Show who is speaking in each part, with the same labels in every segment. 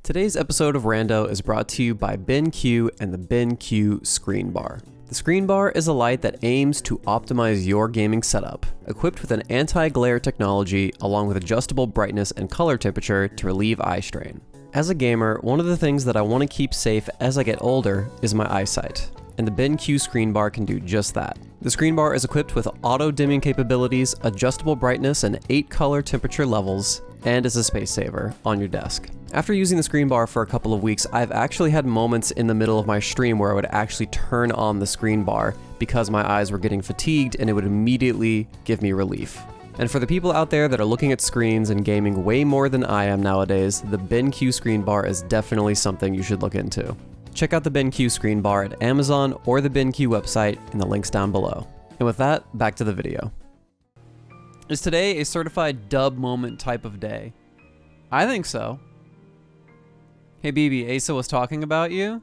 Speaker 1: Today's episode of Rando is brought to you by BenQ and the BenQ ScreenBar. The ScreenBar is a light that aims to optimize your gaming setup, equipped with an anti-glare technology along with adjustable brightness and color temperature to relieve eye strain. As a gamer, one of the things that I want to keep safe as I get older is my eyesight, and the BenQ ScreenBar can do just that. The ScreenBar is equipped with auto-dimming capabilities, adjustable brightness, and 8 color temperature levels, and is a space saver on your desk. After using the ScreenBar for a couple of weeks, I've actually had moments in the middle of my stream where I would actually turn on the ScreenBar because my eyes were getting fatigued and it would immediately give me relief. And for the people out there that are looking at screens and gaming way more than I am nowadays, the BenQ ScreenBar is definitely something you should look into. Check out the BenQ ScreenBar at Amazon or the BenQ website in the links down below. And with that, back to the video. Is today a certified dub moment type of day? I think so. Hey BB, Asa was talking about you?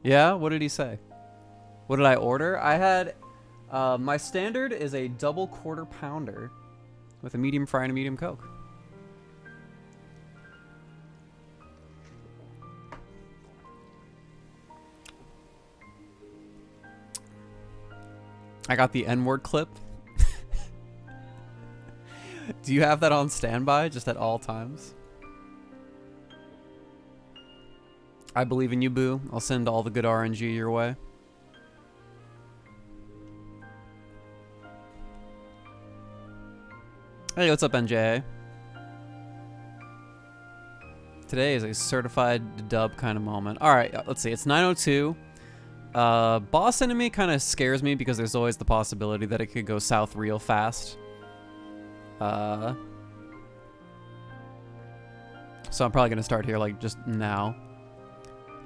Speaker 1: Yeah, what did he say? What did I order? I had, my standard is a double quarter pounder with a medium fry and a medium Coke. I got the N-word clip. Do you have that on standby, just at all times? I believe in you, boo. I'll send all the good RNG your way. Hey, what's up, NJ? Today is a certified dub kind of moment. Alright, let's see. It's 9:02. Boss enemy kind of scares me because there's always the possibility that it could go south real fast. So I'm probably gonna start here like just now.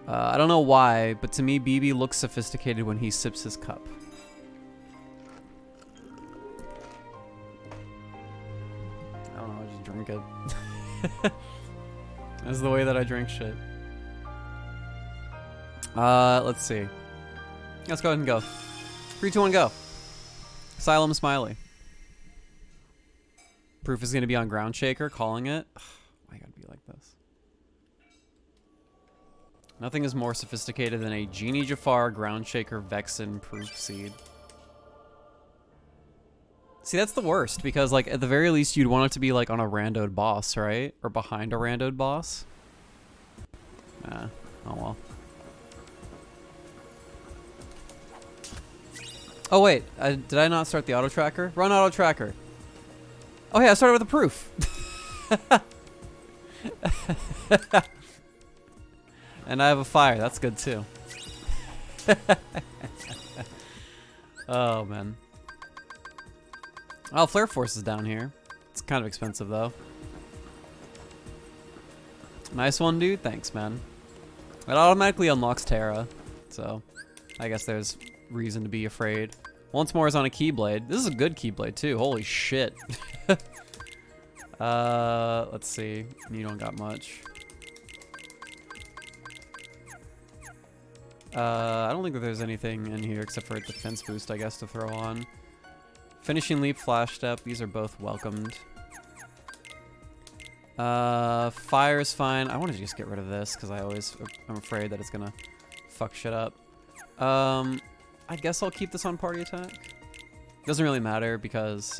Speaker 1: I don't know why, but to me BB looks sophisticated when he sips his cup. I don't know, I just drink it. That's the way that I drink shit. Let's see. Let's go ahead and go. 3, 2, 1, go. Asylum Smiley. Proof is gonna be on Ground Shaker, calling it. Why gotta be like this? Nothing is more sophisticated than a Genie Jafar Ground Shaker Vexen proof seed. See, that's the worst, because like at the very least you'd want it to be like on a randoed boss, right? Or behind a randoed boss. Oh well. Oh wait, did I not start the auto tracker? Run auto tracker. Oh hey, I started with a proof. And I have a fire, that's good too. Oh man. Oh, Flare Force is down here. It's kind of expensive though. Nice one, dude. Thanks, man. It automatically unlocks Terra, so I guess there's reason to be afraid. Once more is on a Keyblade. This is a good Keyblade too. Holy shit. Let's see. You don't got much. I don't think that there's anything in here except for a defense boost, I guess, to throw on. Finishing Leap, Flash Step. These are both welcomed. Fire is fine. I want to just get rid of this because I'm afraid that it's gonna fuck shit up. I guess I'll keep this on party attack. Doesn't really matter because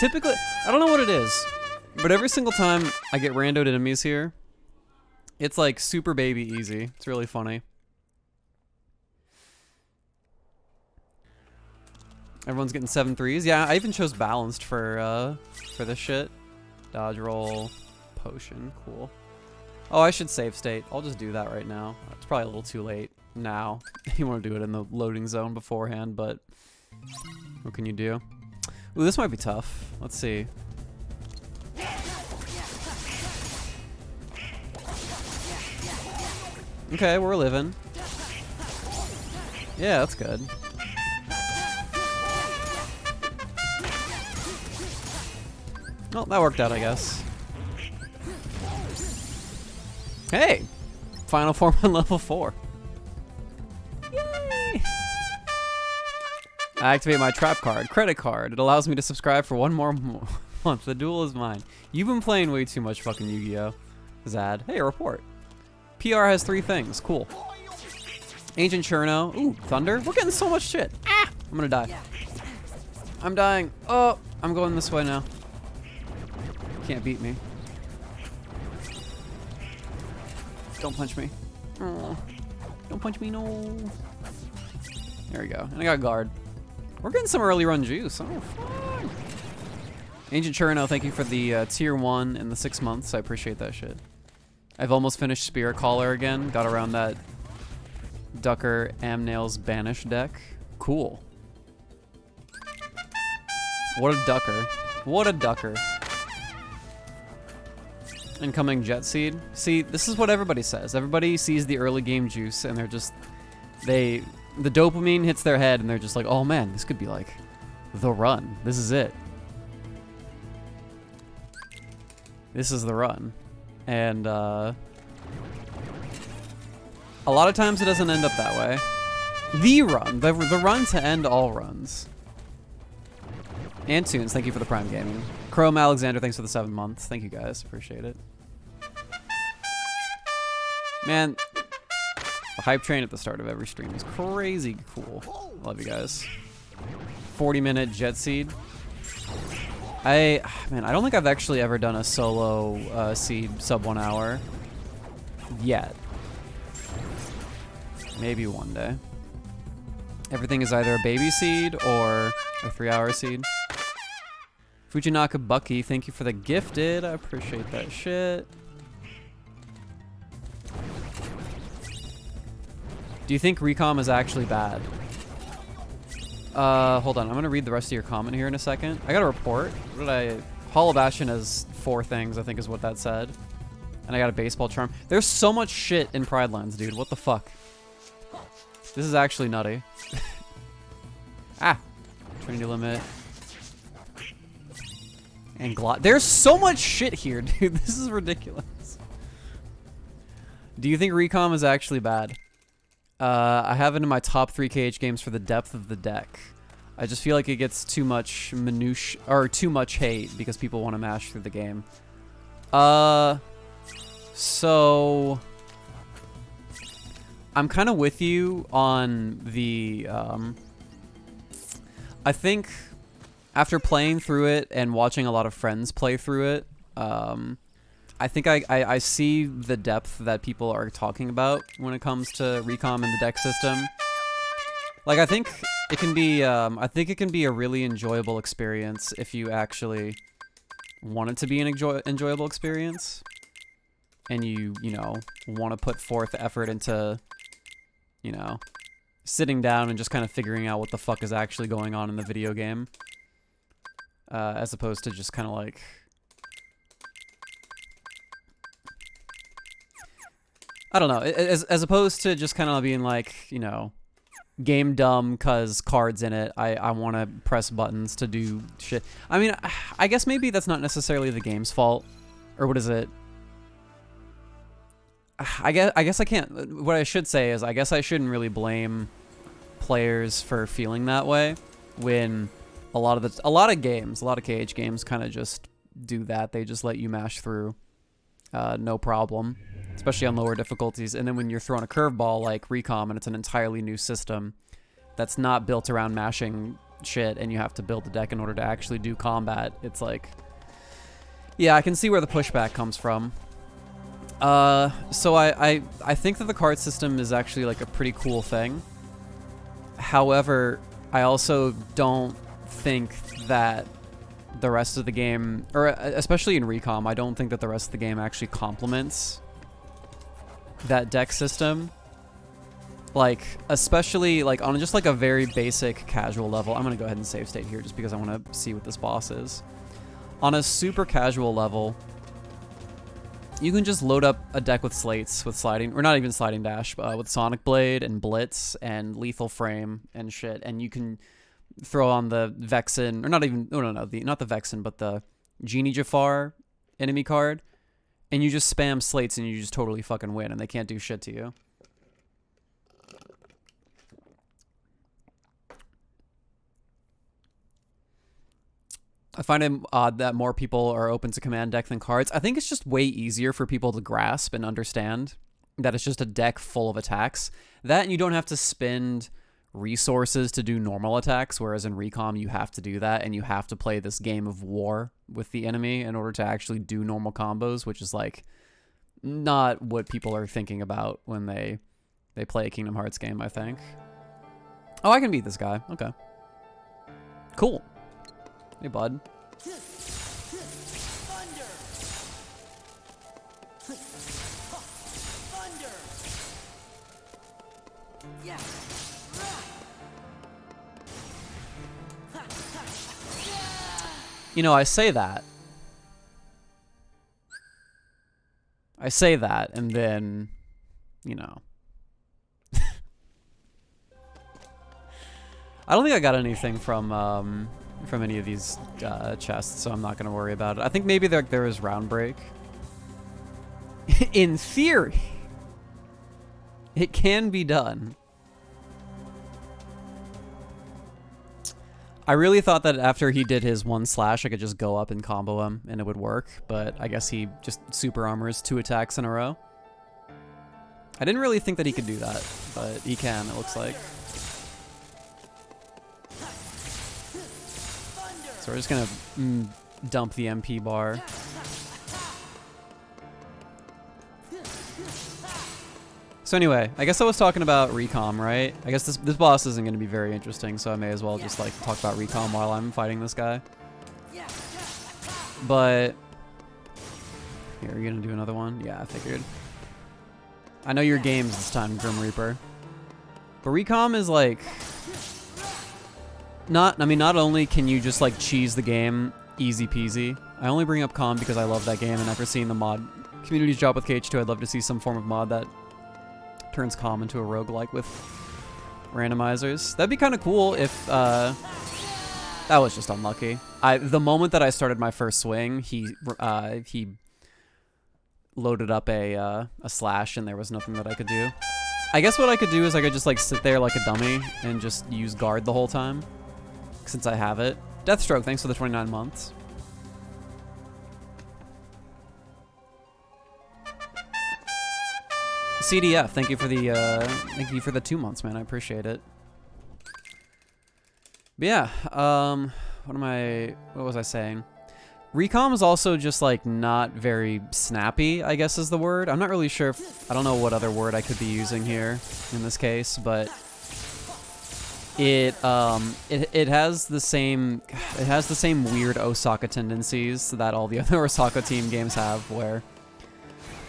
Speaker 1: typically I don't know what it is, but every single time I get randoed enemies here, it's like super baby easy. It's really funny. Everyone's getting 7 threes. Yeah, I even chose balanced for this shit. Dodge roll, potion, cool. Oh, I should save state. I'll just do that right now. It's probably a little too late now. You want to do it in the loading zone beforehand, but what can you do? Ooh, this might be tough. Let's see. Okay, we're living. Yeah, that's good. Well, that worked out, I guess. Hey! Final form on level 4. Yay! I activate my trap card, credit card. It allows me to subscribe for one month. The duel is mine. You've been playing way too much fucking Yu-Gi-Oh! Zad. Hey, a report. PR has 3 things. Cool. Ancient Cherno. Ooh, Thunder. We're getting so much shit. Ah! I'm gonna die. I'm dying. Oh, I'm going this way now. Can't beat me. Don't punch me. Oh, don't punch me, no. There we go. And I got guard. We're getting some early run juice. Oh, fun. Ancient Cherno, thank you for the tier 1 in the 6 months. I appreciate that shit. I've almost finished Spirit Caller again. Got around that Ducker Amnail's Banish deck. Cool. What a ducker. What a ducker. Incoming Jet Seed. See, this is what everybody says. Everybody sees the early game juice and they're just, the dopamine hits their head and they're just like, oh man, this could be like the run. This is it. This is the run. And a lot of times it doesn't end up that way. The run. The run to end all runs. And Tunes, thank you for the Prime Gaming. Chrome Alexander, thanks for the 7 months. Thank you guys, appreciate it. Man, the hype train at the start of every stream is crazy cool. Love you guys. 40-minute Jet Seed. Man, I don't think I've actually ever done a solo seed sub 1 hour yet. Maybe one day. Everything is either a baby seed or a 3-hour seed. Fujinaka Bucky, thank you for the gifted. I appreciate that shit. Do you think Recom is actually bad? Hold on. I'm gonna read the rest of your comment here in a second. I got a report. What did I... Hall of Bastion has 4 things, I think is what that said. And I got a baseball charm. There's so much shit in Pride Lands, dude. What the fuck? This is actually nutty. Ah! Trinity Limit. And there's so much shit here, dude. This is ridiculous. Do you think Recom is actually bad? I have it in my top 3 KH games for the depth of the deck. I just feel like it gets too much minutiae, or too much hate because people want to mash through the game. So I'm kind of with you on the, I think after playing through it and watching a lot of friends play through it, I think I see the depth that people are talking about when it comes to Recom and the deck system. Like, I think it can be a really enjoyable experience if you actually want it to be an enjoyable experience, and you know, want to put forth the effort into, you know, sitting down and just kind of figuring out what the fuck is actually going on in the video game, as opposed to just kind of like, I don't know, as opposed to just kind of being like, you know, game dumb cause cards in it. I want to press buttons to do shit. I mean, I guess maybe that's not necessarily the game's fault, or what is it? I guess I can't. What I should say is I guess I shouldn't really blame players for feeling that way when a lot of KH games kind of just do that. They just let you mash through, no problem, especially on lower difficulties. And then when you're throwing a curveball like Recom and it's an entirely new system that's not built around mashing shit, and you have to build the deck in order to actually do combat, it's like, yeah, I can see where the pushback comes from. So I think that the card system is actually like a pretty cool thing. However, I also don't think that the rest of the game, or especially in Recom, I don't think that the rest of the game actually complements that deck system. Like, especially like on just like a very basic casual level. I'm gonna go ahead and save state here just because I want to see what this boss is. On a super casual level, you can just load up a deck with slates, with sliding, or not even sliding dash, with Sonic Blade and Blitz and Lethal Frame and shit, and you can throw on the Vexen, or not even, no, not the Vexen, but the Genie Jafar enemy card, and you just spam slates and you just totally fucking win, and they can't do shit to you. I find it odd that more people are open to command deck than cards. I think it's just way easier for people to grasp and understand that it's just a deck full of attacks. That, and you don't have to spend resources to do normal attacks, whereas in Recom you have to do that, and you have to play this game of war with the enemy in order to actually do normal combos, which is like not what people are thinking about when they play a Kingdom Hearts game, I think. Oh, I can beat this guy. Okay. Cool. Hey, bud.
Speaker 2: Thunder. Thunder. Yeah.
Speaker 1: You know, I say that, and then, you know. I don't think I got anything from any of these chests, so I'm not going to worry about it. I think maybe there is round break. In theory, it can be done. I really thought that after he did his 1 slash, I could just go up and combo him and it would work, but I guess he just super armors 2 attacks in a row. I didn't really think that he could do that, but he can, it looks like. So we're just gonna dump the MP bar. So anyway, I guess I was talking about Recom, right? I guess this boss isn't gonna be very interesting, so I may as well just like talk about Recom while I'm fighting this guy. But here, are you gonna do another one? Yeah, I figured. I know your games this time, Grim Reaper. But Recom is like not only can you just like cheese the game easy peasy. I only bring up Com because I love that game, and after seeing the mod community's job with KH2, I'd love to see some form of mod that turns Com into a roguelike with randomizers. That'd be kind of cool if that was just unlucky. The moment that I started my first swing, he loaded up a slash and there was nothing that I could do. I guess what I could do is I could just like sit there like a dummy and just use guard the whole time, since I have it. Deathstroke, thanks for the 29 months. CDF, thank you for the 2 months, man. I appreciate it. But yeah, what was I saying? Recom is also just like not very snappy, I guess is the word. I'm not really sure I don't know what other word I could be using here in this case, but it has the same weird Osaka tendencies that all the other Osaka team games have, where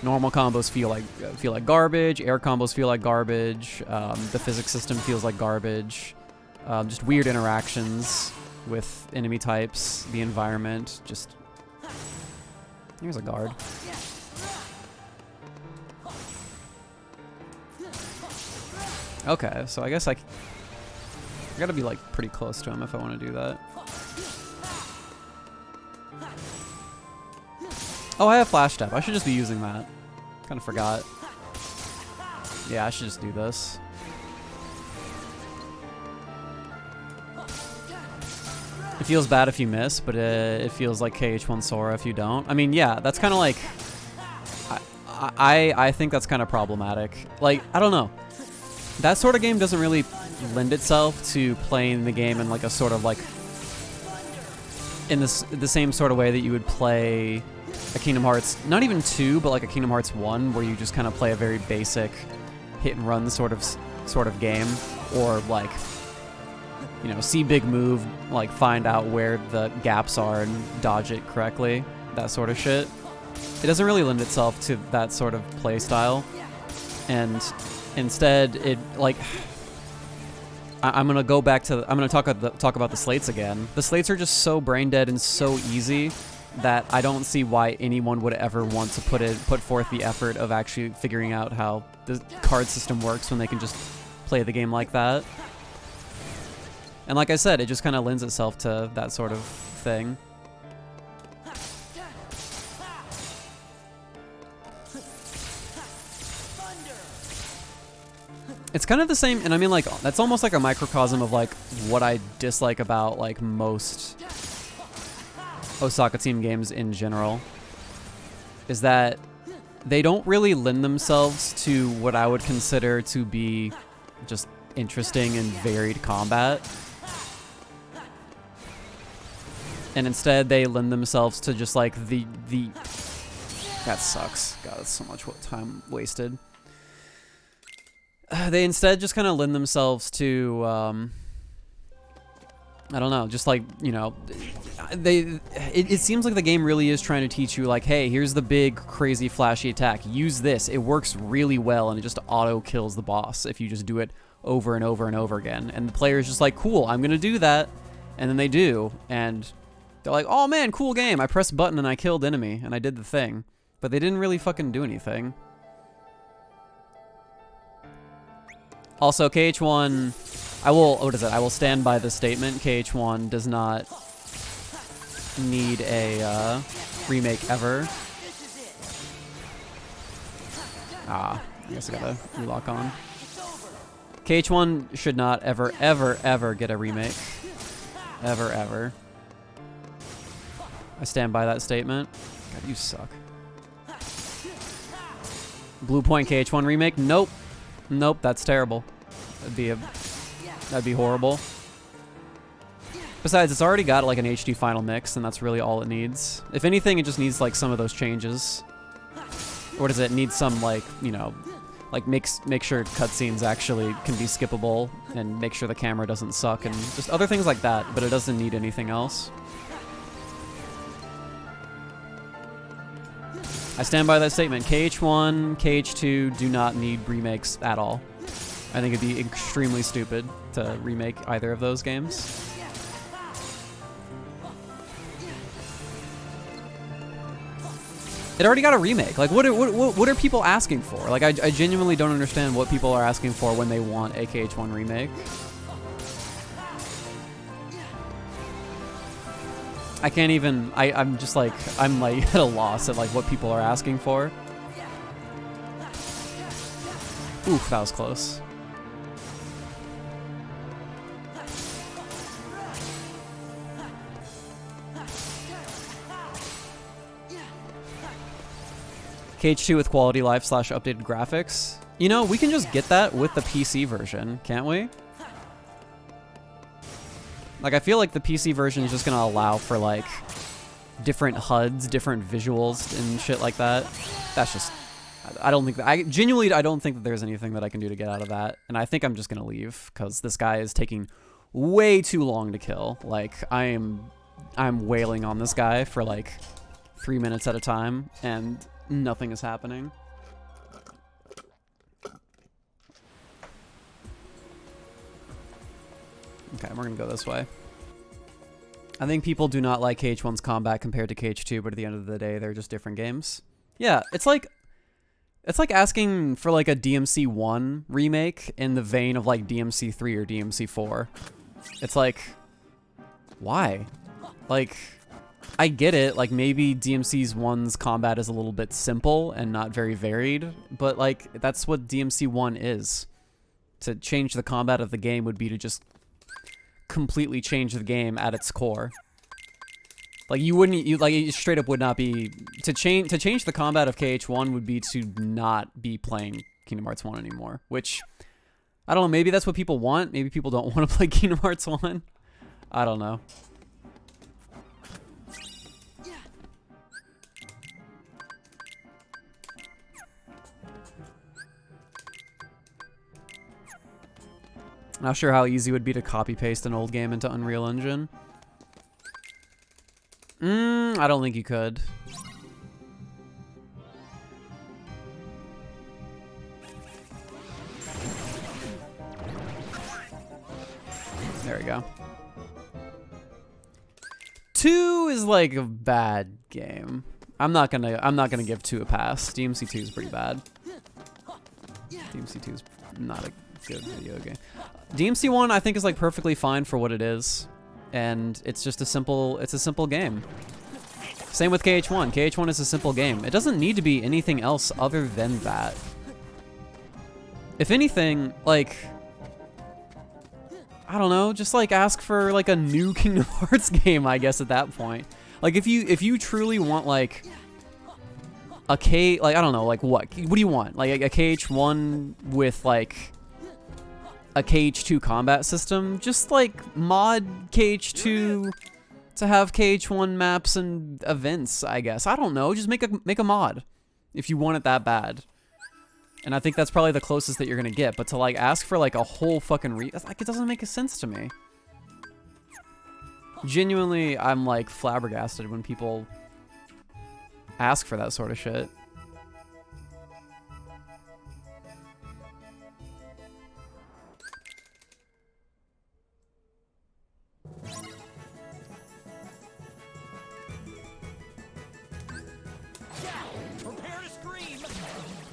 Speaker 1: normal combos feel like garbage, air combos feel like garbage, the physics system feels like garbage, just weird interactions with enemy types, the environment, just... Here's a guard. Okay, so I guess I gotta be like pretty close to him if I want to do that. Oh, I have flash step. I should just be using that. Kind of forgot. Yeah, I should just do this. It feels bad if you miss, but it feels like KH1 Sora if you don't. I mean, yeah, that's kind of like... I think that's kind of problematic. Like, I don't know. That sort of game doesn't really lend itself to playing the game in like a sort of like... in the same sort of way that you would play a Kingdom Hearts, not even 2, but like a Kingdom Hearts 1, where you just kind of play a very basic hit and run sort of game, or like, you know, see big move, like find out where the gaps are and dodge it correctly, that sort of shit. It doesn't really lend itself to that sort of play style, and instead it like... I'm gonna go back to... I'm gonna talk about the slates again. The slates are just so brain dead and so easy that I don't see why anyone would ever want to put forth the effort of actually figuring out how the card system works when they can just play the game like that. And like I said, it just kind of lends itself to that sort of thing. It's kind of the same, and I mean, like, that's almost like a microcosm of like what I dislike about like most Osaka team games in general is that they don't really lend themselves to what I would consider to be just interesting and varied combat. And instead they lend themselves to just like the that sucks. God, that's so much time wasted. They instead just kind of lend themselves to I don't know, just like, you know, it seems like the game really is trying to teach you like, hey, here's the big crazy flashy attack, use this, it works really well, and it just auto kills the boss if you just do it over and over and over again. And the player's just like, cool, I'm gonna do that, and then they do, and they're like, oh man, cool game, I pressed a button and I killed enemy and I did the thing, but they didn't really fucking do anything. Also, KH1, I will stand by the statement. KH1 does not need a remake ever. I guess I gotta relock on. KH1 should not ever, ever, ever get a remake. Ever, ever. I stand by that statement. God, you suck. Blue Point KH1 remake? Nope. Nope, that's terrible. That'd be horrible. Besides, it's already got like an HD final mix, and that's really all it needs. If anything, it just needs like some of those changes. Or does it need some like, you know, like make sure cutscenes actually can be skippable, and make sure the camera doesn't suck, and just other things like that, but it doesn't need anything else. I stand by that statement. KH1, KH2 do not need remakes at all. I think it'd be extremely stupid to remake either of those games. It already got a remake. Like, what are people asking for? Like, I genuinely don't understand what people are asking for when they want a KH1 remake. I can't even, I'm just like, I'm like at a loss at like what people are asking for. Oof, that was close. KH2 with quality life / updated graphics. You know, we can just get that with the PC version, can't we? Like, I feel like the PC version is just gonna allow for like different HUDs, different visuals and shit like that. That's just, I don't think that, I genuinely, I don't think that there's anything that I can do to get out of that. And I think I'm just gonna leave because this guy is taking way too long to kill. Like, I'm wailing on this guy for like 3 minutes at a time and nothing is happening. Okay, we're gonna go this way. I think people do not like KH1's combat compared to KH2, but at the end of the day, they're just different games. Yeah, it's like asking for like a DMC1 remake in the vein of like DMC3 or DMC4. It's like, why? Like, I get it, like maybe DMC's 1's combat is a little bit simple and not very varied, but like that's what DMC1 is. To change the combat of the game would be to just completely change the game at its core. Like it straight up would not be to change the combat of KH1 would be to not be playing Kingdom Hearts 1 anymore, which I don't know, maybe that's what people want. Maybe people don't want to play Kingdom Hearts 1. I don't know. Not sure how easy it would be to copy paste an old game into Unreal Engine. I don't think you could. There we go. 2 is like a bad game. I'm not gonna give 2 a pass. DMC2 is pretty bad. DMC2 is not a good video game. DMC1 I think is like perfectly fine for what it is, and it's just a simple game. Same with KH1. KH1 is a simple game. It doesn't need to be anything else other than that. If anything, like, I don't know, just like ask for like a new Kingdom Hearts game, I guess, at that point. Like if you truly want like a like I don't know, like what do you want? Like a KH1 with like a KH2 combat system? Just like mod KH2 to have KH1 maps and events, I guess. I don't know. Just make a mod if you want it that bad. And I think that's probably the closest that you're gonna get. But to like ask for like a whole fucking like it doesn't make a sense to me. Genuinely, I'm like flabbergasted when people ask for that sort of shit.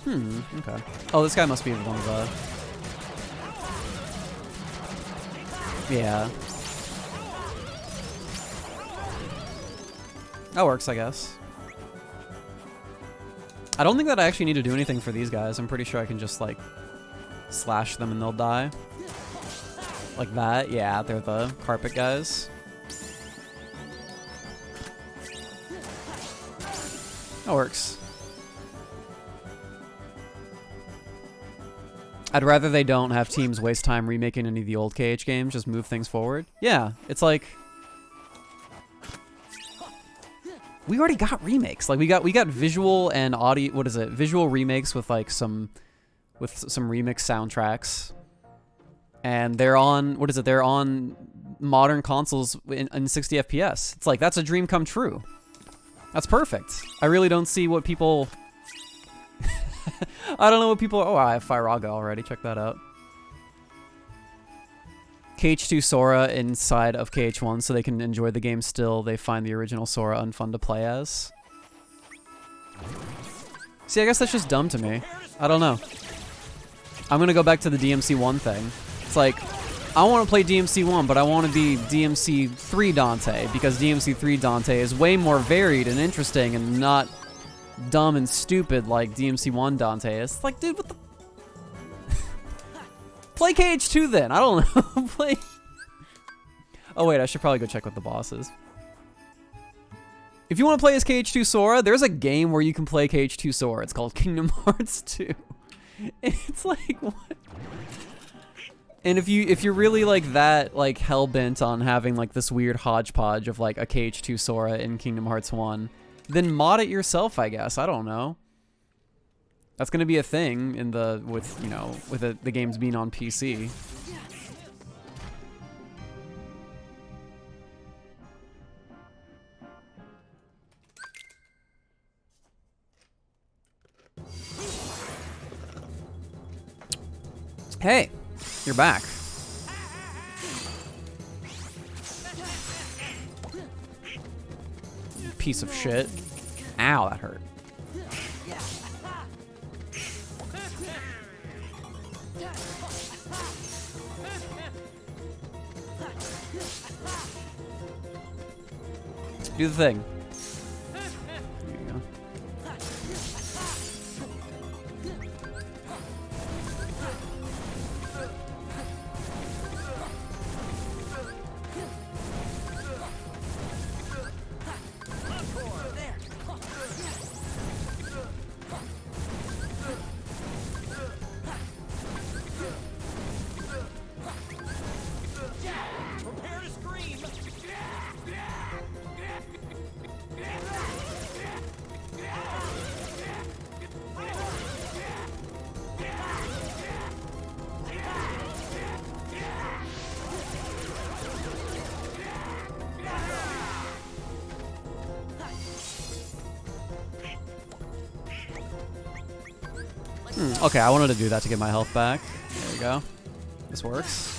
Speaker 1: Okay. Oh, this guy must be one of the... Yeah. That works, I guess. I don't think that I actually need to do anything for these guys. I'm pretty sure I can just, like, slash them and they'll die. Like that. Yeah, they're the carpet guys. That works. I'd rather they don't have teams waste time remaking any of the old KH games, just move things forward. Yeah, it's like... We already got remakes. Like we got visual and audio, what is it? Visual remakes with like some remix soundtracks. And they're on, what is it? They're on modern consoles in 60 FPS. It's like, that's a dream come true. That's perfect. I really don't see what people... I don't know what people... Oh, I have Firaga already. Check that out. KH2 Sora inside of KH1 so they can enjoy the game still. They find the original Sora unfun to play as. See, I guess that's just dumb to me. I don't know. I'm going to go back to the DMC1 thing. It's like, I want to play DMC1, but I want to be DMC3 Dante because DMC3 Dante is way more varied and interesting and not... dumb and stupid like DMC1 Dante is. It's like, dude, what the... Play KH2 then. I don't know. Play... Oh, wait, I should probably go check what the boss is. If you want to play as KH2 Sora, there's a game where you can play KH2 Sora. It's called Kingdom Hearts 2. It's like, what? And if you're really like that, like hell-bent on having like this weird hodgepodge of like a KH2 Sora in Kingdom Hearts 1, then mod it yourself, I guess. I don't know. That's gonna be a thing in the the games being on PC. Hey, you're back. Piece of shit. Ow, that hurt. Do the thing. There you go. Okay, I wanted to do that to get my health back. There we go. This works.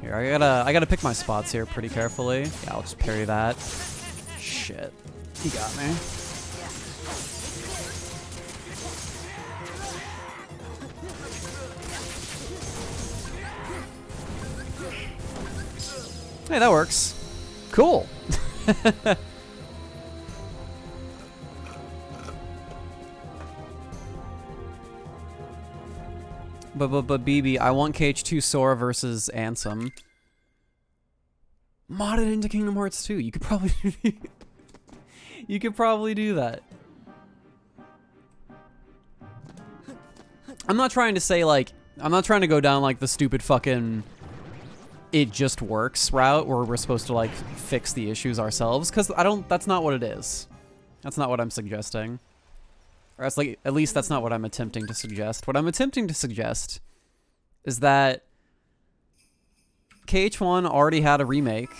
Speaker 1: Here, I gotta pick my spots here pretty carefully. Yeah, I'll just parry that. Shit. He got me. Hey, that works. Cool. But BB, I want KH2 Sora versus Ansem. Mod it into Kingdom Hearts 2. You could probably you could probably do that. I'm not trying to say like, I'm not trying to go down like the stupid fucking it just works route where we're supposed to like fix the issues ourselves, because that's not what it is. That's not what I'm suggesting. Or that's like, at least that's not what I'm attempting to suggest. What I'm attempting to suggest is that KH1 already had a remake,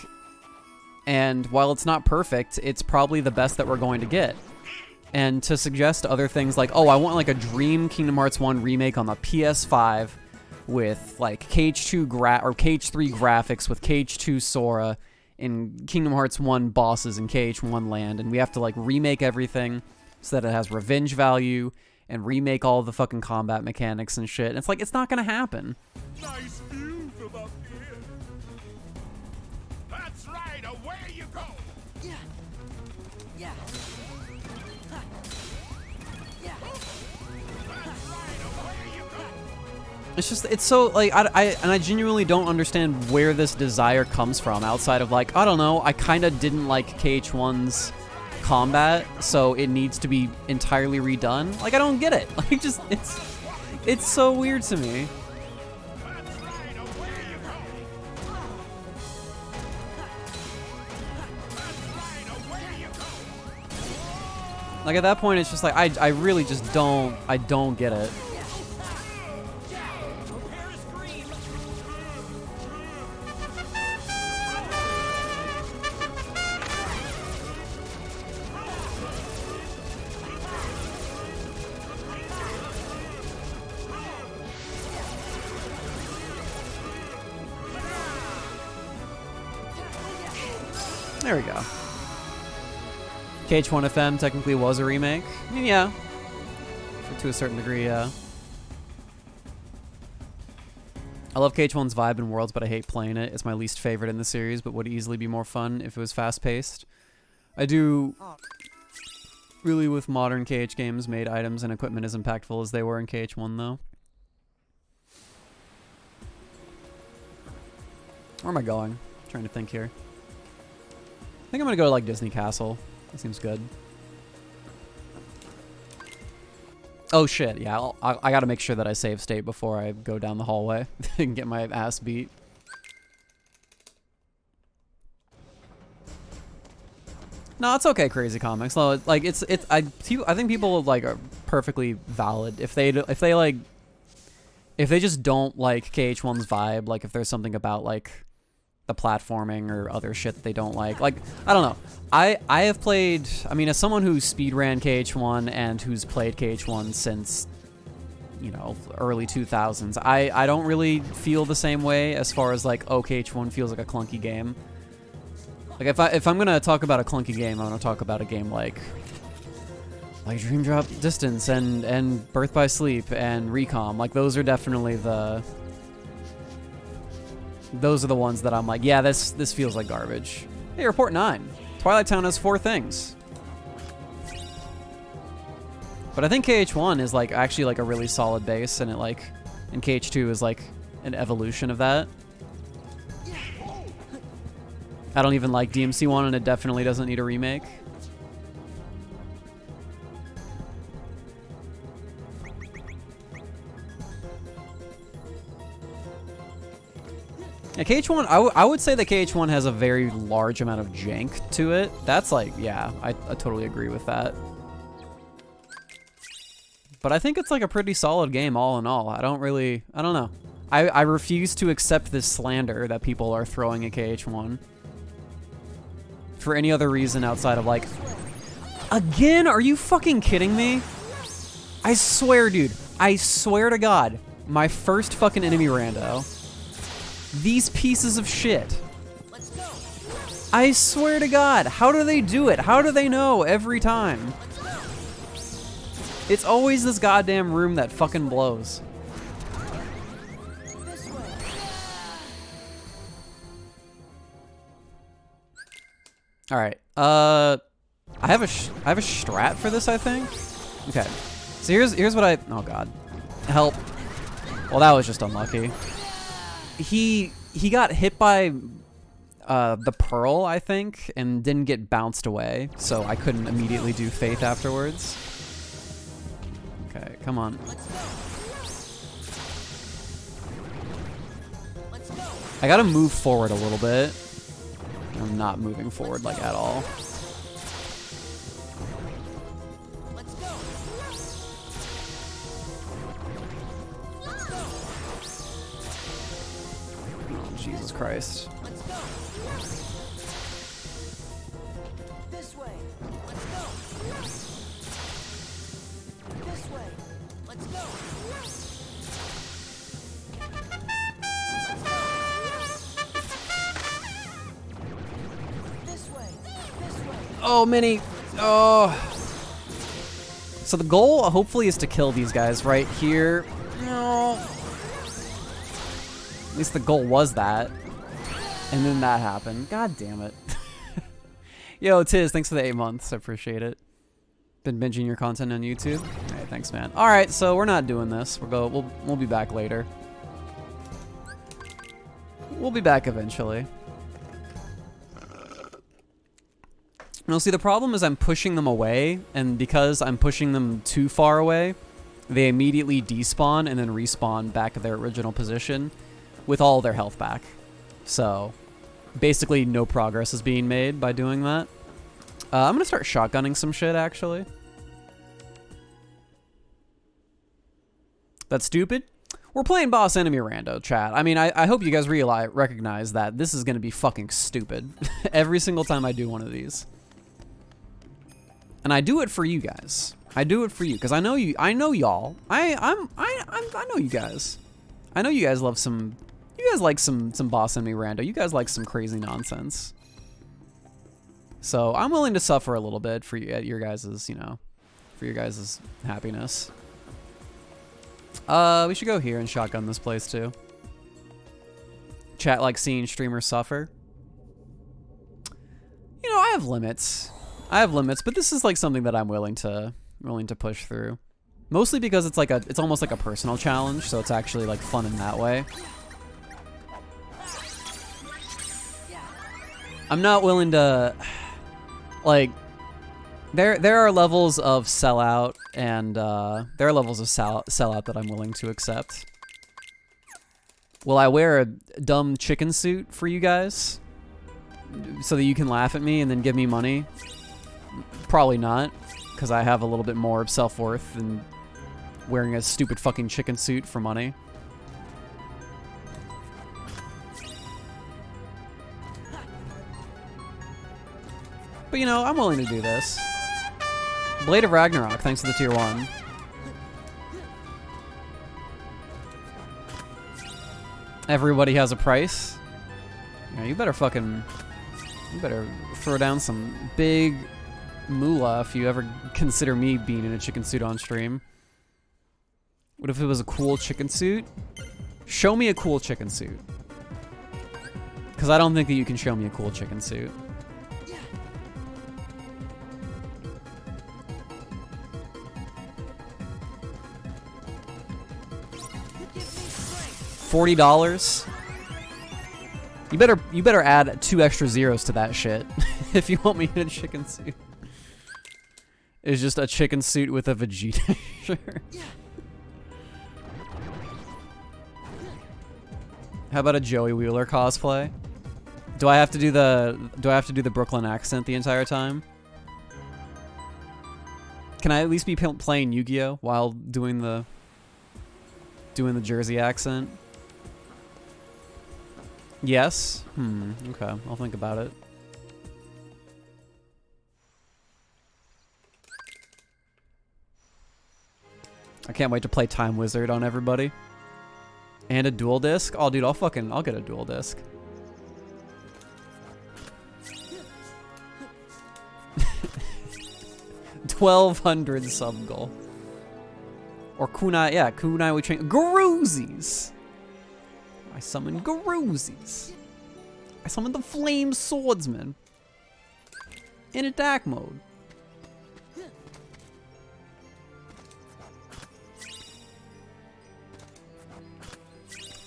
Speaker 1: and while it's not perfect, it's probably the best that we're going to get. And to suggest other things like, oh, I want like a dream Kingdom Hearts 1 remake on the PS5 with like KH2 or KH3 graphics with KH2 Sora and Kingdom Hearts 1 bosses in KH1 land, and we have to like remake everything so that it has revenge value and remake all the fucking combat mechanics and shit. And it's like, it's not gonna happen.
Speaker 2: Nice view from up here. That's right, away you go.
Speaker 3: Yeah. Yeah. Ha. Yeah.
Speaker 2: That's right, away you go.
Speaker 1: It's just, it's so, like, I genuinely don't understand where this desire comes from outside of, like, I don't know, I kind of didn't like KH1's combat, so it needs to be entirely redone. Like, I don't get it. Like, just, it's so weird to me.
Speaker 2: That's right, away you go. That's right, away you go.
Speaker 1: Like, at that point, it's just like, I really just don't, I don't get it. There we go. KH2FM technically was a remake. I mean, yeah. To a certain degree, yeah. I love KH1's vibe in Worlds, but I hate playing it. It's my least favorite in the series, but would easily be more fun if it was fast-paced. I do really, with modern KH games, made items and equipment as impactful as they were in KH1, though. Where am I going? I'm trying to think here. I think I'm gonna go to like Disney Castle. That seems good. Oh shit, yeah, I gotta make sure that I save state before I go down the hallway and get my ass beat. No, it's okay, Crazy Comics. No, like I think people like are perfectly valid if they just don't like KH1's vibe. Like if there's something about like the platforming or other shit that they don't like. Like, I don't know. I have played, I mean, as someone who speedran KH1 and who's played KH1 since, you know, early 2000s, I don't really feel the same way as far as like, oh, KH1 feels like a clunky game. Like, if I'm gonna talk about a clunky game, I'm gonna talk about a game like Dream Drop Distance and Birth by Sleep and Recom. Like, those are definitely those are the ones that I'm like, yeah, this feels like garbage. Hey, Report 9. Twilight Town has 4 things. But I think KH1 is like actually like a really solid base, and and KH2 is like an evolution of that. I don't even like DMC1, and it definitely doesn't need a remake. Yeah, KH1, I would say that KH1 has a very large amount of jank to it. That's like, yeah, I totally agree with that. But I think it's like a pretty solid game all in all. I don't know. I refuse to accept this slander that people are throwing at KH1. For any other reason outside of like, again, are you fucking kidding me? I swear, dude, I swear to God, my first fucking enemy rando. These pieces of shit. I swear to God, how do they do it? How do they know every time? It's always this goddamn room that fucking blows. All right. I have a strat for this, I think. Okay. So here's what oh God. Help. Well, that was just unlucky. He got hit by the Pearl, I think, and didn't get bounced away, so I couldn't immediately do Faith afterwards. Okay, come on. I gotta move forward a little bit. I'm not moving forward, like, at all. Oh, Jesus Christ.
Speaker 3: This way. Let's go. This way. Let's go. This way. This way.
Speaker 1: Oh, Mini. Oh. So the goal, hopefully, is to kill these guys right here. No. At least the goal was that. And then that happened. God damn it. Yo, Tiz, thanks for the 8 months. I appreciate it. Been binging your content on YouTube. Hey, thanks, man. All right, so we're not doing this. We'll be back later. We'll be back eventually. Now, see, the problem is I'm pushing them away, and because I'm pushing them too far away, they immediately despawn and then respawn back at their original position with all their health back. So, basically, no progress is being made by doing that. I'm gonna start shotgunning some shit, actually. That's stupid. We're playing boss enemy rando, chat. I mean, I hope you guys recognize that this is gonna be fucking stupid every single time I do one of these. And I do it for you guys. I do it for you because I know you. I know y'all. I know you guys. I know you guys love some. You guys like some boss enemy rando. You guys like some crazy nonsense. So I'm willing to suffer a little bit for you, your guys's, you know, for your guys's happiness. We should go here and shotgun this place too. Chat like seeing streamers suffer. You know, I have limits. But this is like something that I'm willing to push through. Mostly because it's almost like a personal challenge, so it's actually like fun in that way. I'm not willing to, like, there are levels of sellout and there are levels of sellout that I'm willing to accept. Will I wear a dumb chicken suit for you guys so that you can laugh at me and then give me money? Probably not, because I have a little bit more self-worth than wearing a stupid fucking chicken suit for money. But you know, I'm willing to do this. Blade of Ragnarok, thanks to the tier 1. Everybody has a price. Yeah, you better throw down some big moolah if you ever consider me being in a chicken suit on stream. What if it was a cool chicken suit? Show me a cool chicken suit. Because I don't think that you can show me a cool chicken suit. $40? You better add 2 extra zeros to that shit if you want me in a chicken suit. It's just a chicken suit with a Vegeta shirt. How about a Joey Wheeler cosplay? Do I have to do the Brooklyn accent the entire time? Can I at least be playing Yu-Gi-Oh while doing the Jersey accent? Yes? Okay, I'll think about it. I can't wait to play Time Wizard on everybody. And a dual disc? Oh, dude, I'll get a dual disc. $1,200 sub goal. Or kunai, yeah, kunai we train. Garuzis! I summoned Garuzis. I summoned the Flame Swordsman. In attack mode.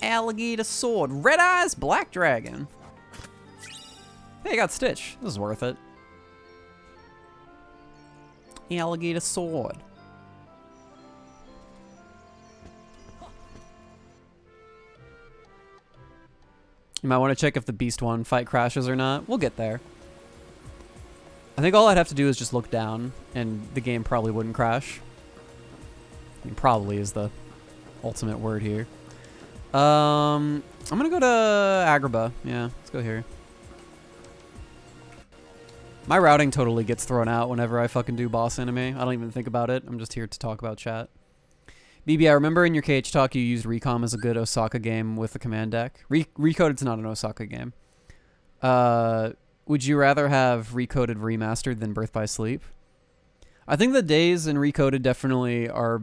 Speaker 1: Alligator Sword. Red Eyes Black Dragon. Hey, I got Stitch. This is worth it. Alligator sword. You might want to check if the Beast 1 fight crashes or not. We'll get there. I think all I'd have to do is just look down, and the game probably wouldn't crash. I mean, probably is the ultimate word here. I'm gonna go to Agrabah. Yeah, let's go here. My routing totally gets thrown out whenever I fucking do boss anime. I don't even think about it. I'm just here to talk about chat. BB, I remember in your KH talk you used Recom as a good Osaka game with the command deck. Recoded's not an Osaka game. Would you rather have Recoded remastered than Birth by Sleep? I think the Days and Recoded definitely are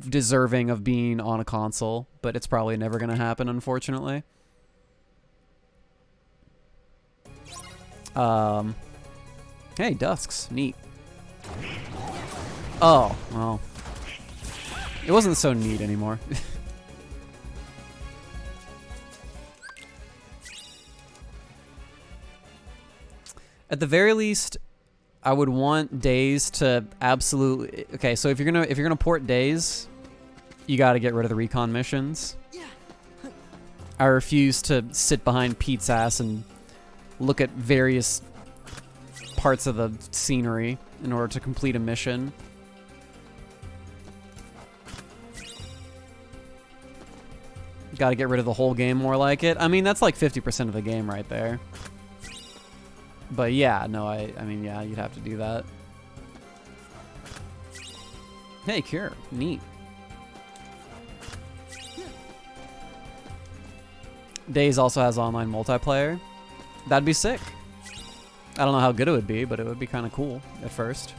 Speaker 1: deserving of being on a console, but it's probably never going to happen, unfortunately. Hey, Dusks. Neat. Oh, well. It wasn't so neat anymore. At the very least, I would want Days to absolutely... Okay, so if you're gonna port Days, you gotta get rid of the recon missions. I refuse to sit behind Pete's ass and look at various parts of the scenery in order to complete a mission. Gotta get rid of the whole game, more like it. I mean, that's like 50% of the game right there. But yeah, no, I mean, yeah, you'd have to do that. Hey, Cure. Neat. Days also has online multiplayer. That'd be sick. I don't know how good it would be, but it would be kind of cool at first.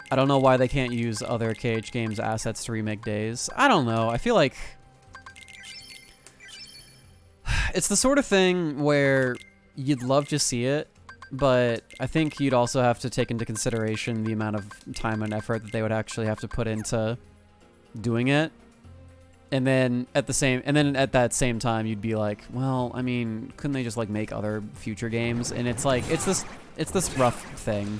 Speaker 1: I don't know why they can't use other KH games assets to remake Days. I don't know. I feel like it's the sort of thing where you'd love to see it, but I think you'd also have to take into consideration the amount of time and effort that they would actually have to put into doing it. And then at that same time you'd be like, well, I mean, couldn't they just like make other future games? And it's like it's this rough thing.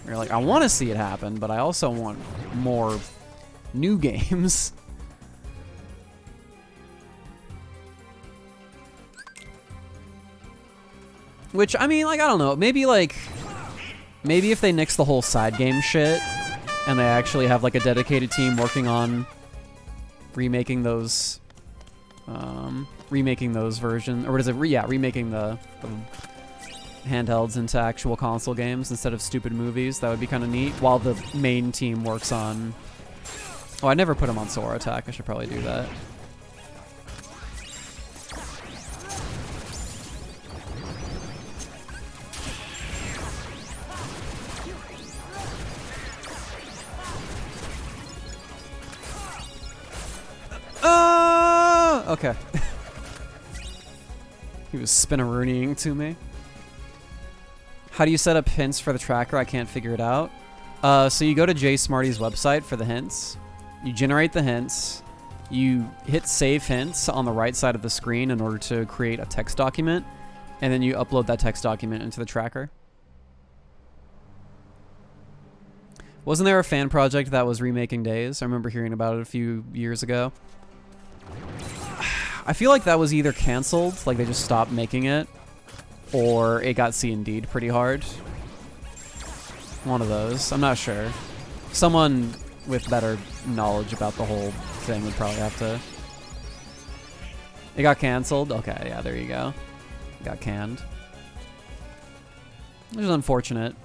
Speaker 1: You're like, I want to see it happen, but I also want more new games. Which, I mean, like, I don't know. Maybe if they nix the whole side game shit and they actually have, like, a dedicated team working on remaking those versions. Or what is it? Yeah, remaking the handhelds into actual console games instead of stupid movies. That would be kind of neat. While the main team works on... Oh, I never put them on Sora Attack. I should probably do that. Okay. He was spinnerooning to me. How do you set up hints for the tracker? I can't figure it out. So you go to Jay Smarty's website for the hints. You generate the hints. You hit save hints on the right side of the screen in order to create a text document. And then you upload that text document into the tracker. Wasn't there a fan project that was remaking Days? I remember hearing about it a few years ago. I feel like that was either canceled, like they just stopped making it, or it got C&D'd pretty hard. One of those. I'm not sure. Someone with better knowledge about the whole thing would probably have to... It got canceled? Okay, yeah, there you go. It got canned. Which is unfortunate.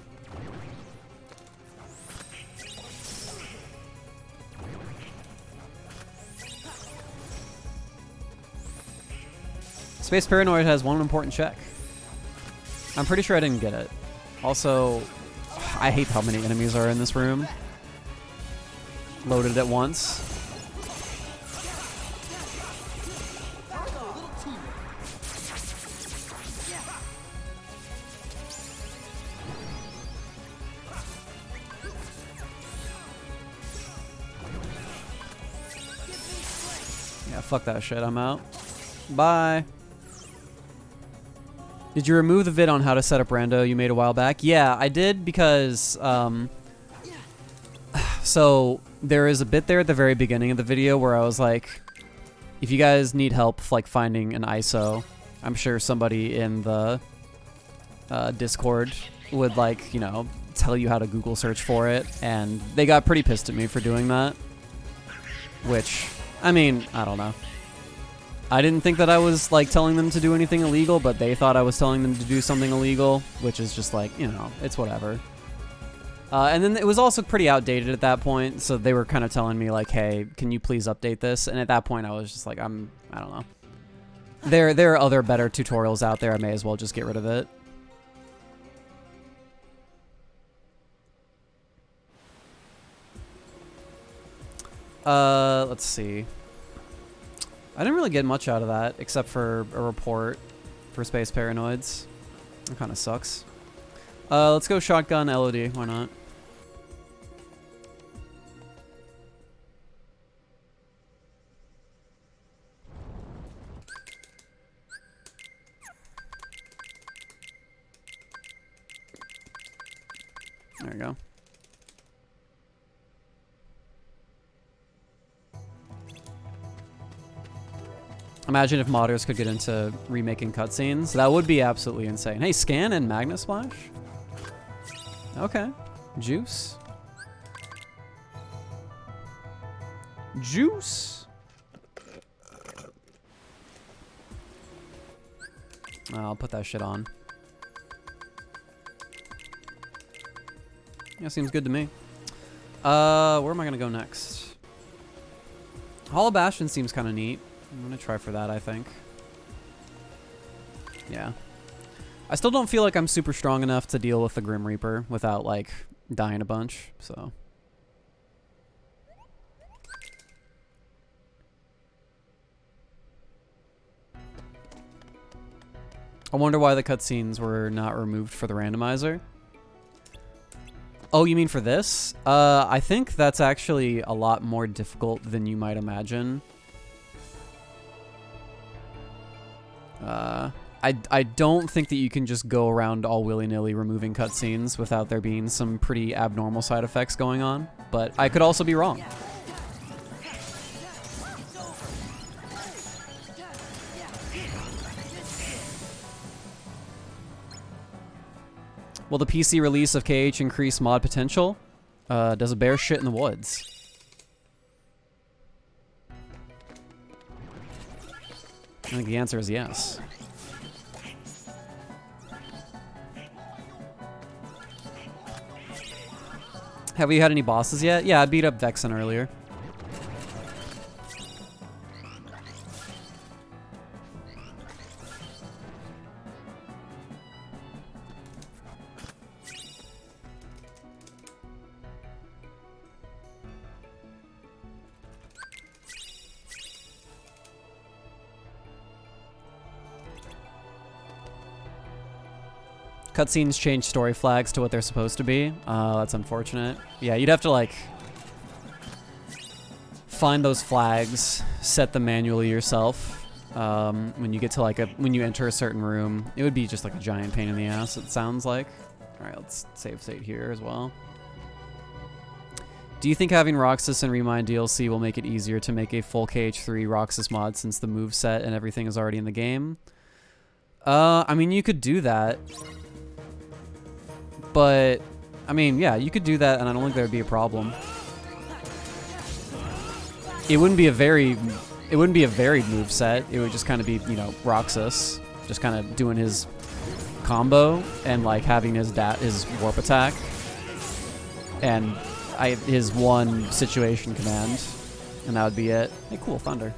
Speaker 1: Space Paranoid has one important check. I'm pretty sure I didn't get it. Also, I hate how many enemies are in this room. Loaded at once. fuck that shit. I'm out. Bye. Did you remove the vid on how to set up rando you made a while back? Yeah, I did because, so there is a bit there at the very beginning of the video where I was like, if you guys need help like finding an ISO, I'm sure somebody in the Discord would like, you know, tell you how to Google search for it, and they got pretty pissed at me for doing that. Which, I mean, I don't know. I didn't think that I was like telling them to do anything illegal, but they thought I was telling them to do something illegal, which is just like, you know, it's whatever. And then it was also pretty outdated at that point, so they were kind of telling me like, hey, can you please update this? And at that point I was just like, I don't know. There are other better tutorials out there, I may as well just get rid of it. Let's see. I didn't really get much out of that, except for a report for Space Paranoids. That kind of sucks. Let's go shotgun LOD, why not? There you go. Imagine if modders could get into remaking cutscenes. That would be absolutely insane. Hey, scan and magnet splash? Okay. Juice. Juice. I'll put that shit on. Yeah, seems good to me. Where am I gonna go next? Hollow Bastion seems kind of neat. I'm gonna try for that, I think. Yeah. I still don't feel like I'm super strong enough to deal with the Grim Reaper without, like, dying a bunch, so. I wonder why the cutscenes were not removed for the randomizer. Oh, you mean for this? I think that's actually a lot more difficult than you might imagine. I don't think that you can just go around all willy-nilly removing cutscenes without there being some pretty abnormal side effects going on, but I could also be wrong. Will the PC release of KH increase mod potential? Does a bear shit in the woods? I think the answer is yes. Have you had any bosses yet? Yeah, I beat up Vexen earlier. Cutscenes change story flags to what they're supposed to be. That's unfortunate. Yeah, you'd have to, like, find those flags, set them manually yourself. When you get to, like, when you enter a certain room, it would be just, like, a giant pain in the ass, it sounds like. Alright, let's save state here as well. Do you think having Roxas and Remind DLC will make it easier to make a full KH3 Roxas mod since the moveset and everything is already in the game? I mean, you could do that. But, I mean, yeah, you could do that, and I don't think there would be a problem. It wouldn't be a varied moveset. It would just kind of be, you know, Roxas, just kind of doing his combo and like having his warp attack and his one situation command, and that would be it. Hey, cool, Thunder.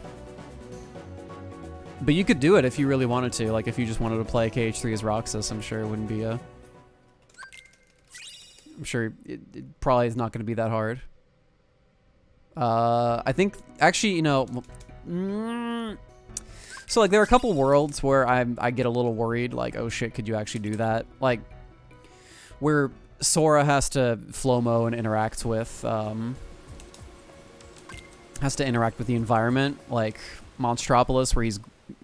Speaker 1: But you could do it if you really wanted to. Like, if you just wanted to play KH3 as Roxas, I'm sure it wouldn't be a... I'm sure it probably is not going to be that hard. I think, actually, you know... So, like, there are a couple worlds where I get a little worried, like, oh shit, could you actually do that? Like, where Sora has to flow-mo and interact with, has to interact with the environment. Like, Monstropolis, where he's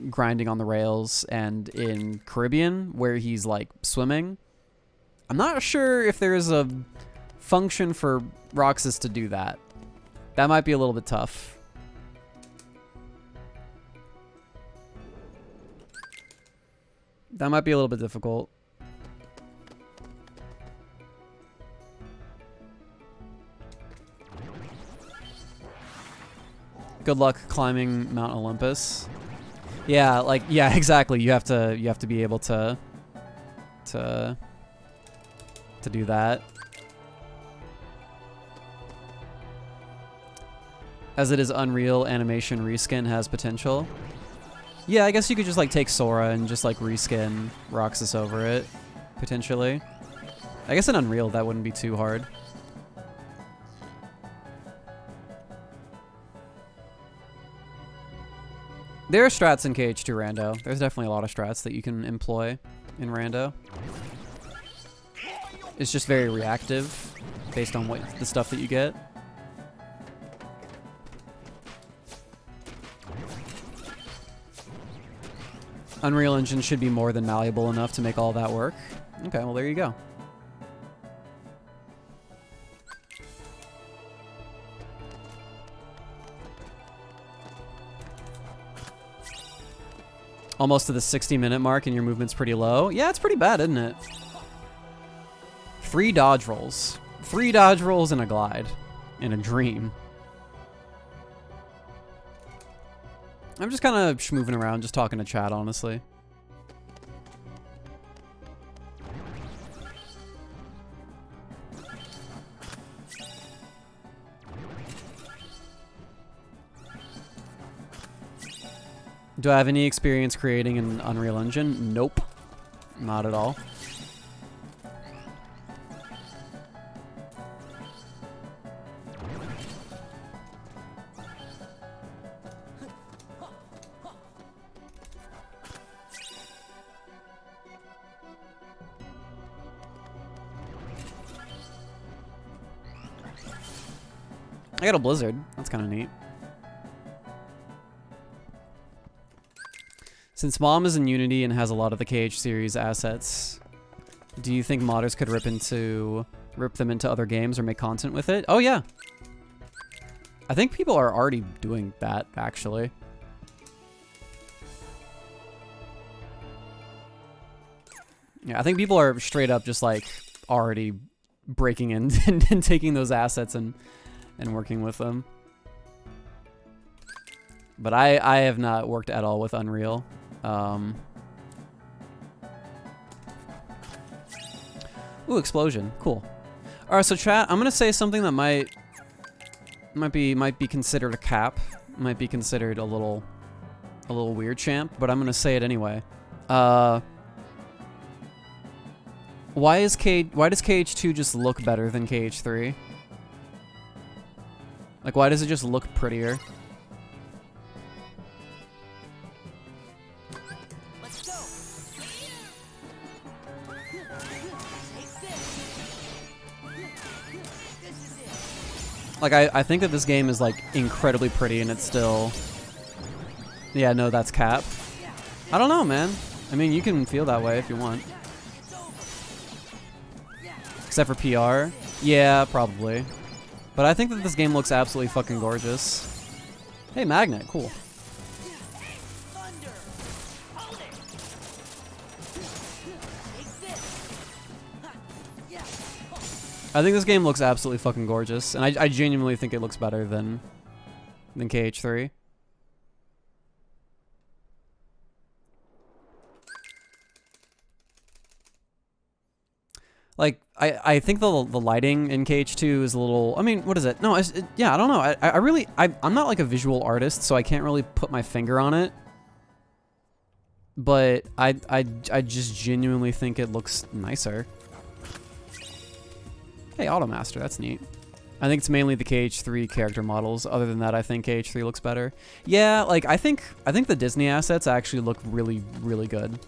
Speaker 1: grinding on the rails, and in Caribbean, where he's like swimming. I'm not sure if there's a function for Roxas to do that. That might be a little bit tough. That might be a little bit difficult. Good luck climbing Mount Olympus. Yeah, like, yeah, exactly. You have to be able to do that. As it is Unreal, animation reskin has potential. Yeah, I guess you could just like take Sora and just like reskin Roxas over it, potentially. I guess in Unreal that wouldn't be too hard. There are strats in KH2 Rando. There's definitely a lot of strats that you can employ in Rando. It's just very reactive based on what the stuff that you get. Unreal Engine should be more than malleable enough to make all that work. Okay, well there you go. Almost to the 60-minute mark and your movement's pretty low. Yeah, it's pretty bad, isn't it? 3 dodge rolls. 3 dodge rolls and a glide. In a dream. I'm just kind of schmooving around, just talking to chat, honestly. Do I have any experience creating an Unreal Engine? Nope. Not at all. I got a Blizzard. That's kind of neat. Since Mom is in Unity and has a lot of the KH series assets, do you think modders could rip them into other games or make content with it? Oh yeah. I think people are already doing that, actually. Yeah, I think people are straight up just like already breaking in and taking those assets and working with them. But I have not worked at all with Unreal. Ooh, explosion. Cool. Alright, so chat, I'm gonna say something that might be considered a cap. Might be considered a little weird, champ, but I'm gonna say it anyway. Why does KH2 just look better than KH3? Like, why does it just look prettier?
Speaker 3: Let's go.
Speaker 1: Like, I think that this game is, like, incredibly pretty, and it's still... Yeah, no, that's cap. I don't know, man. I mean, you can feel that way if you want. Except for PR. Yeah, probably. But I think that this game looks absolutely fucking gorgeous. Hey, Magnet, cool. I think this game looks absolutely fucking gorgeous, and I genuinely think it looks better than KH3. Like, I think the lighting in KH2 is a little... I mean, what is it? No, yeah, I don't know. I'm not like a visual artist, so I can't really put my finger on it. But I just genuinely think it looks nicer. Hey, Automaster, that's neat. I think it's mainly the KH3 character models. Other than that, I think KH3 looks better. Yeah, like, I think the Disney assets actually look really, really good.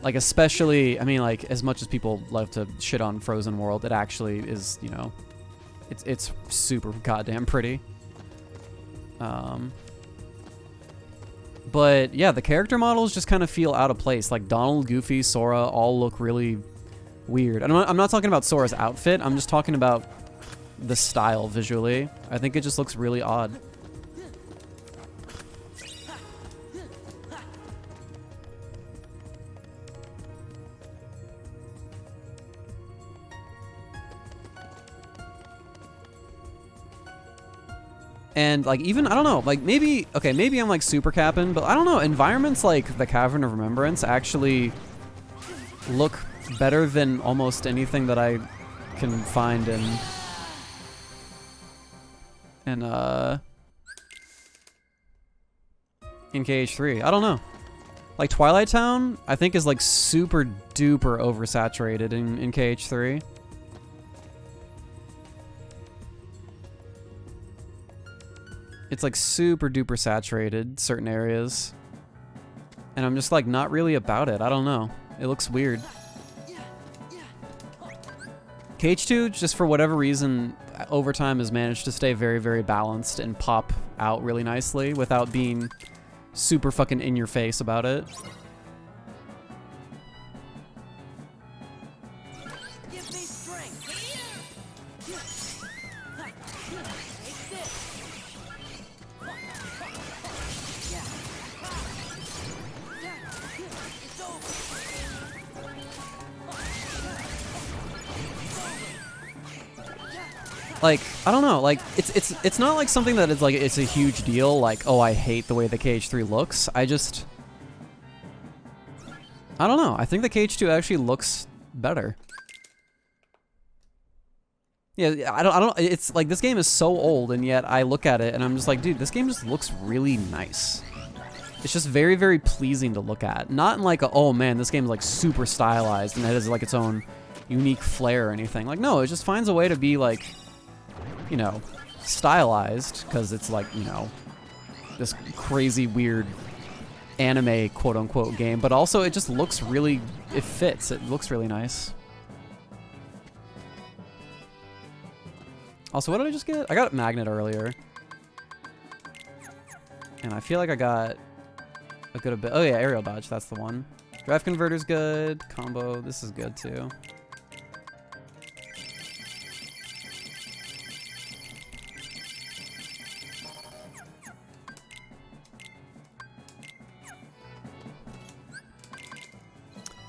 Speaker 1: Like, especially, I mean, like, as much as people love to shit on Frozen World, it actually is, you know, it's super goddamn pretty. But yeah, the character models just kind of feel out of place. Like Donald, Goofy, Sora all look really weird. I'm not talking about Sora's outfit. I'm just talking about the style visually. I think it just looks really odd. And like even, I don't know, like maybe, okay, maybe I'm like super capping, but I don't know, environments like the Cavern of Remembrance actually look better than almost anything that I can find in KH3. I don't know. Like Twilight Town, I think is like super duper oversaturated in KH3. It's like super duper saturated, certain areas. And I'm just like not really about it. I don't know. It looks weird. KH2, just for whatever reason, over time has managed to stay very, very balanced and pop out really nicely without being super fucking in your face about it.
Speaker 3: Give me strength. Take this. Yeah. It's over.
Speaker 1: Like, I don't know, like it's not like something that is like it's a huge deal, like, oh, I hate the way the KH3 looks. I don't know. I think the KH2 actually looks better. Yeah, I don't it's like this game is so old and yet I look at it and I'm just like, dude, this game just looks really nice. It's just very, very pleasing to look at. Not in like a, oh man, this game is like super stylized and it has like its own unique flair or anything. Like, no, it just finds a way to be like, you know, stylized because it's like, you know, this crazy weird anime quote unquote game, but also it just looks really, it fits. It looks really nice. Also, what did I just get? I got a magnet earlier. And I feel like I got a good bit. Oh yeah, aerial dodge, that's the one. Drive converter's good. Combo, this is good too.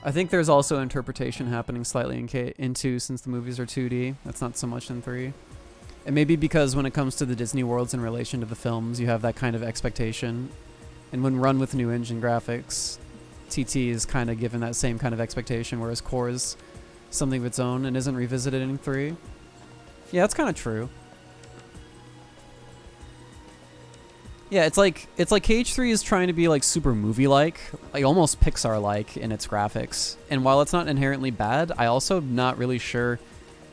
Speaker 1: I think there's also interpretation happening slightly in 2 since the movies are 2D. That's not so much in 3. And maybe because when it comes to the Disney worlds in relation to the films, you have that kind of expectation. And when run with new engine graphics, TT is kind of given that same kind of expectation, whereas Core is something of its own and isn't revisited in 3. Yeah, that's kind of true. Yeah, it's like KH3 is trying to be like super movie-like, like almost Pixar-like in its graphics. And while it's not inherently bad, I also not really sure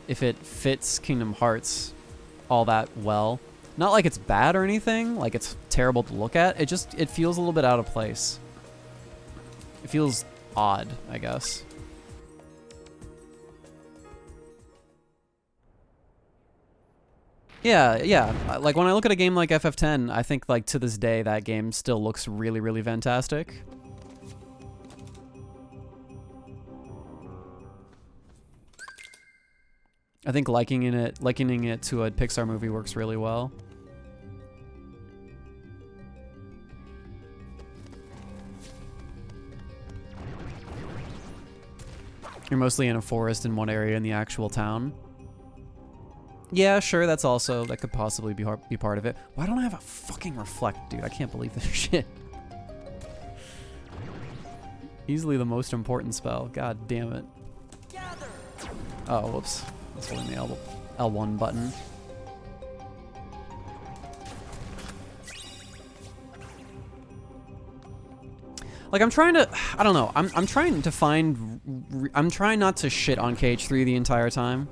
Speaker 1: if it fits Kingdom Hearts all that well. Not like it's bad or anything, like it's terrible to look at. It feels a little bit out of place. It feels odd, I guess. Yeah. Like when I look at a game like FF10, I think like to this day that game still looks really, really fantastic. I think likening it to a Pixar movie works really well. You're mostly in a forest in one area in the actual town. Yeah, sure, that could possibly be part of it. Why don't I have a fucking reflect, dude? I can't believe this shit. Easily the most important spell. God damn it.
Speaker 3: Gather.
Speaker 1: Oh, whoops. That's holding the L1 button. Like, I'm trying to, I don't know. I'm trying to find, I'm trying not to shit on KH3 the entire time.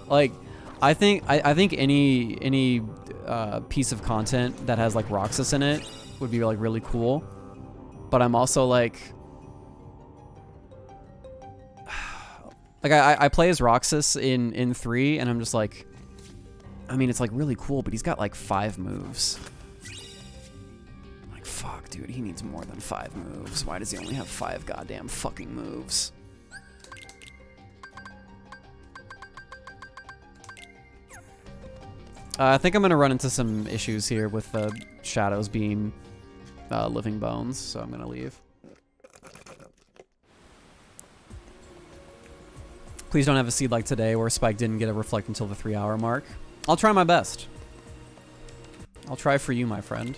Speaker 1: Like, I think any piece of content that has like Roxas in it would be like really cool. But I'm also like I play as Roxas in 3, and I'm just like, I mean, it's like really cool, but he's got like 5 moves. Like, fuck, dude, he needs more than 5 moves. Why does he only have 5 goddamn fucking moves? I think I'm gonna run into some issues here with the shadows being living bones, so I'm gonna leave. Please don't have a seed like today where Spike didn't get a reflect until the 3-hour mark. I'll try my best. I'll try for you, my friend.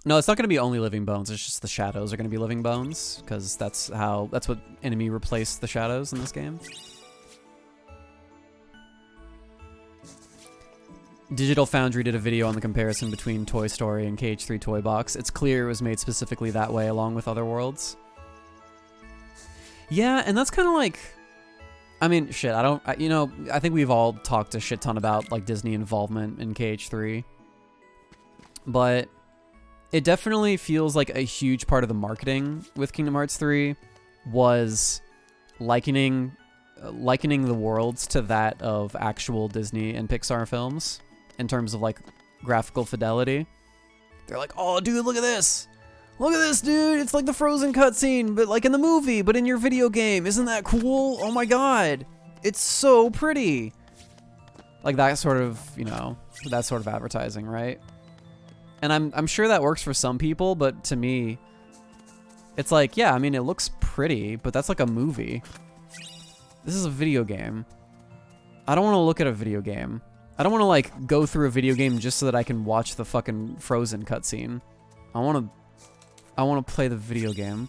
Speaker 1: No, it's not going to be only living bones. It's just the shadows are going to be living bones, because that's what enemy replaced the shadows in this game. Digital Foundry did a video on the comparison between Toy Story and KH3 Toy Box. It's clear it was made specifically that way along with other worlds. Yeah, and that's kind of like, I mean, shit, I think we've all talked a shit ton about like Disney involvement in KH3. But it definitely feels like a huge part of the marketing with Kingdom Hearts 3 was likening the worlds to that of actual Disney and Pixar films in terms of like graphical fidelity. They're like, oh dude, look at this. Look at this, dude. It's like the Frozen cutscene, but like in the movie, but in your video game. Isn't that cool? Oh my god. It's so pretty. Like that sort of, that sort of advertising, right? And I'm sure that works for some people, but to me, it's like, yeah, I mean, it looks pretty, but that's like a movie. This is a video game. I don't want to look at a video game. I don't want to like go through a video game just so that I can watch the fucking Frozen cutscene. I want to play the video game.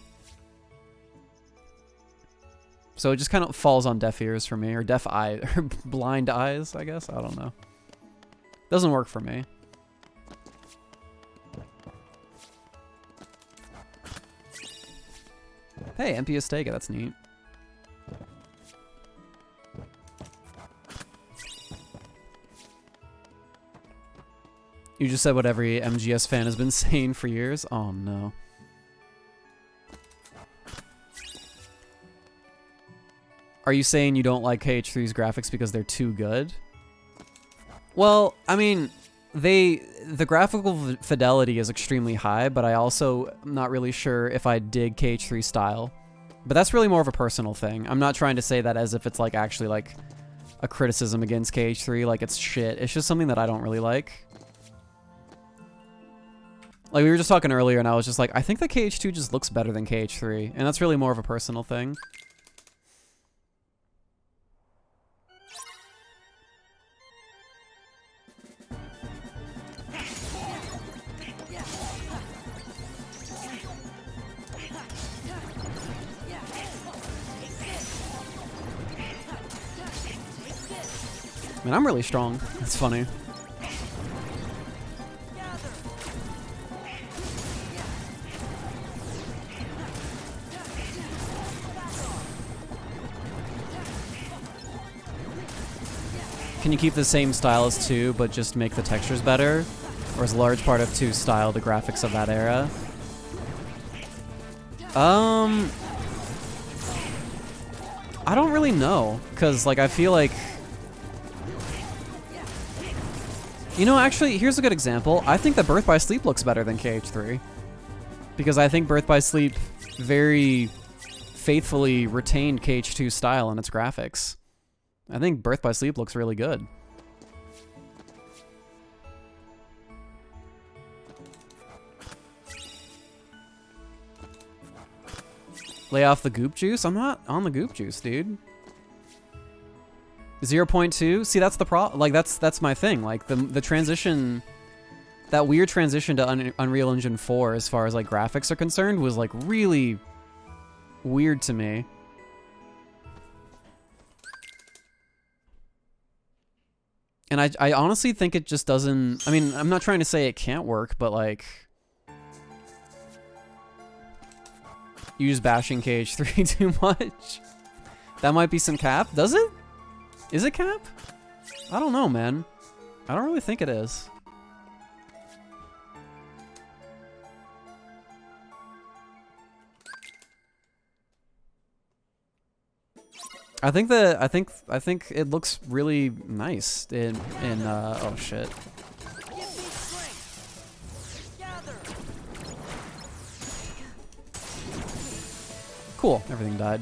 Speaker 1: So it just kind of falls on deaf ears for me, or deaf eye, or blind eyes, I guess. I don't know. Doesn't work for me. Hey, MP Estega, that's neat. You just said what every MGS fan has been saying for years? Oh no. Are you saying you don't like KH3's graphics because they're too good? Well, I mean, the graphical fidelity is extremely high, but I also am not really sure if I dig KH3 style. But that's really more of a personal thing. I'm not trying to say that as if it's like actually like a criticism against KH3, like it's shit. It's just something that I don't really like. Like we were just talking earlier and I was just like, I think that KH2 just looks better than KH3, and that's really more of a personal thing. I mean, I'm really strong. It's funny. Can you keep the same style as 2, but just make the textures better? Or is a large part of 2's style the graphics of that era? I don't really know, because like I feel like, actually, here's a good example. I think that Birth by Sleep looks better than KH3. Because I think Birth by Sleep very faithfully retained KH2 style in its graphics. I think Birth by Sleep looks really good. Lay off the goop juice? I'm not on the goop juice, dude. 0.2? See, that's the problem. Like, that's my thing. Like, the transition, that weird transition to Unreal Engine 4 as far as, like, graphics are concerned was, like, really weird to me. And I honestly think it just doesn't... I mean, I'm not trying to say it can't work, but, like... You just bashing KH3 too much? That might be some cap. Does it? Is it cap? I don't know, man. I don't really think it is. I think it looks really nice in oh shit.
Speaker 3: Give me strength. Gather.
Speaker 1: Cool. Everything died.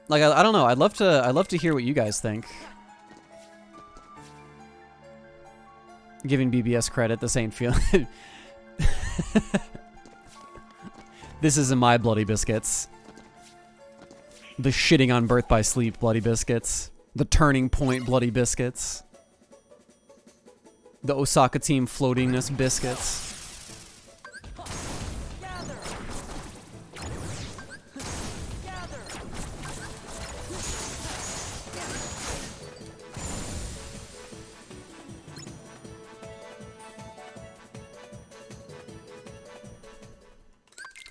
Speaker 1: Like I don't know. I'd love to hear what you guys think. Giving BBS credit, this ain't feeling. This isn't my bloody biscuits. The shitting on Birth by Sleep bloody biscuits. The Turning Point bloody biscuits. The Osaka team floatingness biscuits.
Speaker 3: Gather. Gather.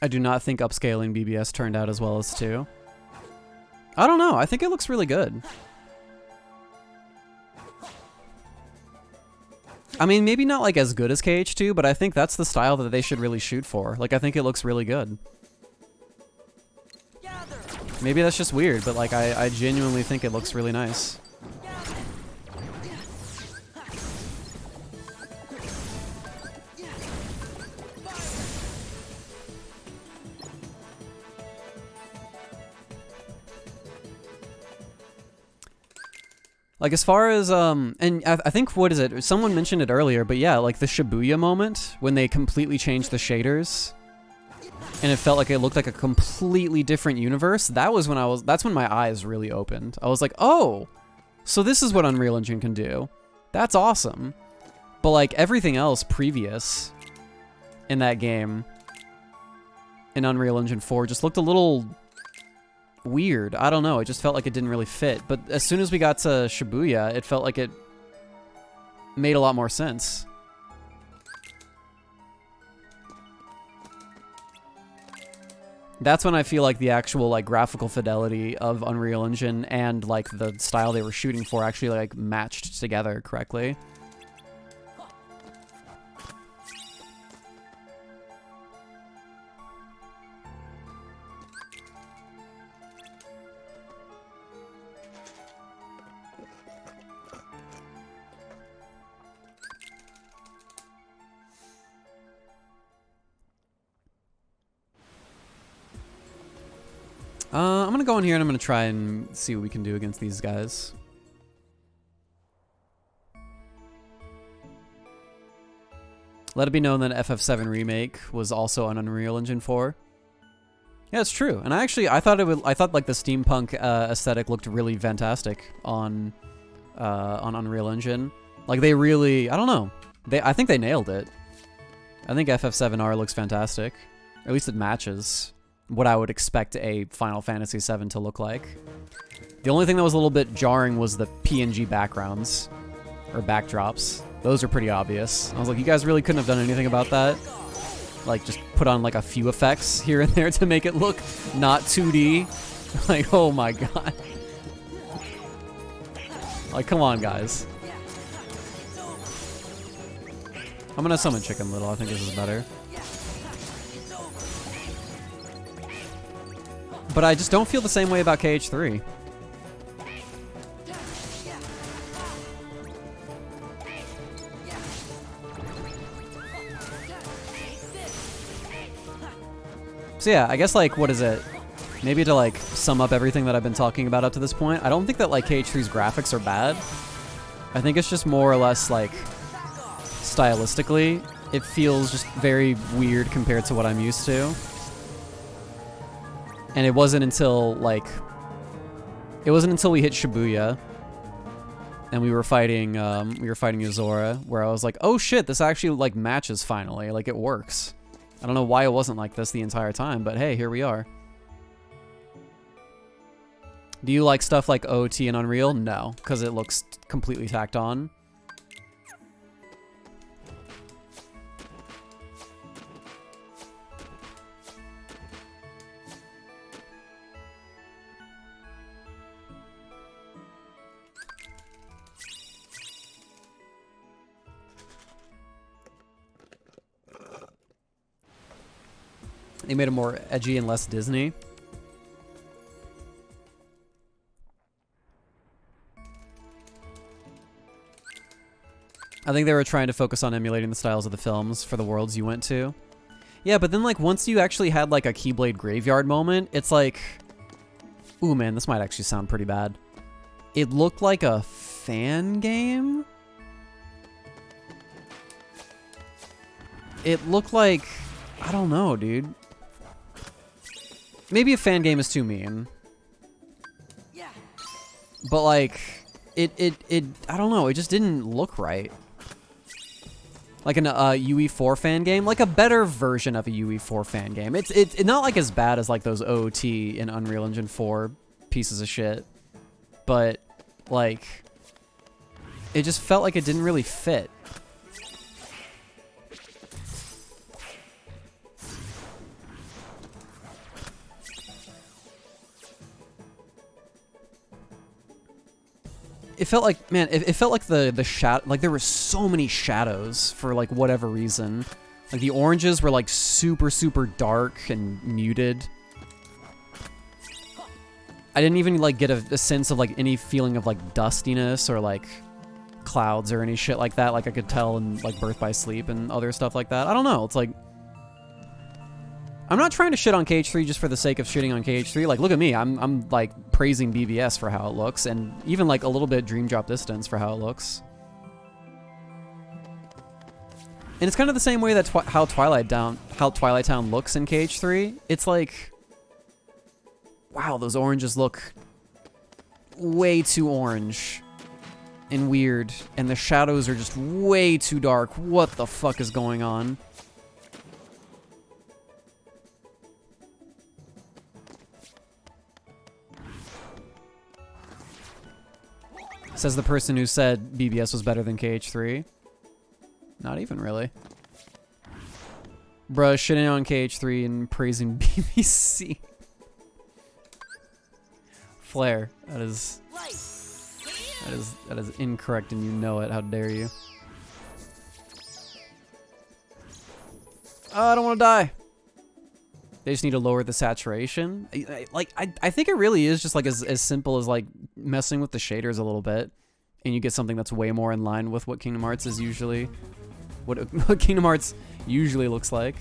Speaker 1: I do not think upscaling BBS turned out as well as 2. I don't know. I think it looks really good. I mean, maybe not like as good as KH2, but I think that's the style that they should really shoot for. Like, I think it looks really good.
Speaker 3: Gather.
Speaker 1: Maybe that's just weird, but like, I genuinely think it looks really nice. Like as far as and I think what is it? Someone mentioned it earlier, but yeah, like the Shibuya moment when they completely changed the shaders, and it felt like it looked like a completely different universe. That's when my eyes really opened. I was like, oh, so this is what Unreal Engine can do. That's awesome. But like everything else previous in that game, in Unreal Engine 4, just looked a little weird. I don't know. It just felt like it didn't really fit. But as soon as we got to Shibuya, it felt like it made a lot more sense. That's when I feel like the actual like graphical fidelity of Unreal Engine and like the style they were shooting for actually like matched together correctly. I'm gonna go in here and I'm gonna try and see what we can do against these guys. Let it be known that FF7 Remake was also on Unreal Engine 4. Yeah, it's true. And I thought like the steampunk aesthetic looked really fantastic on Unreal Engine. Like they really, I don't know. I think they nailed it. I think FF7R looks fantastic. Or at least it matches what I would expect a Final Fantasy VII to look like. The only thing that was a little bit jarring was the PNG backgrounds, or backdrops. Those are pretty obvious. I was like, you guys really couldn't have done anything about that? Like, just put on like a few effects here and there to make it look not 2D? Like, oh my god. Like, come on, guys. I'm gonna summon Chicken Little. I think this is better. But I just don't feel the same way about KH3. So yeah, I guess like, what is it? Maybe to like sum up everything that I've been talking about up to this point, I don't think that like KH3's graphics are bad. I think it's just more or less like stylistically, it feels just very weird compared to what I'm used to. And it wasn't until we hit Shibuya and we were fighting Yozora where I was like, oh shit, this actually like matches finally, like it works. I don't know why it wasn't like this the entire time, but hey, here we are. Do you like stuff like OT and Unreal? No, because it looks completely tacked on. They made it more edgy and less Disney. I think they were trying to focus on emulating the styles of the films for the worlds you went to. Yeah, but then like once you actually had like a Keyblade graveyard moment, it's like, ooh man, this might actually sound pretty bad. It looked like a fan game? It looked like, I don't know, dude. Maybe a fan game is too mean.
Speaker 3: Yeah.
Speaker 1: But like, I don't know, it just didn't look right. Like an UE4 fan game, like a better version of a UE4 fan game. It's not like as bad as like those OOT and Unreal Engine 4 pieces of shit, but like it just felt like it didn't really fit. It felt like, man, it felt like the shadow, like there were so many shadows for like whatever reason. Like the oranges were like super, super dark and muted. I didn't even like get a sense of like any feeling of like dustiness or like clouds or any shit like that. Like I could tell in like Birth by Sleep and other stuff like that. I don't know. It's like, I'm not trying to shit on KH3 just for the sake of shitting on KH3. Like, look at me. I'm like praising BBS for how it looks, and even like a little bit Dream Drop Distance for how it looks. And it's kind of the same way that how Twilight Town looks in KH3. It's like, wow, those oranges look way too orange and weird, and the shadows are just way too dark. What the fuck is going on? Says the person who said BBS was better than KH3. Not even really. Bruh, shitting on KH3 and praising BBC. Flare, that is incorrect and you know it. How dare you? Oh, I don't want to die. They just need to lower the saturation. Like, I think it really is just like as simple as like messing with the shaders a little bit, and you get something that's way more in line with what Kingdom Hearts is usually, what Kingdom Hearts usually looks like.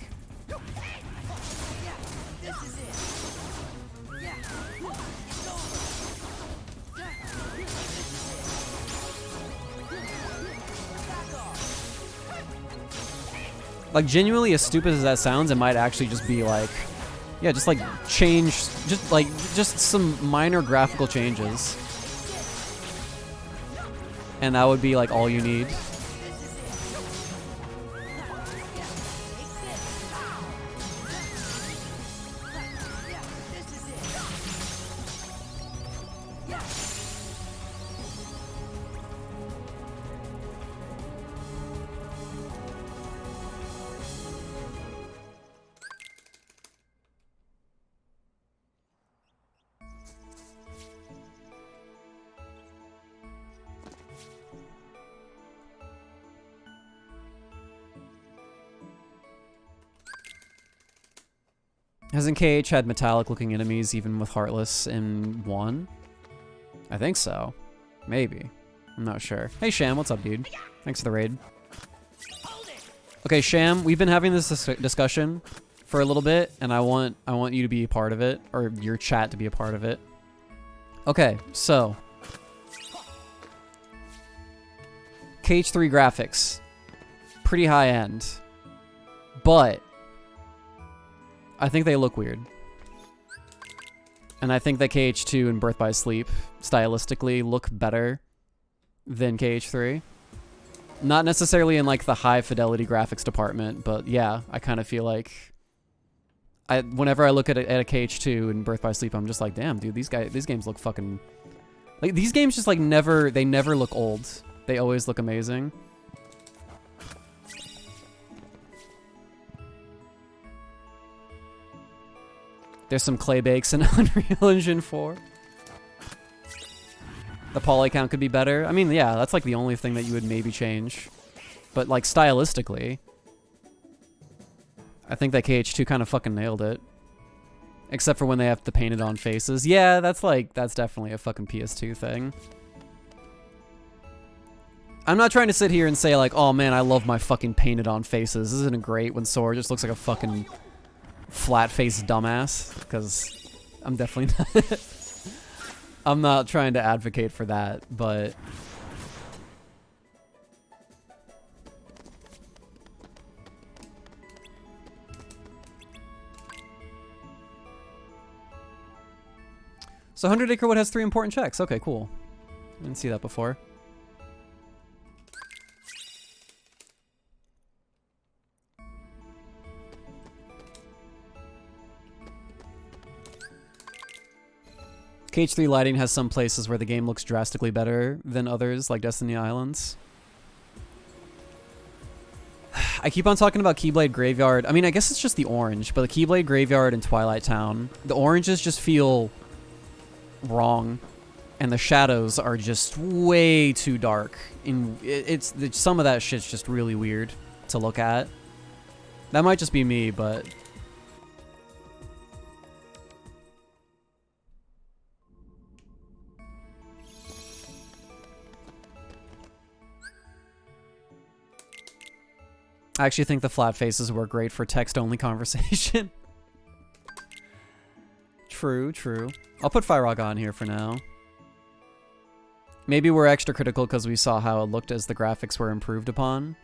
Speaker 1: Like, genuinely, as stupid as that sounds, it might actually just be like, yeah, just like change, just some minor graphical changes. And that would be like all you need. Hasn't KH had metallic looking enemies even with Heartless in 1? I think so. Maybe. I'm not sure. Hey Sham, what's up, dude? Thanks for the raid. Okay, Sham, we've been having this discussion for a little bit, and I want you to be a part of it, or your chat to be a part of it. Okay, so KH3 graphics, pretty high end, but I think they look weird. And I think that KH2 and Birth by Sleep stylistically look better than KH3. Not necessarily in like the high fidelity graphics department, but yeah, I kind of feel like whenever I look at a KH2 and Birth by Sleep, I'm just like, damn, dude, these games look fucking, like, these games just like they never look old. They always look amazing. There's some clay bakes in Unreal Engine 4. The poly count could be better. I mean, yeah, that's like the only thing that you would maybe change. But like stylistically, I think that KH2 kind of fucking nailed it. Except for when they have to paint it on faces. Yeah, that's definitely a fucking PS2 thing. I'm not trying to sit here and say like, oh man, I love my fucking painted on faces. Isn't it great when Sora just looks like a fucking flat-faced dumbass? Because I'm definitely not... I'm not trying to advocate for that, but... So 100 Acre Wood has 3 important checks. Okay, cool. I didn't see that before. KH3 lighting has some places where the game looks drastically better than others, like Destiny Islands. I keep on talking about Keyblade Graveyard. I mean, I guess it's just the orange, but the Keyblade Graveyard and Twilight Town, the oranges just feel wrong, and the shadows are just way too dark. It's some of that shit's just really weird to look at. That might just be me, but... I actually think the flat faces work great for text-only conversation. True, true. I'll put Firog on here for now. Maybe we're extra critical because we saw how it looked as the graphics were improved upon.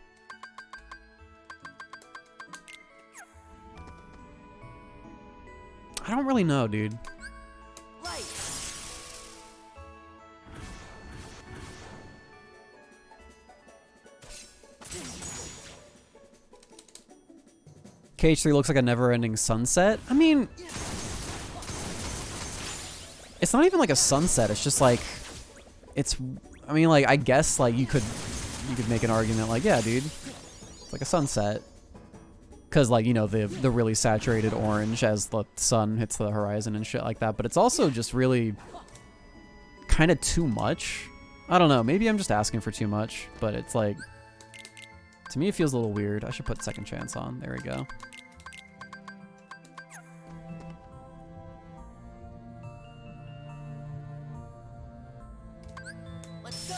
Speaker 1: I don't really know, dude. KH3 looks like a never-ending sunset. I mean, it's not even like a sunset. It's just like, I mean, like, I guess like you could make an argument like, yeah, dude, it's like a sunset, because like, you know, the really saturated orange as the sun hits the horizon and shit like that. But it's also just really kind of too much. I don't know. Maybe I'm just asking for too much, but it's like, to me, it feels a little weird. I should put Second Chance on. There we go.
Speaker 3: Let's go.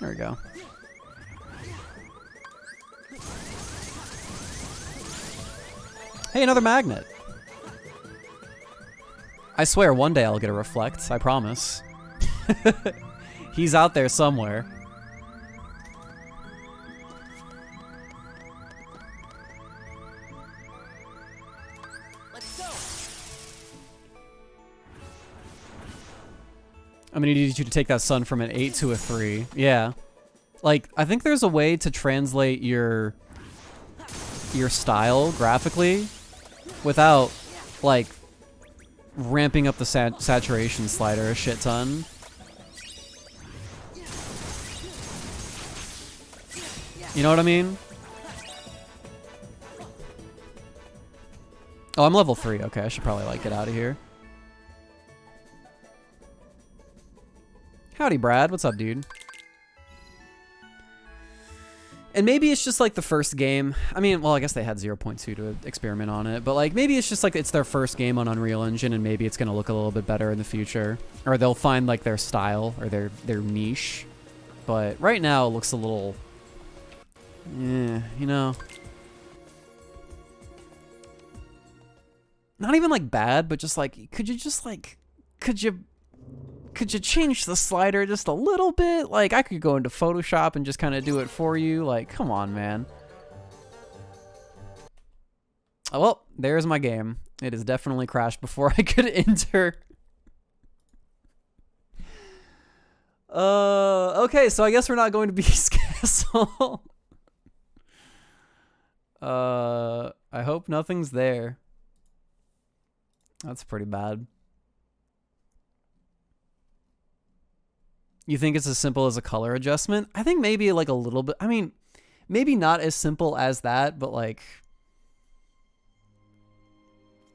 Speaker 1: There we go. Hey, another magnet. I swear one day I'll get a reflect, I promise. He's out there somewhere.
Speaker 3: Let's go.
Speaker 1: I'm gonna need you to take that sun from an 8 to a 3. Yeah. Like, I think there's a way to translate your style graphically without, like, ramping up the saturation slider a shit ton. You know what I mean? Oh, I'm level 3. Okay, I should probably, like, get out of here. Howdy, Brad. What's up, dude? And maybe it's just like the first game. I mean, well, I guess they had 0.2 to experiment on it, but like maybe it's just like it's their first game on Unreal Engine, and maybe it's gonna look a little bit better in the future, or they'll find like their style or their niche. But right now it looks a little, you know, not even like bad, but just like could you change the slider just a little bit? Like, I could go into Photoshop and just kind of do it for you. Like, come on, man. Oh, well, there's my game. It has definitely crashed before I could enter. Okay, so I guess we're not going to Beast Castle. I hope nothing's there. That's pretty bad. You think it's as simple as a color adjustment? I think maybe like a little bit. I mean, maybe not as simple as that, but like,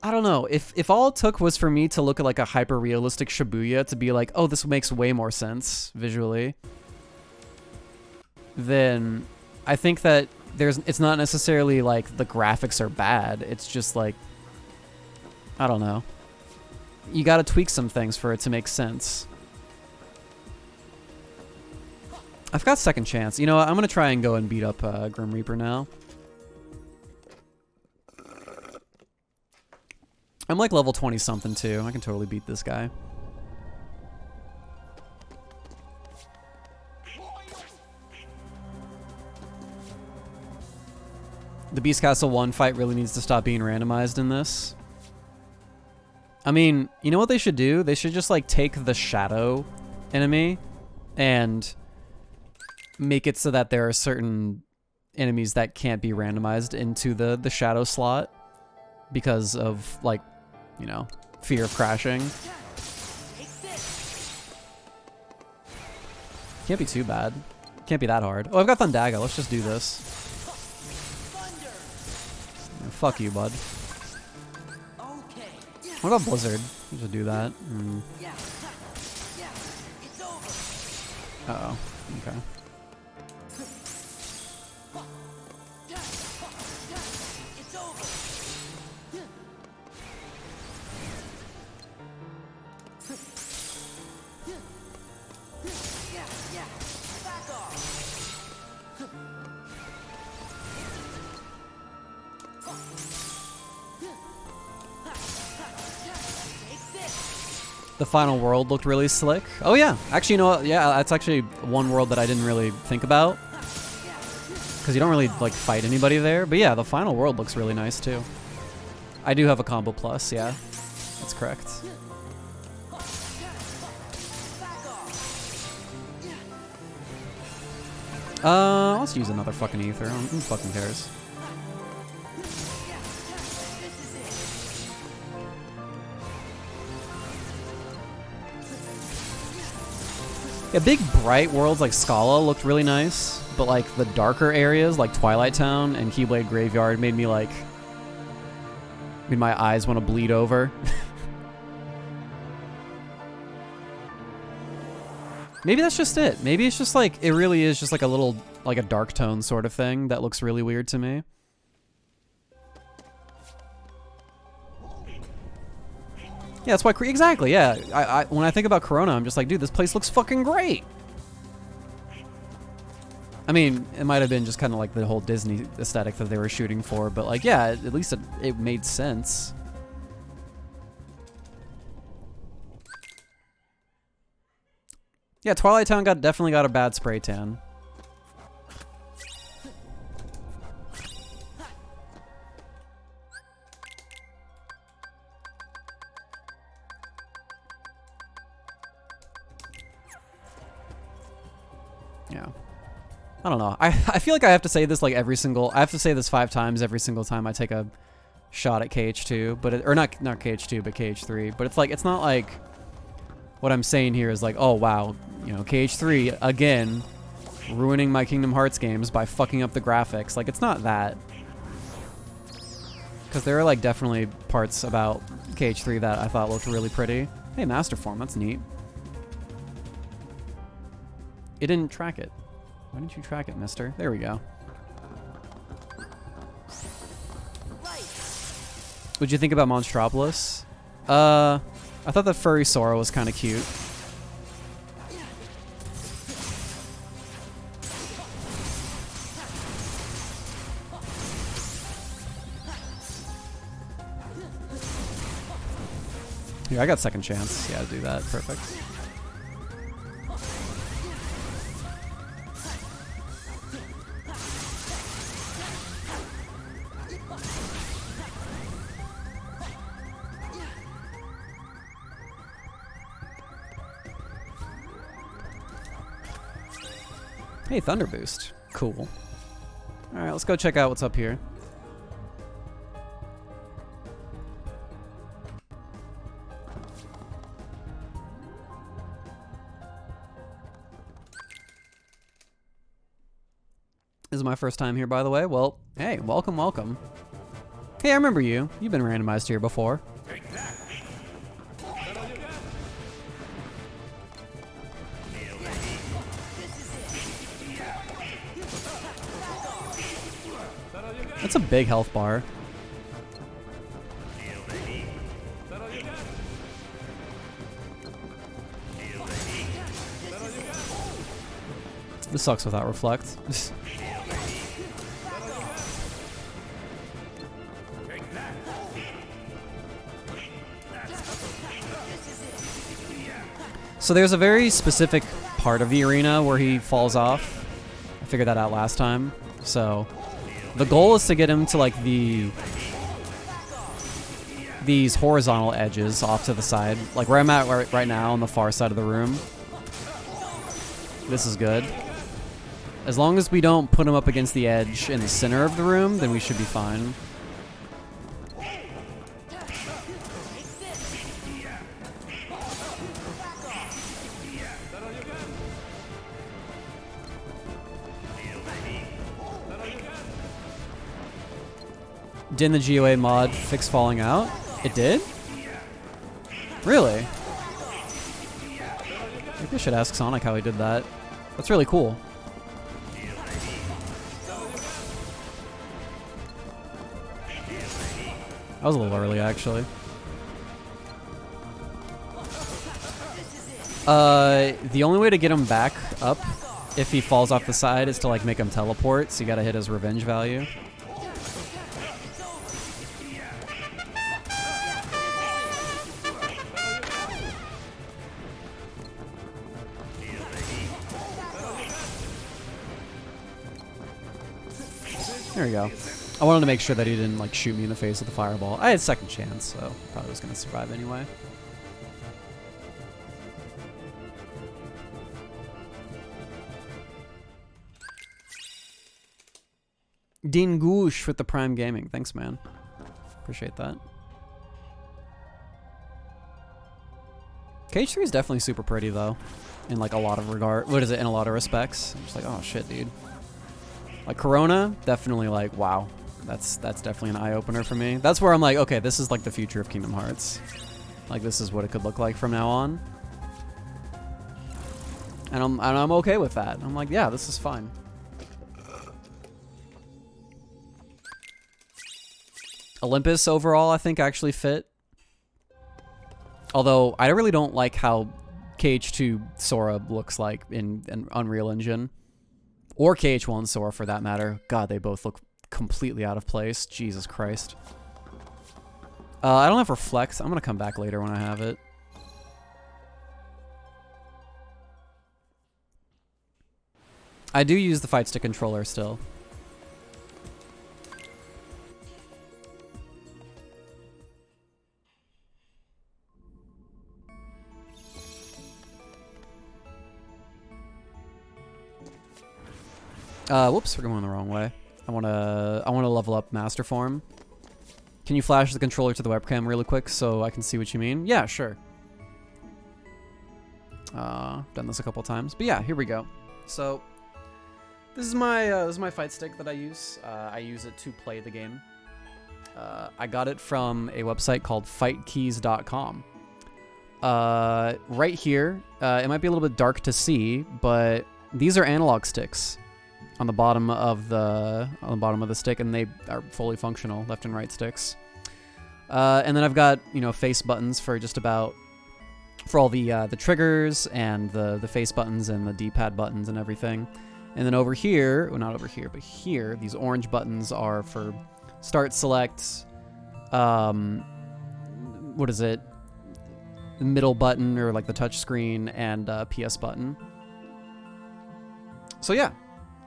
Speaker 1: I don't know. If all it took was for me to look at like a hyper-realistic Shibuya to be like, oh, this makes way more sense visually, then I think that it's not necessarily like the graphics are bad. It's just like, I don't know. You gotta tweak some things for it to make sense. I've got second chance. You know what? I'm gonna try and go and beat up Grim Reaper now. I'm like level 20 something too. I can totally beat this guy. The Beast Castle 1 fight really needs to stop being randomized in this. I mean, you know what they should do? They should just like take the shadow enemy and make it so that there are certain enemies that can't be randomized into the shadow slot because of like, you know, fear of crashing. Can't be too bad. Can't be that hard. Oh, I've got Thundaga. Let's just do this. Yeah, fuck you, bud. What about Blizzard? We should do that. Uh-oh. Okay. The final world looked really slick. Oh yeah, actually, you know what? Yeah, that's actually one world that I didn't really think about, because you don't really like fight anybody there. But yeah, the final world looks really nice too. I do have a combo plus. Yeah, that's correct. Let's use another fucking ether. Who fucking cares? Yeah, big bright worlds like Scala looked really nice, but like the darker areas like Twilight Town and Keyblade Graveyard made my eyes want to bleed over. Maybe that's just it. Maybe it's just like, it really is just like a little, like a dark tone sort of thing that looks really weird to me. Yeah, that's why, exactly, yeah. When I think about Corona, I'm just like, dude, this place looks fucking great. I mean, it might have been just kind of like the whole Disney aesthetic that they were shooting for, but like, yeah, at least it made sense. Yeah, Twilight Town definitely got a bad spray tan. Yeah. I don't know. I feel like I have to say this like I have to say this 5 times every single time I take a shot at KH2, but or not KH2, but KH3. But it's like, it's not like what I'm saying here is like, oh wow, you know, KH3 again ruining my Kingdom Hearts games by fucking up the graphics. Like, it's not that. Because there are like definitely parts about KH3 that I thought looked really pretty. Hey, Master Form, that's neat. It didn't track it. Why didn't you track it, mister? There we go. What'd you think about Monstropolis? I thought the furry Sora was kind of cute. Here, I got second chance. Yeah, do that. Perfect. Hey, Thunder Boost. Cool. Alright, let's go check out what's up here. This is my first time here, by the way. Well, hey, welcome, welcome. Hey, I remember you. You've been randomized here before. That's a big health bar. This sucks without reflect. So there's a very specific part of the arena where he falls off. I figured that out last time. So the goal is to get him to like these horizontal edges off to the side. Like where I'm at right now on the far side of the room. This is good. As long as we don't put him up against the edge in the center of the room, then we should be fine. Didn't the GOA mod fix falling out? It did? Really? Maybe I should ask Sonic how he did that. That's really cool. That was a little early, actually. The only way to get him back up if he falls off the side is to like make him teleport, so you gotta hit his revenge value. There we go. I wanted to make sure that he didn't like shoot me in the face with the fireball. I had second chance, so probably was gonna survive anyway. Dean Goosh with the Prime Gaming. Thanks, man. Appreciate that. KH3 is definitely super pretty though, in like a lot of regard. What is it? In a lot of respects. I'm just like, oh shit, dude. Like Corona, definitely like, wow. That's definitely an eye-opener for me. That's where I'm like, okay, this is like the future of Kingdom Hearts. Like this is what it could look like from now on. And I'm okay with that. I'm like, yeah, this is fine. Olympus overall, I think actually fit. Although I really don't like how KH2 Sora looks like in an Unreal Engine. Or KH1 Sora for that matter. God, they both look completely out of place. Jesus Christ. I don't have Reflect. I'm going to come back later when I have it. I do use the Fight Stick controller still. Whoops, we're going the wrong way. I wanna level up Master Form. Can you flash the controller to the webcam really quick so I can see what you mean? Yeah, sure. Done this a couple times, but yeah, here we go. So this is my Fight Stick that I use. I use it to play the game. I got it from a website called fightkeys.com. Right here, it might be a little bit dark to see, but these are analog sticks on the bottom of the stick, and they are fully functional, left and right sticks. And then I've got, you know, face buttons for just about for all the triggers and the face buttons and the D-pad buttons and everything. And then over here, well, not over here, but here, these orange buttons are for start, select, what is it? The middle button, or like the touch screen, and PS button. So yeah.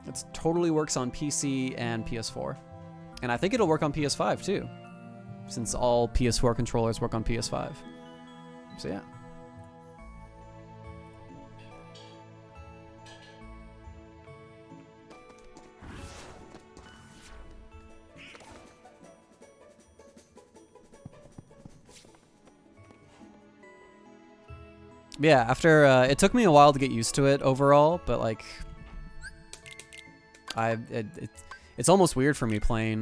Speaker 1: It totally works on PC and PS4. And I think it'll work on PS5 too, since all PS4 controllers work on PS5. So yeah. Yeah, after, it took me a while to get used to it overall, but like, it's almost weird for me playing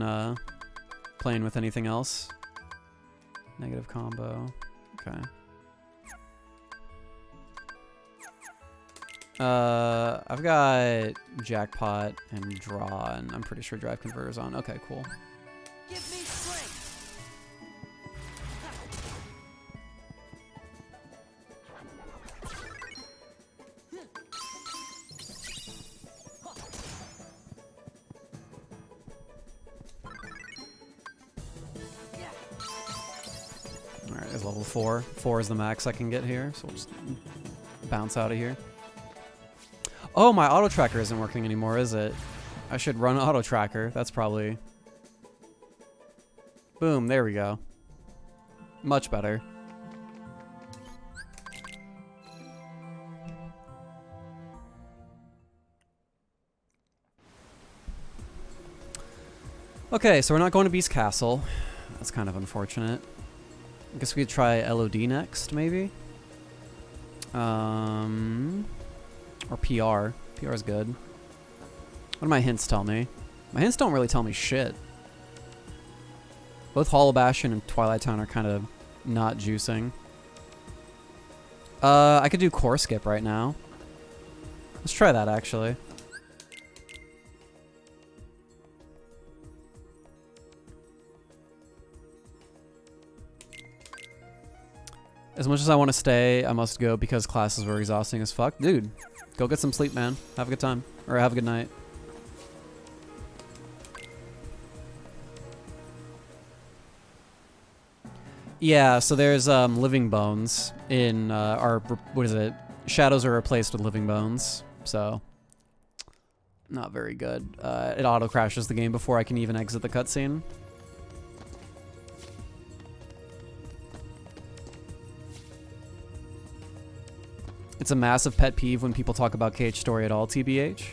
Speaker 1: playing with anything else. Negative combo. Okay. I've got jackpot and draw, and I'm pretty sure drive converter's on. Okay, cool.
Speaker 3: Give me strength.
Speaker 1: Alright, there's level 4. 4 is the max I can get here, so we'll just bounce out of here. Oh, my auto tracker isn't working anymore, is it? I should run auto tracker. That's probably... Boom, there we go. Much better. Okay, so we're not going to Beast Castle. That's kind of unfortunate. I guess we could try LOD next, maybe? Or PR. PR is good. What do my hints tell me? My hints don't really tell me shit. Both Hollow Bastion and Twilight Town are kind of not juicing. I could do Core Skip right now. Let's try that, actually. As much as I want to stay, I must go because classes were exhausting as fuck. Dude, go get some sleep, man. Have a good time. Or have a good night. Yeah, so there's living bones in our, what is it? Shadows are replaced with living bones, so not very good. It auto crashes the game before I can even exit the cutscene. It's a massive pet peeve when people talk about KH story at all, TBH.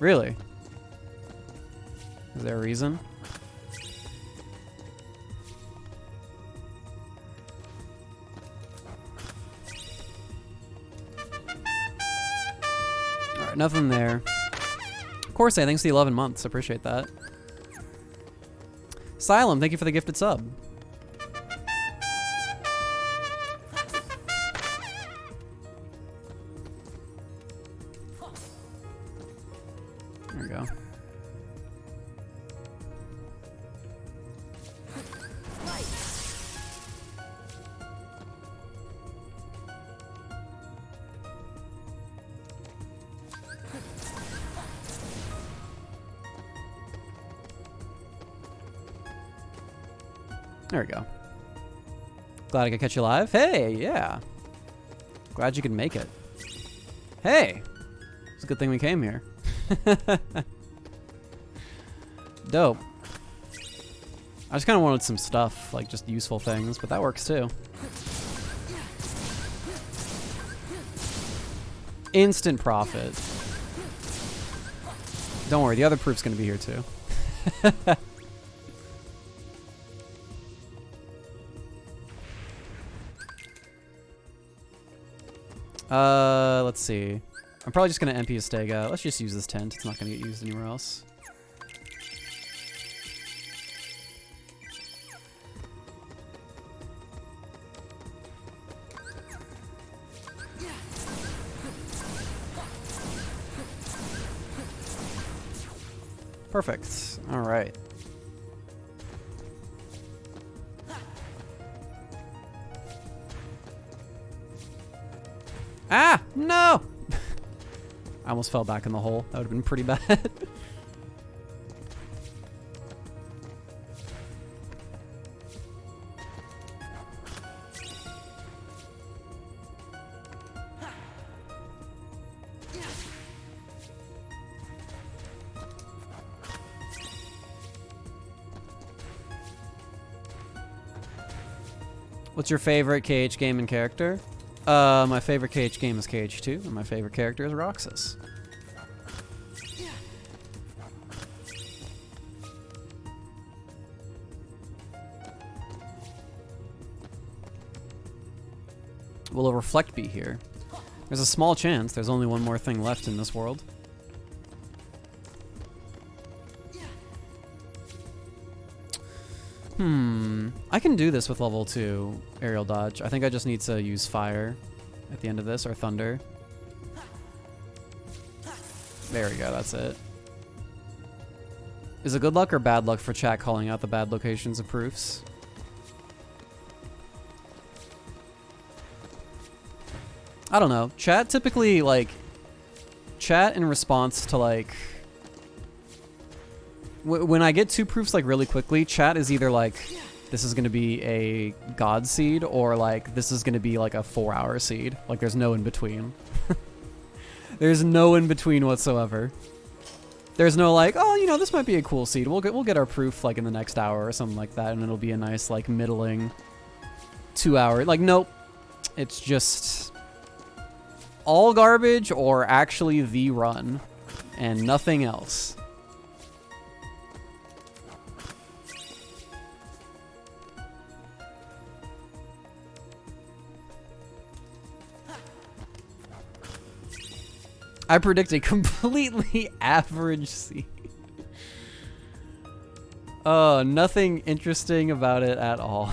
Speaker 1: Really? Is there a reason? Alright, nothing there. Of course, thanks for the 11 months. Appreciate that. Asylum, thank you for the gifted sub. There we go. There we go. Glad I could catch you live. Hey, yeah. Glad you could make it. Hey! It's a good thing we came here. Dope. I just kind of wanted some stuff, like just useful things, but that works too. Instant profit. Don't worry, the other proof's gonna be here too. Let's see. I'm probably just gonna MP a Stega. Let's just use this tent. It's not gonna get used anywhere else. Perfect. All right. Ah! No! I almost fell back in the hole. That would have been pretty bad. What's your favorite KH game and character? My favorite KH game is KH2, and my favorite character is Roxas. Will a reflect be here? There's a small chance. There's only one more thing left in this world. I can do this with level 2 aerial dodge. I think I just need to use fire at the end of this, or thunder. There we go, that's it. Is it good luck or bad luck for chat calling out the bad locations of proofs? I don't know. Chat typically, like, chat in response to, like, when I get 2 proofs, like, really quickly, chat is either like, this is going to be a god seed, or like, this is going to be like a 4-hour seed. Like, there's no in between. There's no in between whatsoever. There's no like, oh, you know, this might be a cool seed. We'll get our proof like in the next hour or something like that, and it'll be a nice like middling 2-hour. Like, nope. It's just all garbage or actually the run and nothing else. I predict a completely average seed. Oh, nothing interesting about it at all.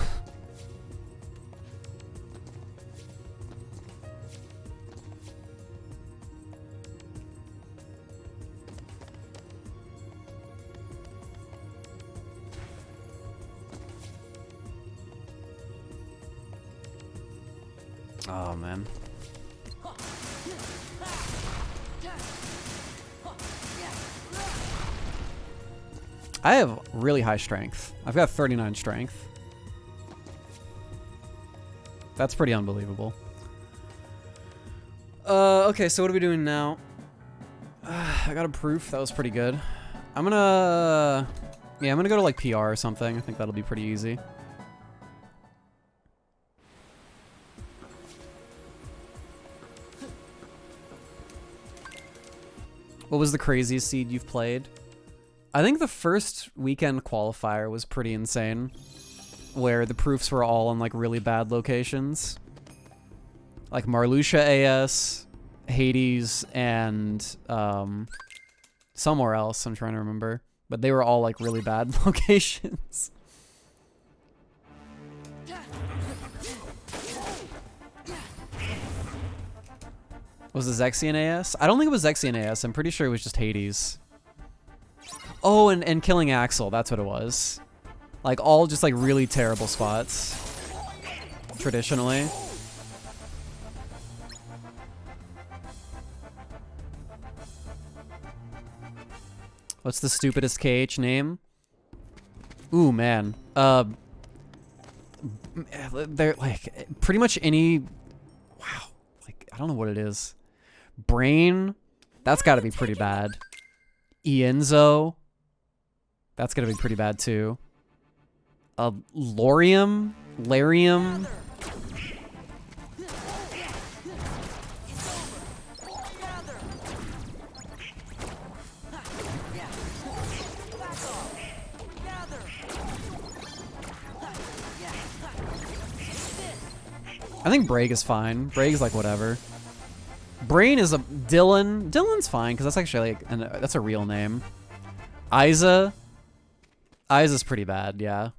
Speaker 1: Oh, man. I have really high strength. I've got 39 strength. That's pretty unbelievable. Okay, so what are we doing now? I got a proof. That was pretty good. I'm gonna go to like PR or something. I think that'll be pretty easy. What was the craziest seed you've played? I think the first weekend qualifier was pretty insane, where the proofs were all in like really bad locations. Like Marluxia AS, Hades, and somewhere else, I'm trying to remember. But they were all like really bad locations. Was it Zexian AS? I don't think it was Zexian AS. I'm pretty sure it was just Hades. Oh, and Killing Axel. That's what it was. Like, all just, like, really terrible spots. Traditionally. What's the stupidest KH name? Ooh, man. They're, like, pretty much any... Wow. Like, I don't know what it is. Brain? That's gotta be pretty bad. Ienzo? That's gonna be pretty bad too. Lorium? Larium? I think Braig is fine. Braig is like whatever. Brain is a Dylan. Dylan's fine because that's actually like that's a real name. Isa. Isa's pretty bad, yeah.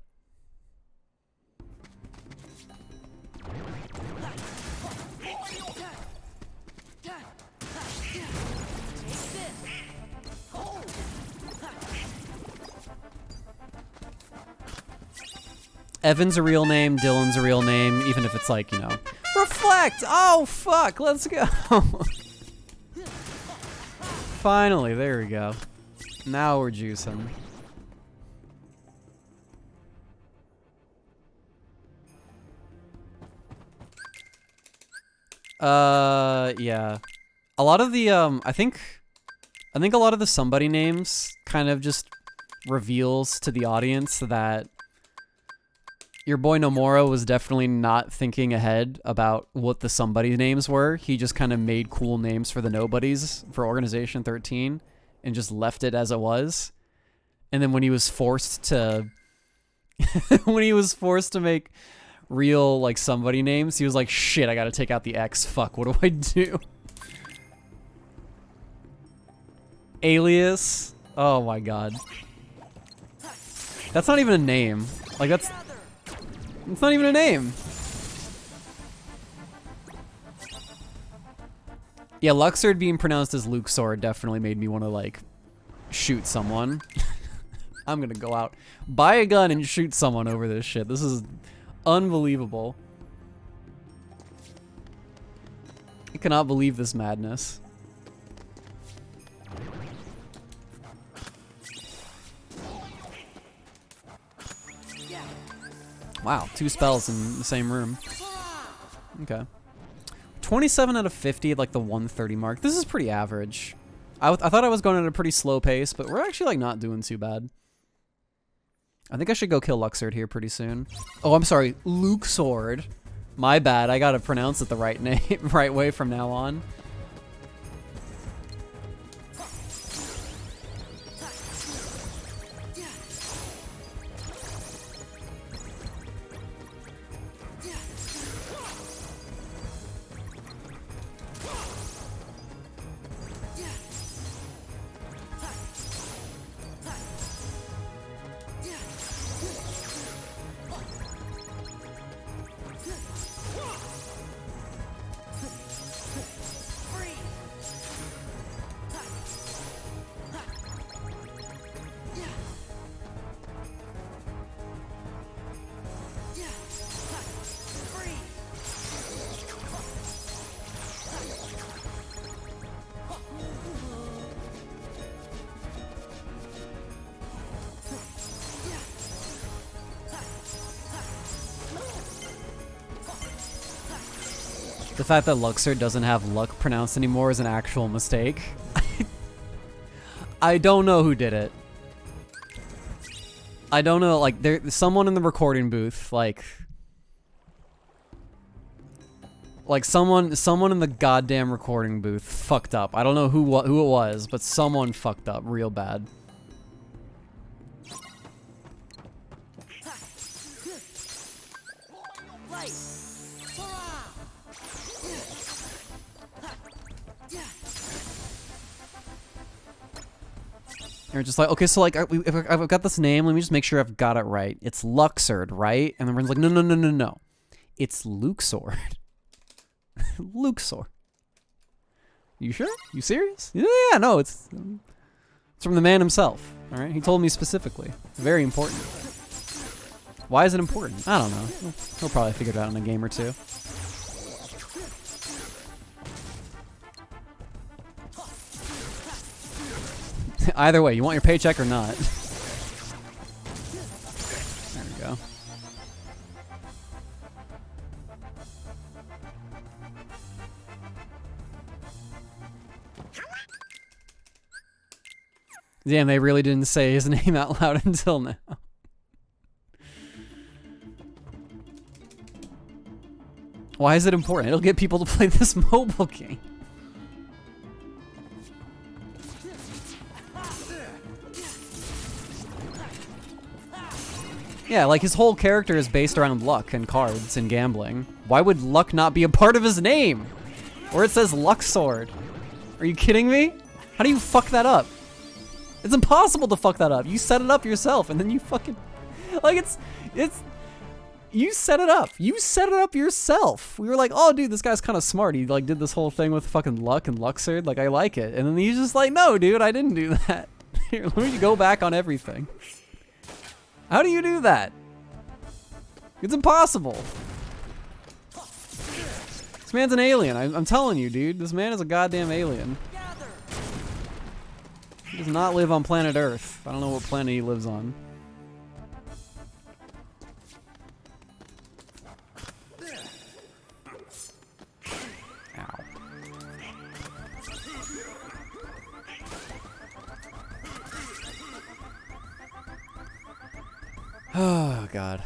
Speaker 1: Evan's a real name, Dylan's a real name, even if it's like, you know, reflect! Oh, fuck, let's go! Finally, there we go. Now we're juicing. Yeah. A lot of the, I think a lot of the somebody names kind of just reveals to the audience that your boy Nomura was definitely not thinking ahead about what the somebody names were. He just kind of made cool names for the nobodies for Organization 13 and just left it as it was. And then when he was forced to make real like somebody names, he was like, shit, I gotta take out the X. Fuck, what do I do? Alias. Oh my god. That's not even a name. Like that's not even a name. Yeah, Luxord being pronounced as Luke Sword definitely made me want to like shoot someone. I'm gonna go out, buy a gun and shoot someone over this shit. This is unbelievable. I cannot believe this madness. Wow, 2 spells in the same room. Okay. 27 out of 50 at like the 130 mark. This is pretty average. I thought I was going at a pretty slow pace, but we're actually like not doing too bad. I think I should go kill Luxord here pretty soon. Oh, I'm sorry, Luke Sword. My bad, I gotta pronounce it the right name, right way from now on. The fact that Luxord doesn't have luck pronounced anymore is an actual mistake. I don't know who did it. I don't know, like, there's someone in the recording booth, like someone in the goddamn recording booth fucked up. I don't know who it was, but someone fucked up real bad. You're just like, okay, so like, if I've got this name, let me just make sure I've got it right. It's Luxord, right? And then everyone's like, no, no, no, no, no. It's Luke Sword. Luke Sword. You sure? You serious? Yeah, no, it's from the man himself, all right? He told me specifically. Very important. Why is it important? I don't know. He'll probably figure it out in a game or two. Either way, you want your paycheck or not. There we go. Damn, they really didn't say his name out loud until now. Why is it important? It'll get people to play this mobile game. Yeah, like his whole character is based around luck and cards and gambling. Why would luck not be a part of his name? Or it says Luxord. Are you kidding me? How do you fuck that up? It's impossible to fuck that up. You set it up yourself and then you fucking... Like it's... You set it up. You set it up yourself. We were like, oh dude, this guy's kind of smart. He like did this whole thing with fucking luck and Luxord. Like I like it. And then he's just like, no dude, I didn't do that. Here, let me go back on everything. How do you do that? It's impossible. This man's an alien. I'm telling you, dude. This man is a goddamn alien. He does not live on planet Earth. I don't know what planet he lives on. Oh, God.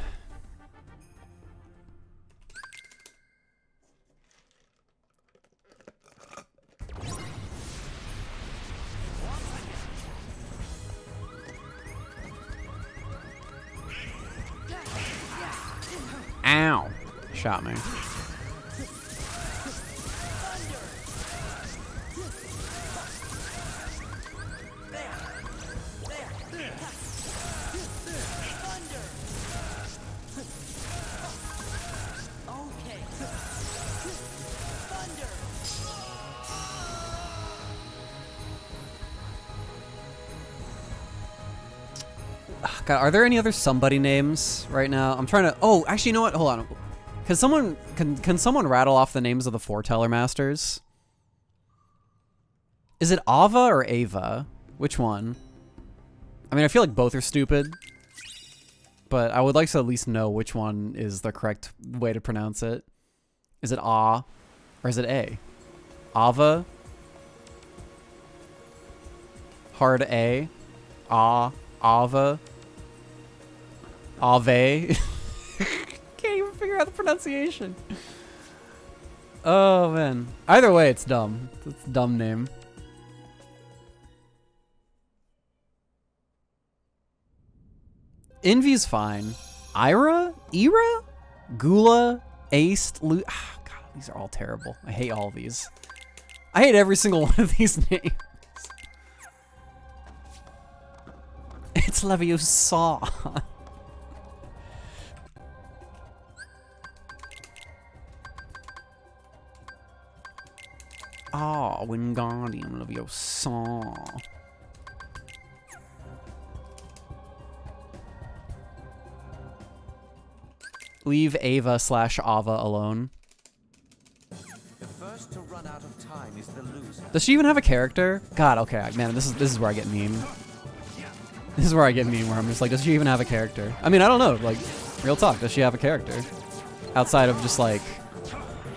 Speaker 1: Ow. Shot me. God, are there any other somebody names right now? I'm trying to. Oh, actually, you know what? Hold on. Can someone rattle off the names of the foreteller masters? Is it Ava or Ava? Which one? I mean, I feel like both are stupid, but I would like to at least know which one is the correct way to pronounce it. Is it A or is it A? Ava? Hard A? A? Ava? Ave? Can't even figure out the pronunciation. Oh, man. Either way, it's dumb. It's a dumb name. Envy's fine. Ira? Ira? Gula? Aced? Ah, God, these are all terrible. I hate all of these. I hate every single one of these names. It's Leviosa. Ah, Wingardium Leviosa. Leave Ava / Ava alone.
Speaker 3: The first to run out of time is the loser.
Speaker 1: Does she even have a character? God, okay, man, this is where I get meme. This is where I get meme, where I'm just like, does she even have a character? I mean, I don't know, like, real talk, does she have a character? Outside of just like,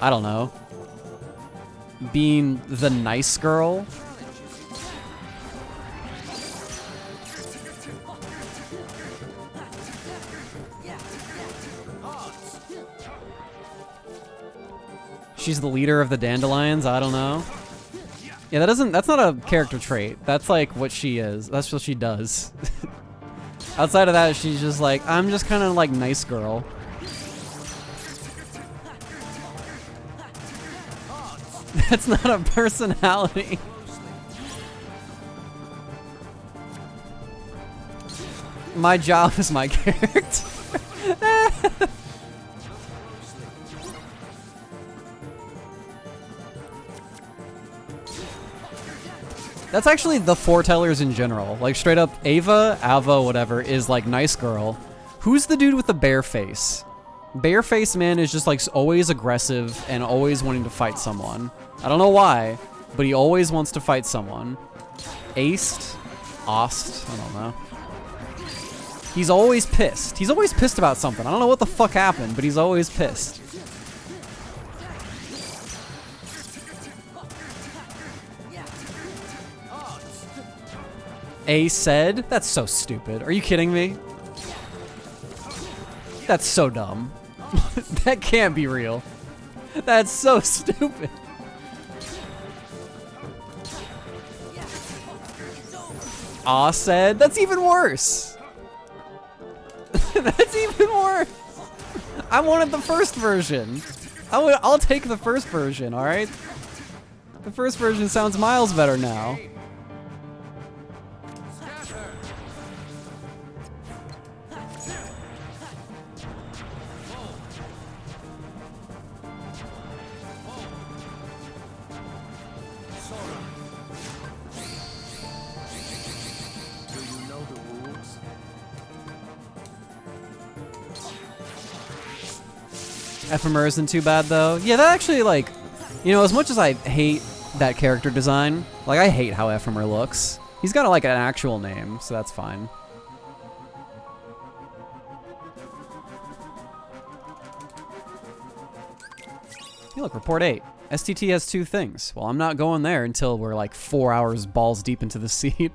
Speaker 1: I don't know, being the nice girl? She's the leader of the dandelions, I don't know. Yeah, that's not a character trait. That's like what she is. That's what she does. Outside of that, she's just like, I'm just kind of like nice girl. That's not a personality. My job is my character. That's actually the foretellers in general. Like, straight up, Ava, whatever, is like nice girl. Who's the dude with the bear face? Bear face man is just like always aggressive and always wanting to fight someone. I don't know why, but he always wants to fight someone. Aced? Ost? I don't know. He's always pissed. He's always pissed about something. I don't know what the fuck happened, but he's always pissed. A said? That's so stupid. Are you kidding me? That's so dumb. That can't be real. That's so stupid. Ah said? That's even worse. That's even worse. I wanted the first version. I'll take the first version, alright? The first version sounds miles better now. Ephemer isn't too bad though. Yeah, that actually, like, you know, as much as I hate that character design, like, I hate how Ephemer looks. He's got like an actual name, so that's fine. Hey, look, report 8. STT has 2 things. Well, I'm not going there until we're like 4 hours balls deep into the seat.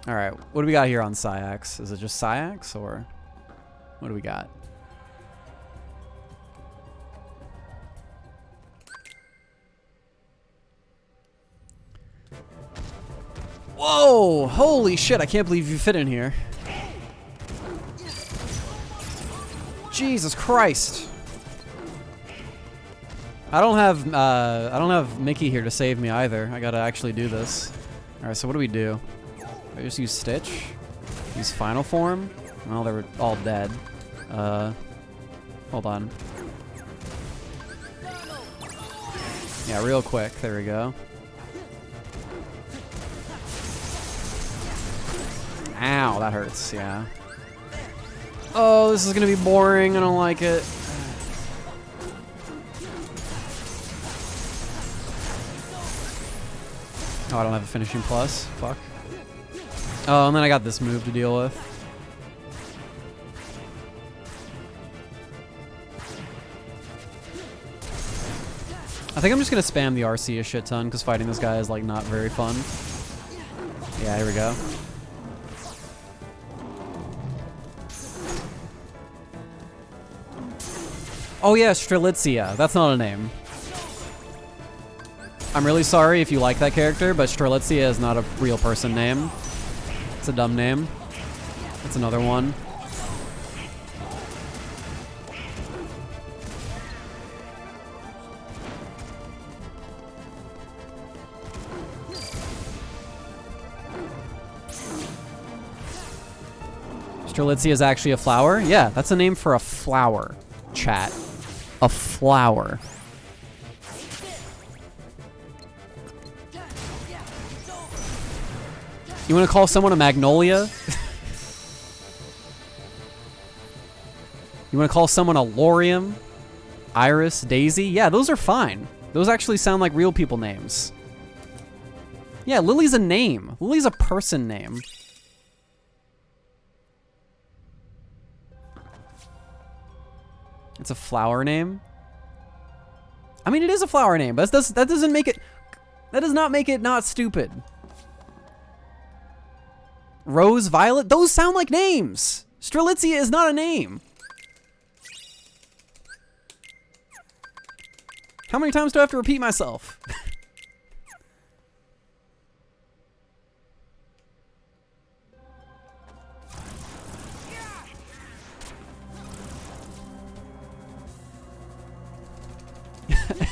Speaker 1: All right, what do we got here on Syax? Is it just Syax, or what do we got? Whoa, holy shit, I can't believe you fit in here. Jesus Christ. I don't have Mickey here to save me either. I gotta actually do this. All right, so what do we do? I just use Stitch? Use Final Form? Well, they were all dead. Hold on. Yeah, real quick. There we go.
Speaker 4: Ow, that hurts, yeah. Oh, this is gonna be boring. I don't like it. Oh, I don't have a finishing plus. Fuck. Oh, and then I got this move to deal with. I think I'm just gonna spam the RC a shit ton because fighting this guy is like not very fun. Yeah, here we go. Oh yeah, Strelitzia. That's not a name. I'm really sorry if you like that character, but Strelitzia is not a real person name. It's a dumb name. It's another one. Strelitzia is actually a flower? Yeah, that's a name for a flower, chat. A flower. You want to call someone a magnolia? You want to call someone a lorium? Iris, Daisy? Yeah, those are fine. Those actually sound like real people names. Yeah, Lily's a name. Lily's a person name. It's a flower name. I mean, it is a flower name, but that doesn't make it... That does not make it not stupid. Rose, Violet, those sound like names. Strelitzia is not a name. How many times do I have to repeat myself?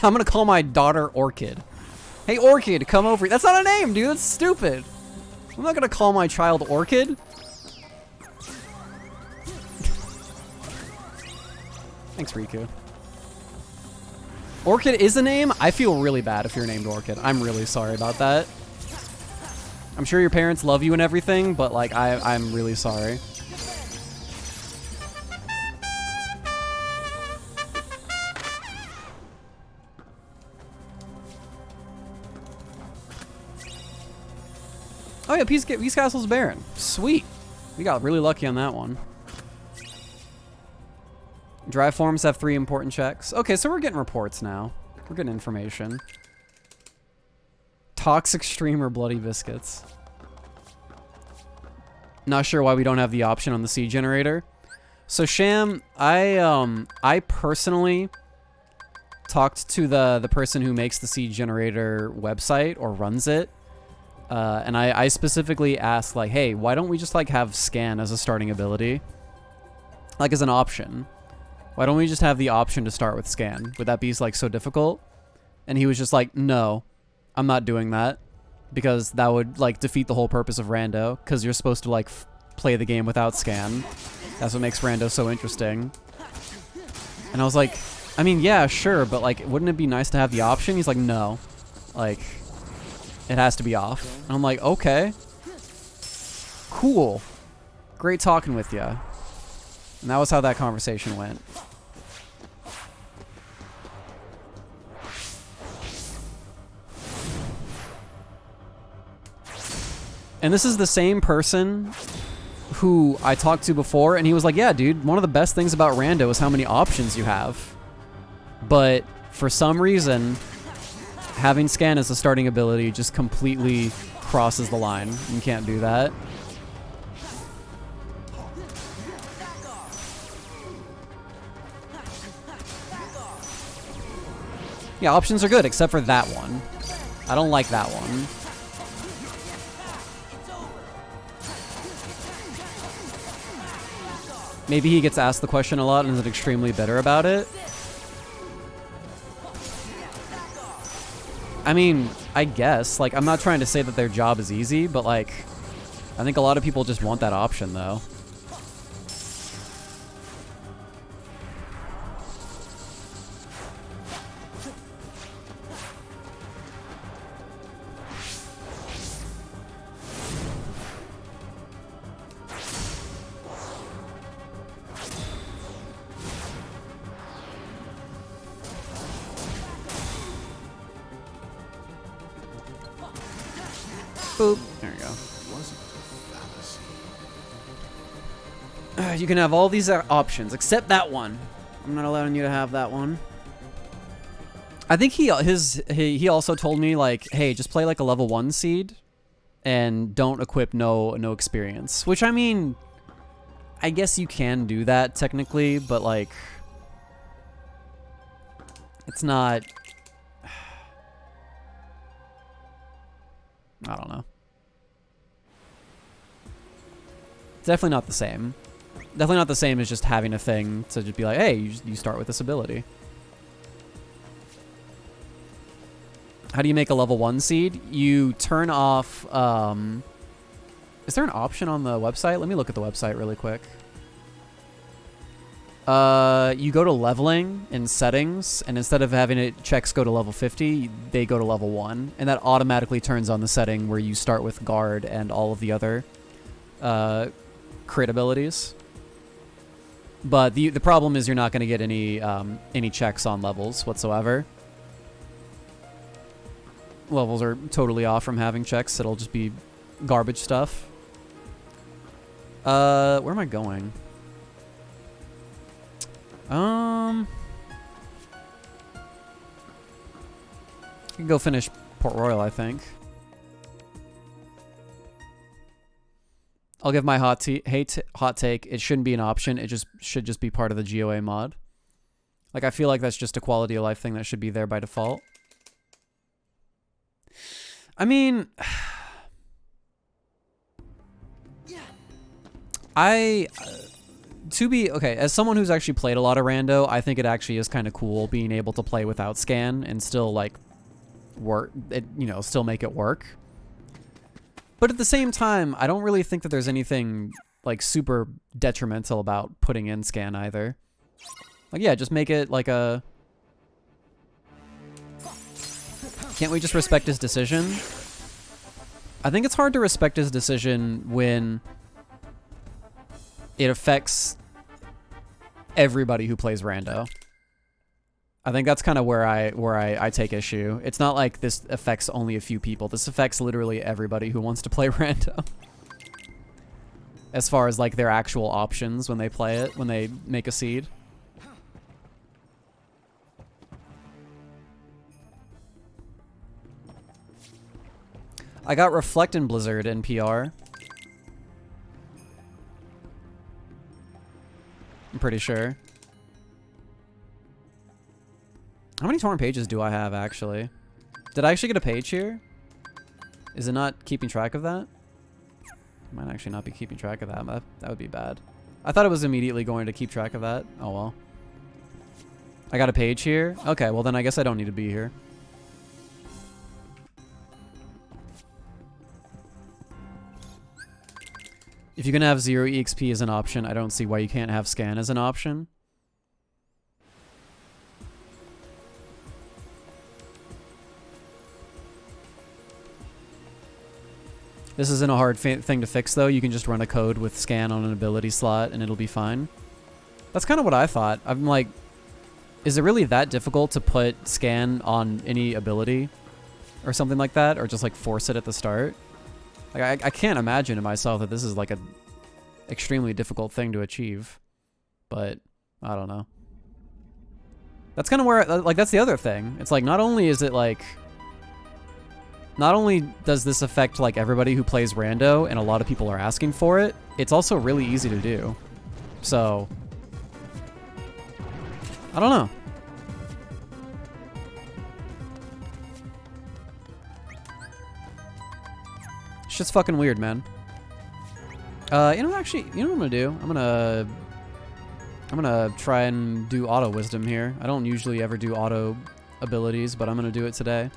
Speaker 4: I'm gonna call my daughter Orchid. Hey Orchid, come over. That's not a name, dude. That's stupid. I'm not gonna call my child Orchid. Thanks, Riku. Orchid is a name? I feel really bad if you're named Orchid. I'm really sorry about that. I'm sure your parents love you and everything, but like, I'm really sorry. Oh yeah, Peace Castle's barren. Sweet. We got really lucky on that one. Dry forms have 3 important checks. Okay, so we're getting reports now. We're getting information. Toxic streamer bloody biscuits. Not sure why we don't have the option on the seed generator. So Sham, I personally talked to the person who makes the seed generator website or runs it. And I specifically asked, like, hey, why don't we just, like, have scan as a starting ability? Like, as an option. Why don't we just have the option to start with scan? Would that be, like, so difficult? And he was just like, no, I'm not doing that. Because that would, like, defeat the whole purpose of rando. Because you're supposed to, like, play the game without scan. That's what makes rando so interesting. And I was like, I mean, yeah, sure, but, like, wouldn't it be nice to have the option? He's like, no. Like... It has to be off. And I'm like, okay. Cool. Great talking with you. And that was how that conversation went. And this is the same person who I talked to before, and he was like, yeah, dude, one of the best things about rando is how many options you have. But for some reason... having scan as a starting ability just completely crosses the line. You can't do that. Yeah, options are good, except for that one. I don't like that one. Maybe he gets asked the question a lot and is extremely bitter about it. I mean, I guess. Like, I'm not trying to say that their job is easy, but, like, I think a lot of people just want that option, though. Boop. There you go. You can have all these options except that one. I'm not allowing you to have that one. I think he also told me like, hey, just play like a level 1 seed and don't equip no experience. Which, I mean, I guess you can do that technically, but like it's not, I don't know. It's definitely not the same. Definitely not the same as just having a thing to just be like, hey, you start with this ability. How do you make a level 1 seed? You turn off, is there an option on the website? Let me look at the website really quick. You go to leveling in settings, and instead of having it checks go to level 50, they go to level 1, and that automatically turns on the setting where you start with guard and all of the other crit abilities. But the problem is you're not going to get any checks on levels whatsoever. Levels are totally off from having checks. It'll just be garbage stuff. Where am I going? I can go finish Port Royal, I think. I'll give my hot take. It shouldn't be an option. It should just be part of the GOA mod. Like, I feel like that's just a quality of life thing that should be there by default. I mean, okay, as someone who's actually played a lot of rando, I think it actually is kind of cool being able to play without scan and still like work it, you know, still make it work. But at the same time, I don't really think that there's anything like super detrimental about putting in scan either. Like, yeah, just make it like a... Can't we just respect his decision? I think it's hard to respect his decision when it affects everybody who plays rando. I think that's kind of where I take issue. It's not like this affects only a few people. This affects literally everybody who wants to play rando. As far as like their actual options when they play it, when they make a seed. I got Reflect and Blizzard in PR. I'm pretty sure. How many torn pages do I have, actually? Did I actually get a page here? Is it not keeping track of that? It might actually not be keeping track of that. That would be bad. I thought it was immediately going to keep track of that. Oh, well. I got a page here? Okay, well then I guess I don't need to be here. If you can have 0 EXP as an option, I don't see why you can't have scan as an option. This isn't a hard thing to fix, though. You can just run a code with scan on an ability slot, and it'll be fine. That's kind of what I thought. I'm like, is it really that difficult to put scan on any ability or something like that, or just like force it at the start? Like, I can't imagine to myself that this is like a extremely difficult thing to achieve, but I don't know. That's kind of where, like, that's the other thing. It's like, not only is it like, not only does this affect like everybody who plays rando and a lot of people are asking for it, it's also really easy to do. So, I don't know. It's just fucking weird, man. You know, actually, you know what I'm gonna do? I'm gonna try and do auto wisdom here. I don't usually ever do auto abilities, but I'm gonna do it today.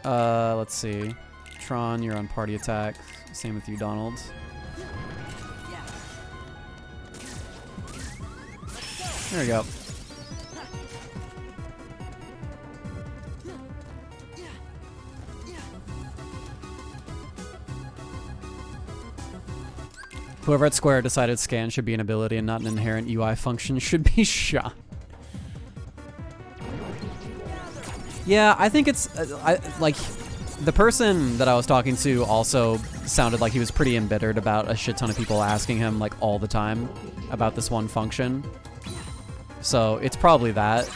Speaker 4: Let's see. Tron, you're on party attack. Same with you, Donald. There we go. Whoever at Square decided scan should be an ability and not an inherent UI function should be shot. Yeah, I think it's like the person that I was talking to also sounded like he was pretty embittered about a shit ton of people asking him like all the time about this one function. So it's probably that.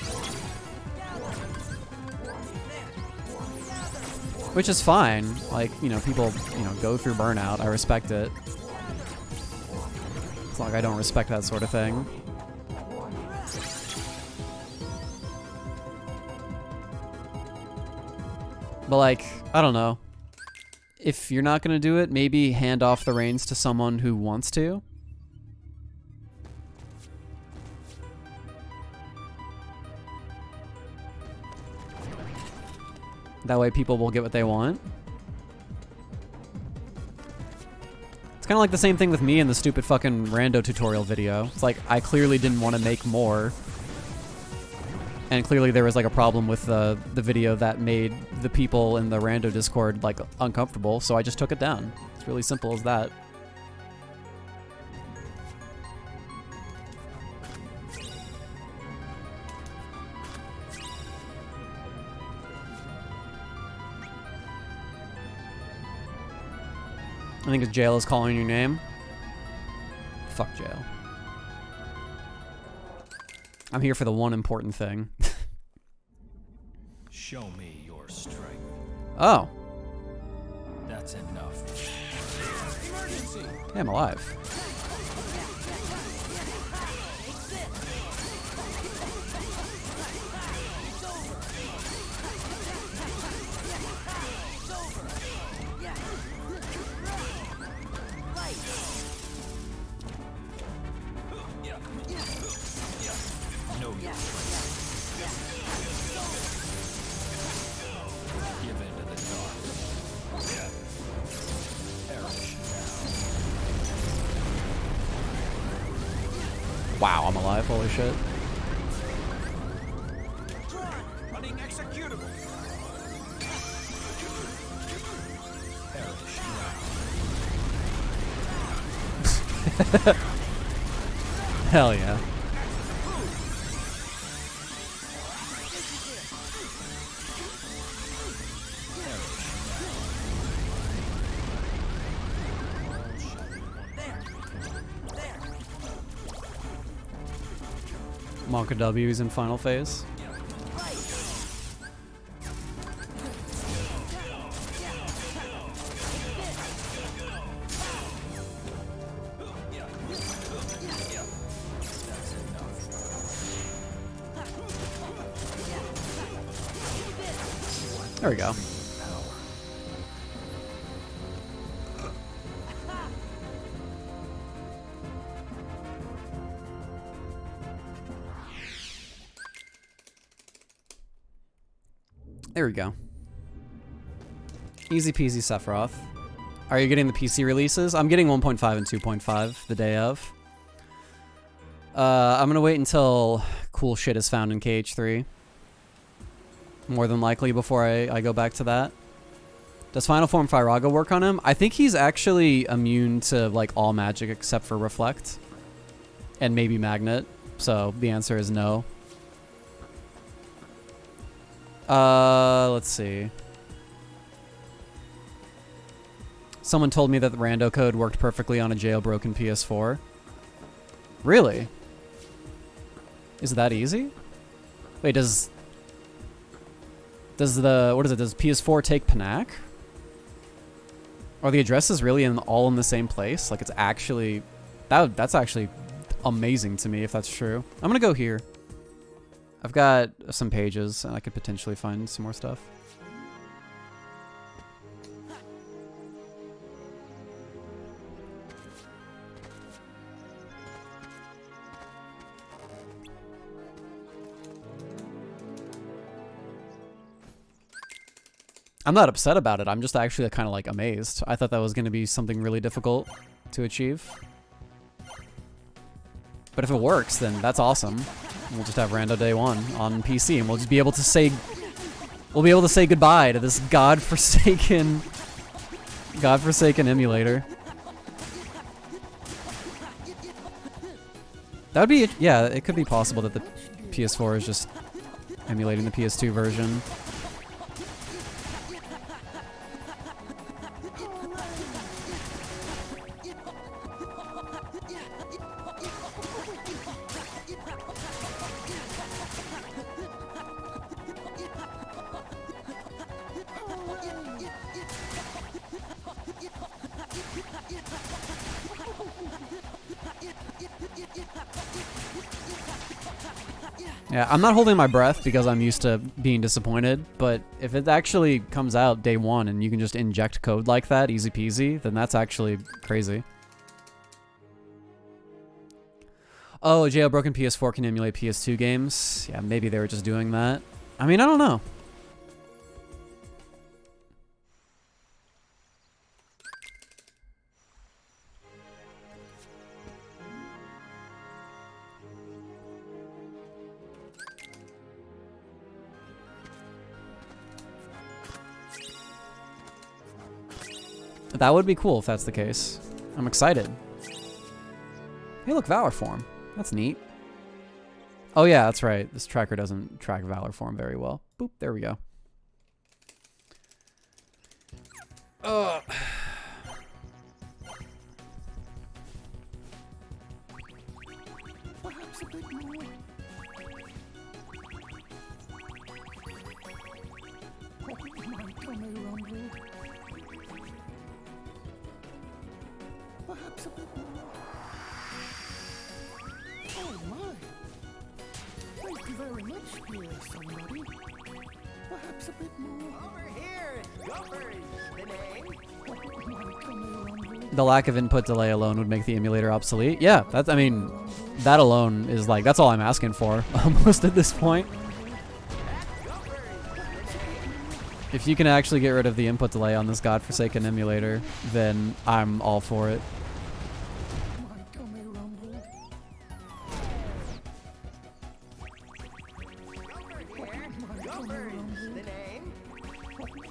Speaker 4: Which is fine. Like, you know, people, you know, go through burnout. I respect it. It's not like I don't respect that sort of thing. But like, I don't know. If you're not gonna do it, maybe hand off the reins to someone who wants to. That way people will get what they want. It's kind of like the same thing with me in the stupid fucking rando tutorial video. It's like, I clearly didn't want to make more. And clearly there was like a problem with the video that made the people in the rando Discord like uncomfortable, so I just took it down. It's really simple as that. I think it's jail is calling your name. Fuck jail. I'm here for the one important thing.
Speaker 3: Show me your strength.
Speaker 4: Oh.
Speaker 3: That's enough. Emergency.
Speaker 4: Hey, I'm alive. Wow, I'm alive. Holy shit.
Speaker 2: Running executable.
Speaker 4: Hell yeah. Monka W's in final phase. There we go. There we go. Easy peasy Sephiroth. Are you getting the PC releases? I'm getting 1.5 and 2.5 the day of. I'm gonna wait until cool shit is found in KH3. More than likely before I go back to that. Does Final Form Firaga work on him? I think he's actually immune to like all magic except for Reflect. And maybe Magnet. So the answer is no. Let's see. Someone told me that the rando code worked perfectly on a jailbroken PS4. Really? Is it that easy? Wait, does the, what is it, does PS4 take Panac? Are the addresses really all in the same place? Like it's actually, that's actually amazing to me if that's true. I'm gonna go here. I've got some pages and I could potentially find some more stuff. I'm not upset about it. I'm just actually kind of like amazed. I thought that was going to be something really difficult to achieve. But if it works, then that's awesome. We'll just have Rando Day 1 on PC, and we'll just be able to say, goodbye to this godforsaken emulator. That would be, yeah, it could be possible that the PS4 is just emulating the PS2 version. Yeah, I'm not holding my breath because I'm used to being disappointed, but if it actually comes out day one and you can just inject code like that, easy peasy, then that's actually crazy. Oh, a jailbroken PS4 can emulate PS2 games. Yeah, maybe they were just doing that. I mean, I don't know. That would be cool if that's the case. I'm excited. Hey, look, Valor form. That's neat. Oh yeah, that's right. This tracker doesn't track Valor form very well. Boop, there we go. Ugh.
Speaker 3: Perhaps a bit more. Oh, my tummy rumbled. Perhaps a bit more. Oh my! Thank you very much, dear somebody. Perhaps a bit more.
Speaker 2: Over here, Gophers, the name.
Speaker 3: Oh, my tummy rumbled.
Speaker 4: The lack of input delay alone would make the emulator obsolete. Yeah, that's, I mean, that alone is like, that's all I'm asking for almost at this point. If you can actually get rid of the input delay on this godforsaken emulator, then I'm all for it.
Speaker 3: My tummy rumbled.
Speaker 2: Over here, Gophers, the name.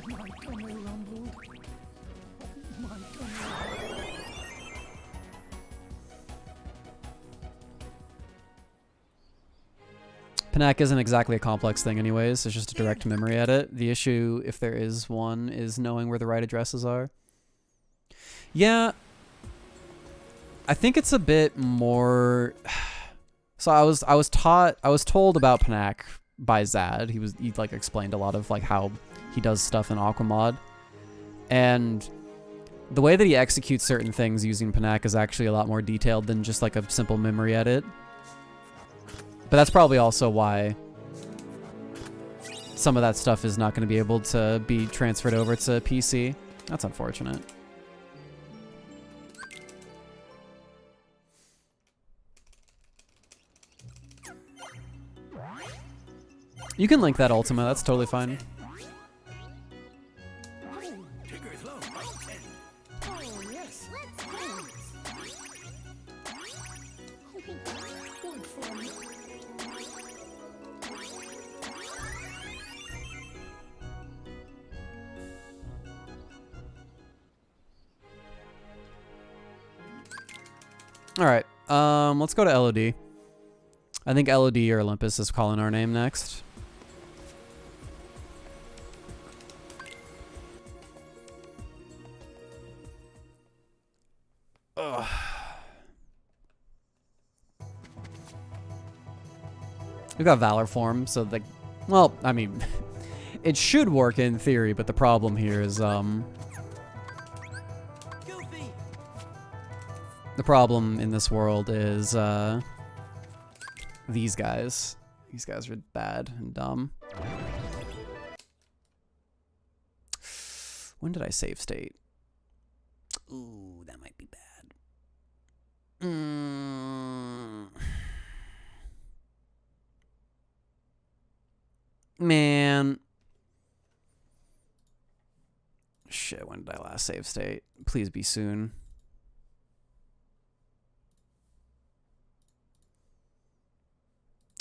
Speaker 3: My tummy rumbled. My tummy rumbled.
Speaker 4: Panac isn't exactly a complex thing anyways, it's just a direct memory edit. The issue, if there is one, is knowing where the right addresses are. Yeah, I think it's a bit more... So I was told about Panac by Zad. He like explained a lot of like how he does stuff in Aquamod. And the way that he executes certain things using Panac is actually a lot more detailed than just like a simple memory edit. But that's probably also why some of that stuff is not going to be able to be transferred over to PC. That's unfortunate. You can link that Ultima, that's totally fine.
Speaker 2: Tigger's Low Mountain.
Speaker 3: Oh, yes. Good fun.
Speaker 4: All right, let's go to LOD. I think LOD or Olympus is calling our name next. Ugh. We've got Valor form, so like, well, I mean, it should work in theory, but the problem here is,
Speaker 2: Goofy.
Speaker 4: the problem in this world is, these guys. These guys are bad and dumb. When did I save state? Ooh, that might be bad. Man. Shit, when did I last save state? Please be soon.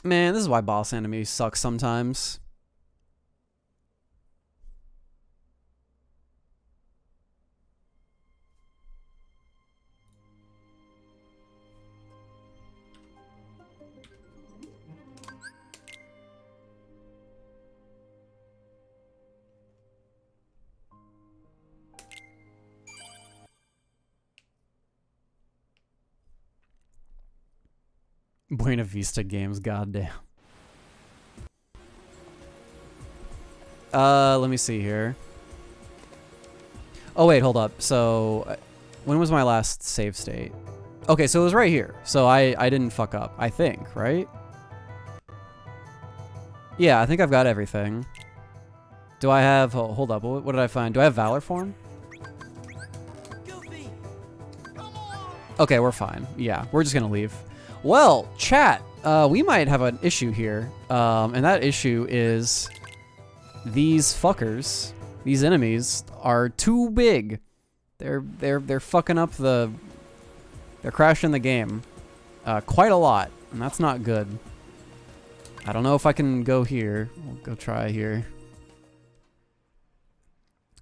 Speaker 4: Man, this is why boss anime sucks sometimes. Buena Vista Games, goddamn. Let me see here. Oh wait, hold up. So, when was my last save state? Okay, so it was right here. So I didn't fuck up, I think, right? Yeah, I think I've got everything. Do I have... Oh, hold up. What did I find? Do I have Valor form? Okay, we're fine. Yeah, we're just gonna leave. Well, chat, we might have an issue here. And that issue is these fuckers, these enemies, are too big. They're fucking up the... They're crashing the game quite a lot, and that's not good. I don't know if I can go here. We'll go try here.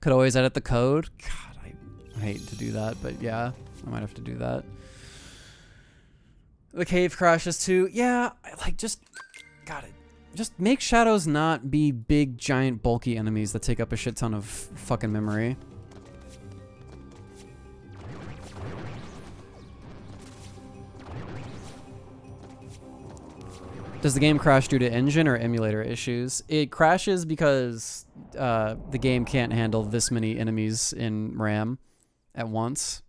Speaker 4: Could always edit the code. God, I hate to do that, but yeah, I might have to do that. The cave crashes too. Yeah, like just got it. Just make shadows not be big, giant, bulky enemies that take up a shit ton of fucking memory. Does the game crash due to engine or emulator issues? It crashes because the game can't handle this many enemies in RAM at once.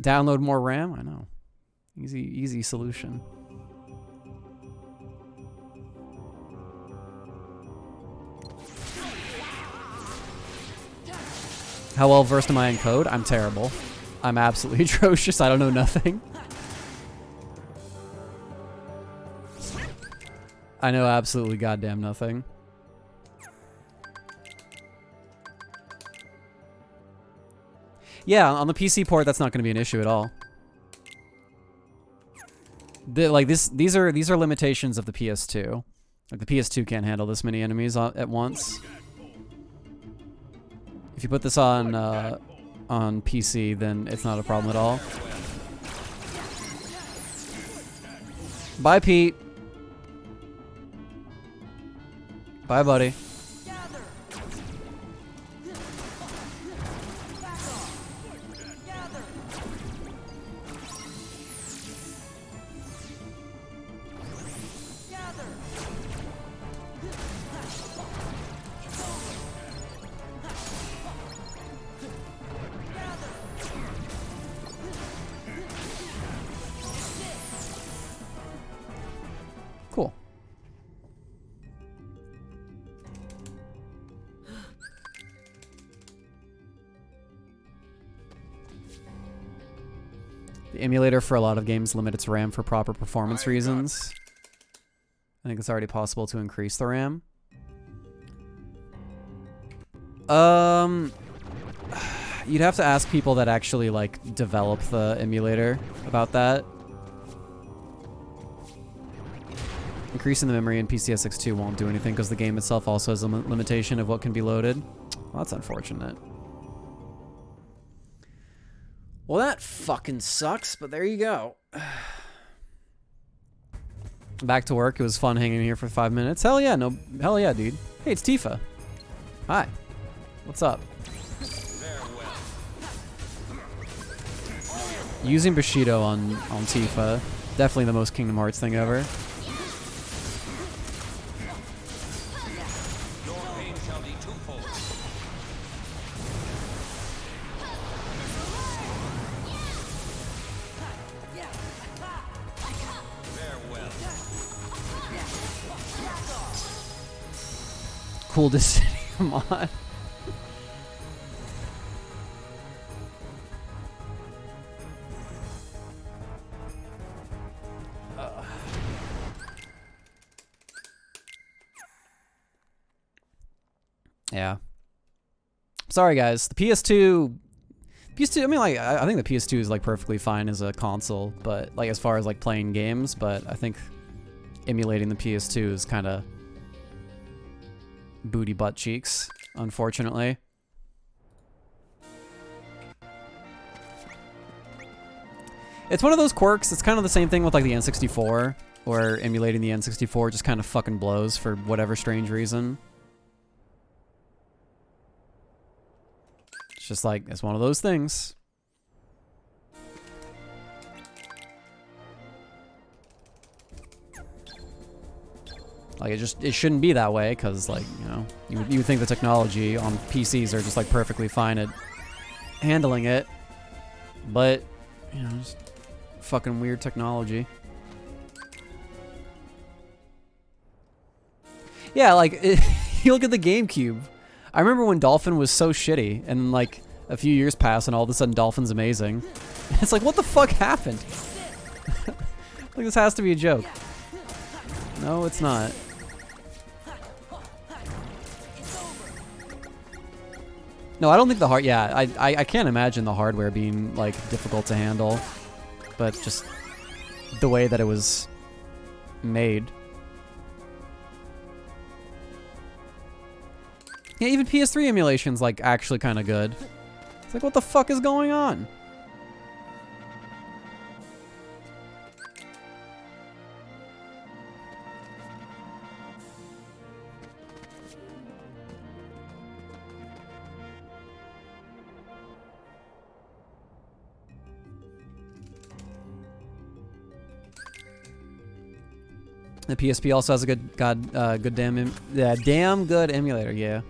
Speaker 4: Download more RAM? I know. Easy solution. How well versed am I in code? I'm terrible. I'm absolutely atrocious. I don't know nothing. I know absolutely goddamn nothing. Yeah, on the PC port, that's not going to be an issue at all. These are limitations of the PS2. Like the PS2 can't handle this many enemies at once. If you put this on PC, then it's not a problem at all. Bye, Pete. Bye, buddy. Cool. The emulator for a lot of games limit its RAM for proper performance reasons. I think it's already possible to increase the RAM. You'd have to ask people that actually like develop the emulator about that. Increasing the memory in PCSX2 won't do anything because the game itself also has a limitation of what can be loaded. Well, that's unfortunate. Well, that fucking sucks, but there you go. Back to work. It was fun hanging here for 5 minutes. Hell yeah, hell yeah, dude. Hey, it's Tifa. Hi. What's up? Using Bushido on Tifa, definitely the most Kingdom Hearts thing ever. Coolest city, come on. Yeah. Sorry, guys. The PS2, I mean, like, I think the PS2 is, like, perfectly fine as a console, but, like, as far as, like, playing games, but I think emulating the PS2 is kind of booty butt cheeks, unfortunately. It's one of those quirks. It's kind of the same thing with, like, the N64, where emulating the N64 just kind of fucking blows for whatever strange reason. It's just like, it's one of those things. Like, it shouldn't be that way, because, like, you know, you would think the technology on PCs are just, like, perfectly fine at handling it. But, you know, just fucking weird technology. Yeah, like, you look at the GameCube. I remember when Dolphin was so shitty, and like a few years pass, and all of a sudden Dolphin's amazing. It's like, what the fuck happened? Like, this has to be a joke. No, it's not. No, I don't think the hard. Yeah, I can't imagine the hardware being like difficult to handle, but just the way that it was made. Yeah, even PS3 emulation's like actually kind of good. It's like, what the fuck is going on? The PSP also has a good damn good emulator, yeah.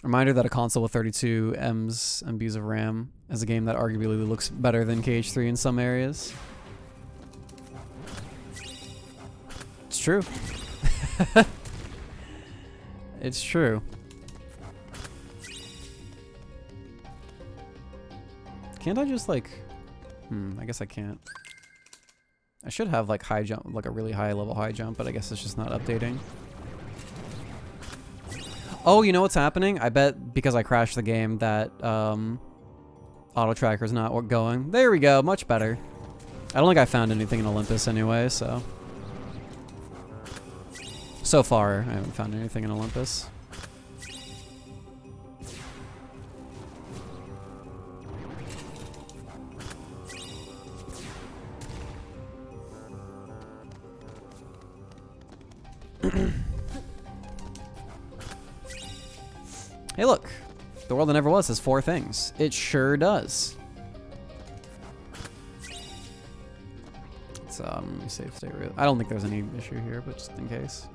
Speaker 4: Reminder that a console with 32 MBs of RAM is a game that arguably looks better than KH3 in some areas. It's true. It's true. Can't I just like... I guess I can't. I should have like high jump, like a really high level high jump, but I guess it's just not updating. Oh, you know what's happening? I bet because I crashed the game that auto tracker's not going. There we go, much better. I don't think I found anything in Olympus anyway, so... So far, I haven't found anything in Olympus. Hey look, the world that never was has 4 things. It sure does. It's let me save state. I don't think there's any issue here, but just in case.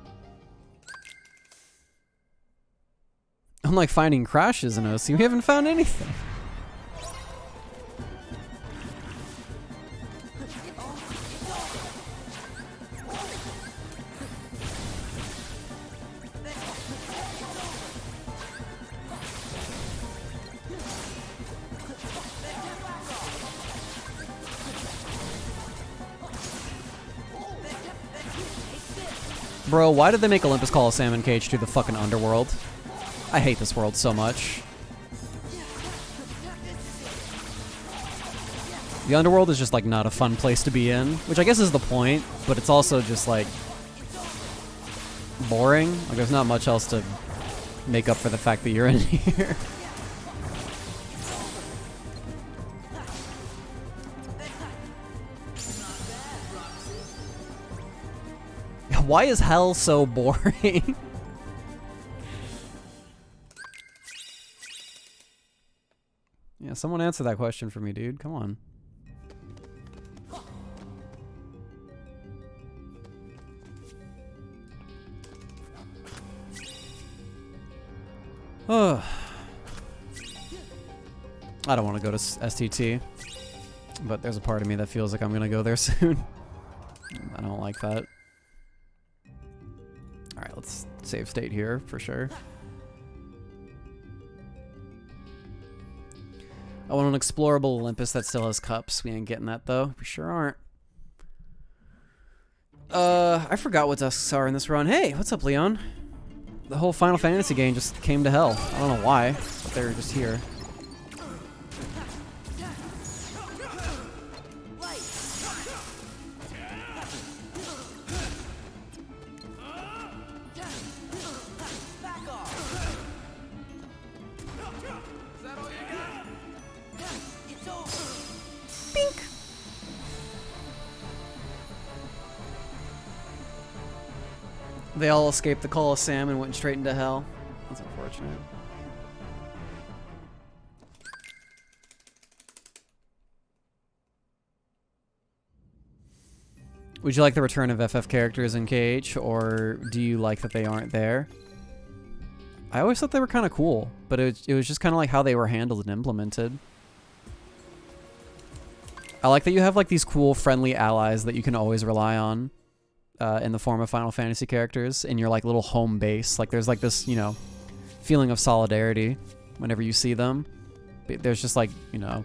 Speaker 4: I'm like finding crashes in OC. We haven't found anything. Bro, why did they make Olympus Coliseum and KH2 the fucking underworld? I hate this world so much. The underworld is just like not a fun place to be in, which I guess is the point, but it's also just like boring. Like there's not much else to make up for the fact that you're in here. Why is hell so boring? Yeah, someone answer that question for me, dude. Come on. Oh. I don't want to go to STT, but there's a part of me that feels like I'm gonna go there soon. I don't like that. Alright, let's save state here for sure. I want an explorable Olympus that still has cups. We ain't getting that though. We sure aren't. I forgot what dusks are in this run. Hey, what's up, Leon? The whole Final Fantasy game just came to hell. I don't know why, but they're just here. They all escaped the Coliseum and went straight into hell. That's unfortunate. Would you like the return of FF characters in KH, or do you like that they aren't there? I always thought they were kind of cool, but it was just kind of like how they were handled and implemented. I like that you have like these cool friendly allies that you can always rely on in the form of Final Fantasy characters in your like little home base. Like there's like this, you know, feeling of solidarity whenever you see them. There's just like, you know,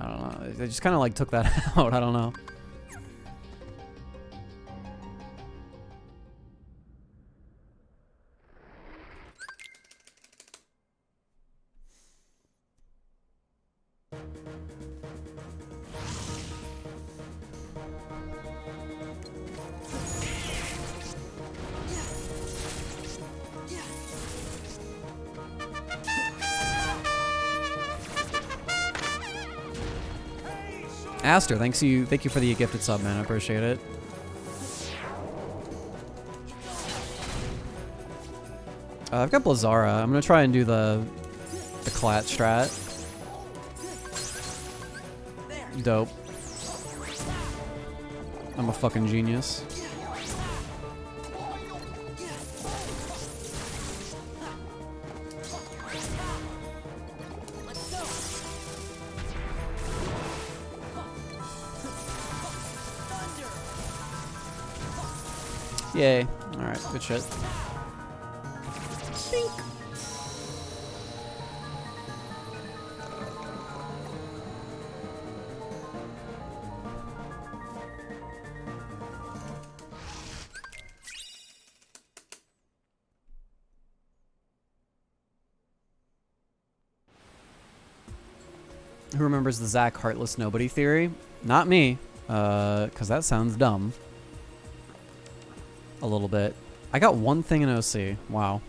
Speaker 4: I don't know. They just kind of like took that out. I don't know. Aster, thank you for the gifted sub, man. I appreciate it. I've got Blazara. I'm gonna try and do the Clat strat. Dope. I'm a fucking genius. Yay. Alright, good shit. Bink. Who remembers the Zach Heartless Nobody theory? Not me, because that sounds dumb. A little bit. I got one thing in OC. Wow.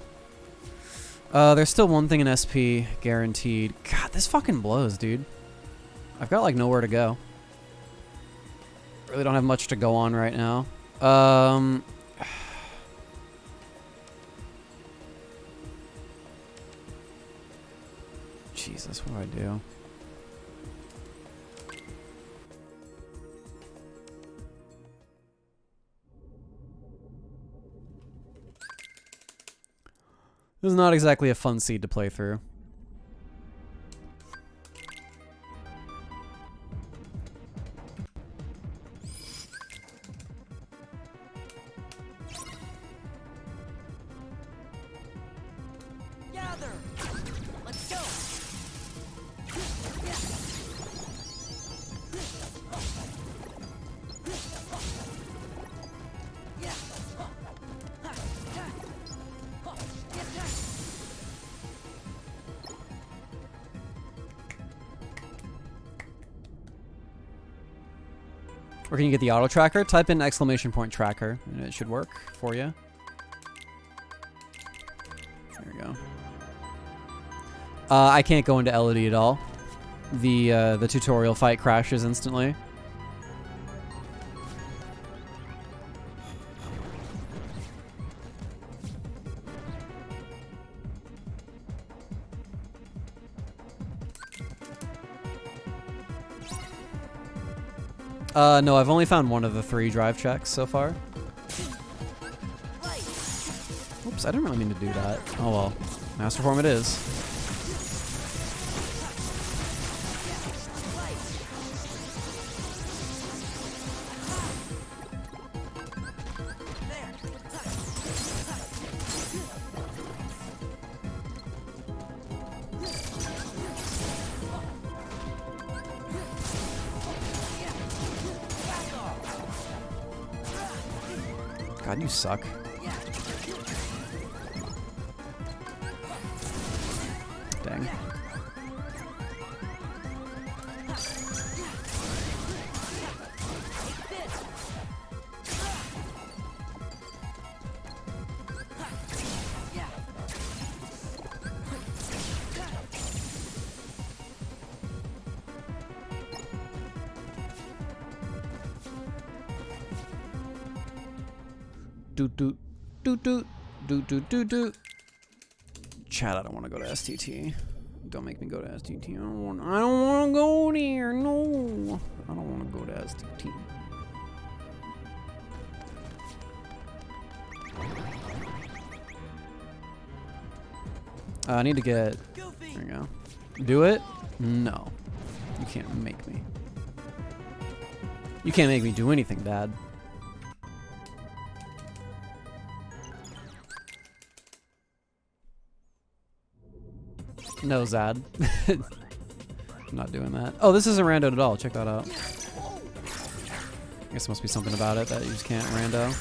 Speaker 4: There's still one thing in SP, guaranteed. God, this fucking blows, dude. I've got like nowhere to go. Really don't have much to go on right now. Jesus, what do I do? This is not exactly a fun seed to play through.
Speaker 3: Gather. Let's go.
Speaker 4: Or can you get the auto tracker? Type in !tracker and it should work for you. There we go. I can't go into LED at all. The tutorial fight crashes instantly. No, I've only found one of the 3 drive checks so far. Oops, I didn't really mean to do that. Oh well. Master form it is. God, you suck. Dang. Do. Chat, I don't want to go to STT. Don't make me go to STT. I don't want to go there. No. I don't want to go to STT. I need to get... There you go. Do it? No. You can't make me. You can't make me do anything, Dad. No, Zad. I'm not doing that. Oh, this isn't randoed at all. Check that out. I guess there must be something about it that you just can't rando.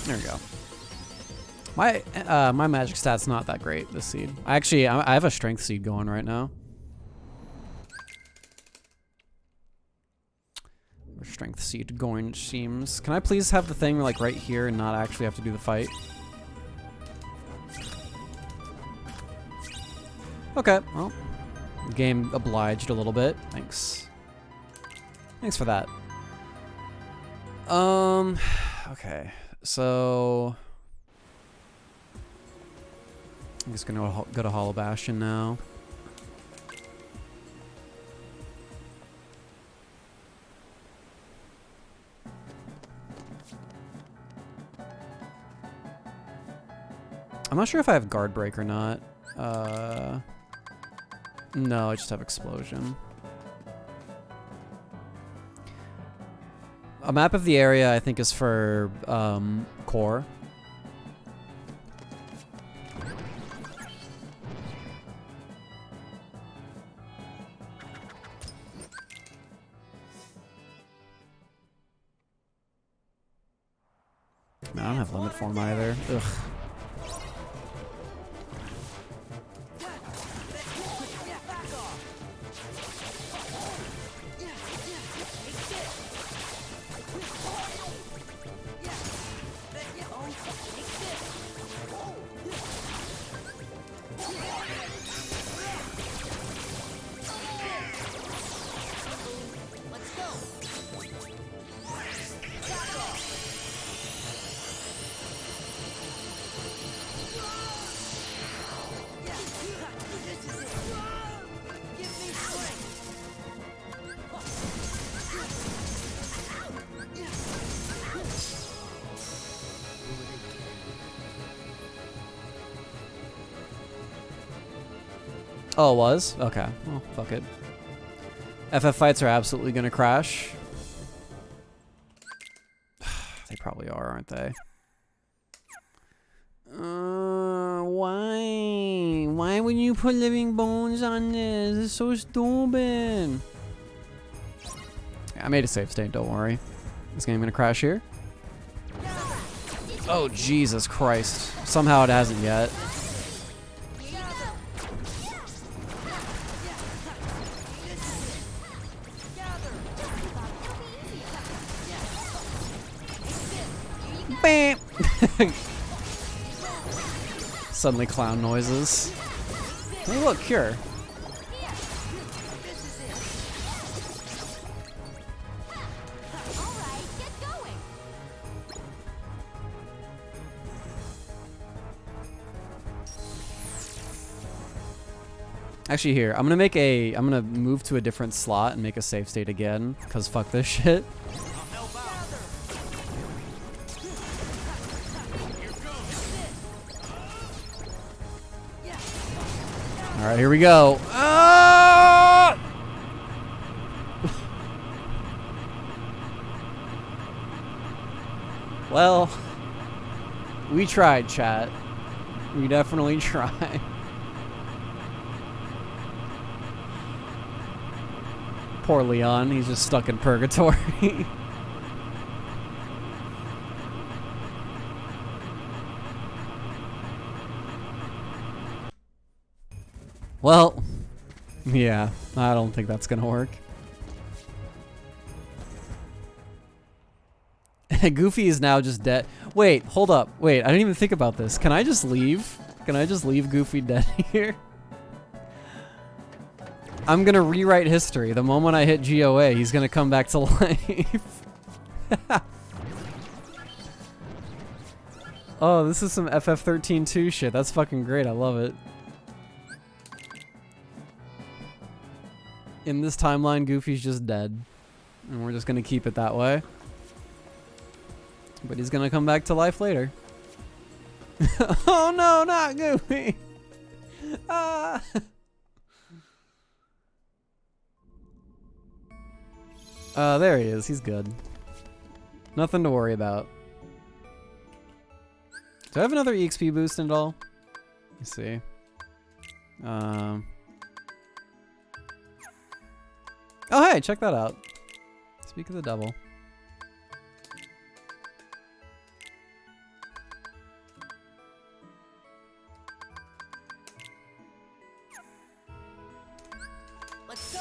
Speaker 4: There we go. My magic stat's not that great this seed. I have a strength seed going right now. Strength seed going, it seems. Can I please have the thing like right here and not actually have to do the fight? Okay, well, the game obliged a little bit. Thanks. Thanks for that. Okay, so I'm just gonna go to Hollow Bastion now. I'm not sure if I have Guard Break or not. No, I just have Explosion. A map of the area, I think, is for core. Man, I don't have limit form either. Ugh. Oh, it was? Okay. Well, fuck it. FF fights are absolutely gonna crash. They probably are, aren't they? Why? Why would you put living bones on this? It's so stupid. Yeah, I made a save state, don't worry. This game gonna crash here? Oh, Jesus Christ. Somehow it hasn't yet. Bam! Suddenly clown noises. Hey, look, cure. Actually, here, I'm gonna move to a different slot and make a save state again, because fuck this shit. All right, here we go. Ah! Well, We tried, chat. We definitely tried. Poor Leon, he's just stuck in purgatory. Well, yeah, I don't think that's gonna work. Goofy is now just dead. Wait, hold up. Wait, I didn't even think about this. Can I just leave? Can I just leave Goofy dead here? I'm gonna rewrite history. The moment I hit GOA, he's gonna come back to life. Oh, this is some FF13-2 shit. That's fucking great. I love it. In this timeline, Goofy's just dead. And we're just gonna keep it that way. But he's gonna come back to life later. Oh no, not Goofy! Ah! There he is. He's good. Nothing to worry about. Do I have another EXP boost at all? Let's see. Oh, hey, check that out. Speak of the devil.
Speaker 3: Let's go.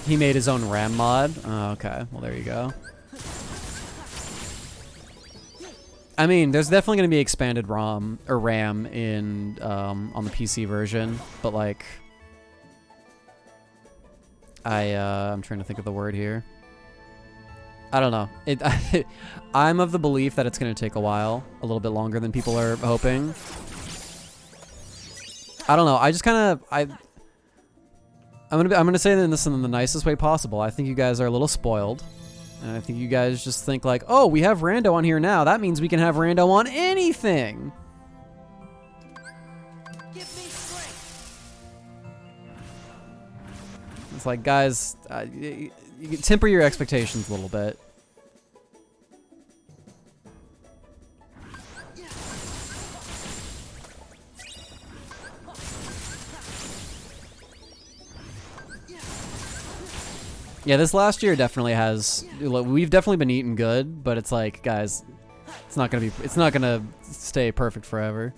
Speaker 4: He made his own RAM mod? Oh, okay. Well, there you go. I mean, there's definitely going to be expanded ROM or RAM in on the PC version, but like, I'm trying to think of the word here. I don't know. I'm of the belief that it's going to take a while, a little bit longer than people are hoping. I don't know. I just kind of I'm gonna say this in the nicest way possible. I think you guys are a little spoiled. And I think you guys just think like, oh, we have rando on here now. That means we can have rando on anything.
Speaker 3: Give me strength.
Speaker 4: It's like, guys, you temper your expectations a little bit. Yeah, this last year definitely has. We've definitely been eating good, but it's like, guys, it's not gonna stay perfect forever.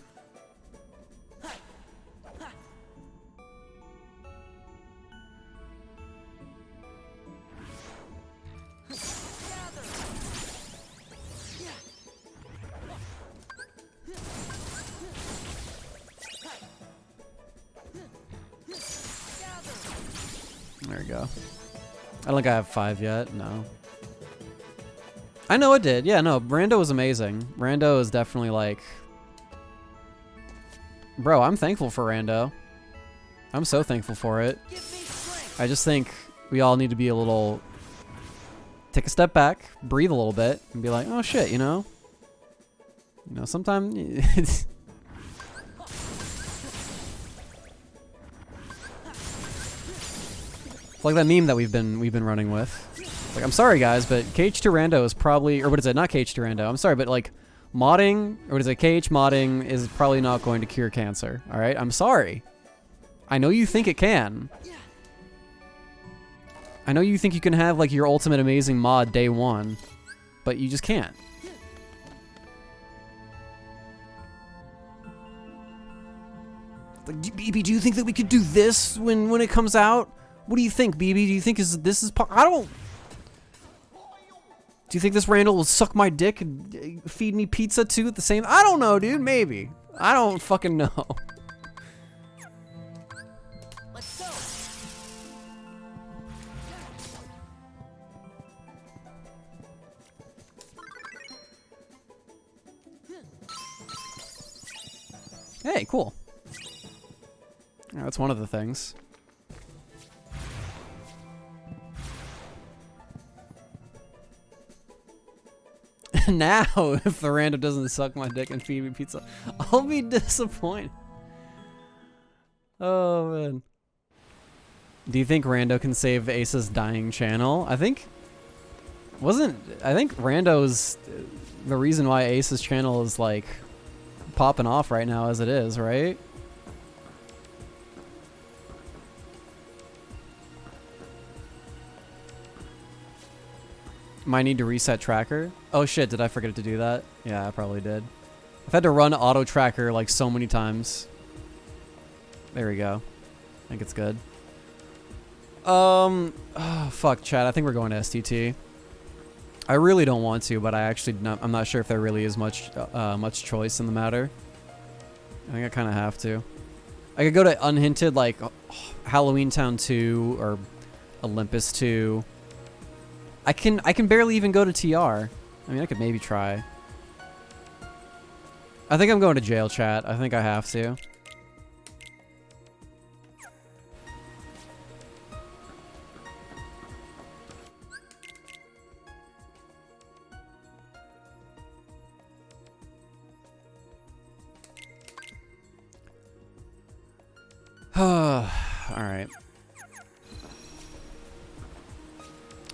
Speaker 4: There we go. I don't think I have 5 yet, no. I know it did, yeah, no, Rando was amazing. Rando is definitely like... Bro, I'm thankful for Rando. I'm so thankful for it. I just think we all need to be a little... Take a step back, breathe a little bit, and be like, oh shit, you know? You know, sometimes... Like that meme that we've been running with. Like, I'm sorry guys, but KH2 rando is probably, or what is it? Not KH2 rando. I'm sorry, but like modding, or what is it? KH modding is probably not going to cure cancer. All right, I'm sorry. I know you think it can. I know you think you can have like your ultimate amazing mod day one, but you just can't. Like, BB, do you think that we could do this when it comes out? What do you think, BB? Do you think this is I don't... Do you think this Randall will suck my dick and feed me pizza too at the same... I don't know, dude. Maybe. I don't fucking know.
Speaker 3: Let's go.
Speaker 4: Hey, cool. Yeah, that's one of the things. Now, if the rando doesn't suck my dick and feed me pizza, I'll be disappointed. Oh, man. Do you think rando can save Ace's dying channel? I think rando's the reason why Ace's channel is like popping off right now as it is, right? Might need to reset tracker. Oh shit, did I forget to do that? Yeah, I probably did. I've had to run auto tracker like so many times. There we go. I think it's good. Oh, fuck, chat. I think we're going to STT. I really don't want to, but I'm not sure if there really is much choice in the matter. I think I kind of have to. I could go to Unhinted, like Halloween Town 2 or Olympus 2. I can barely even go to TR. I mean, I could maybe try. I think I'm going to jail, chat. I think I have to. Alright.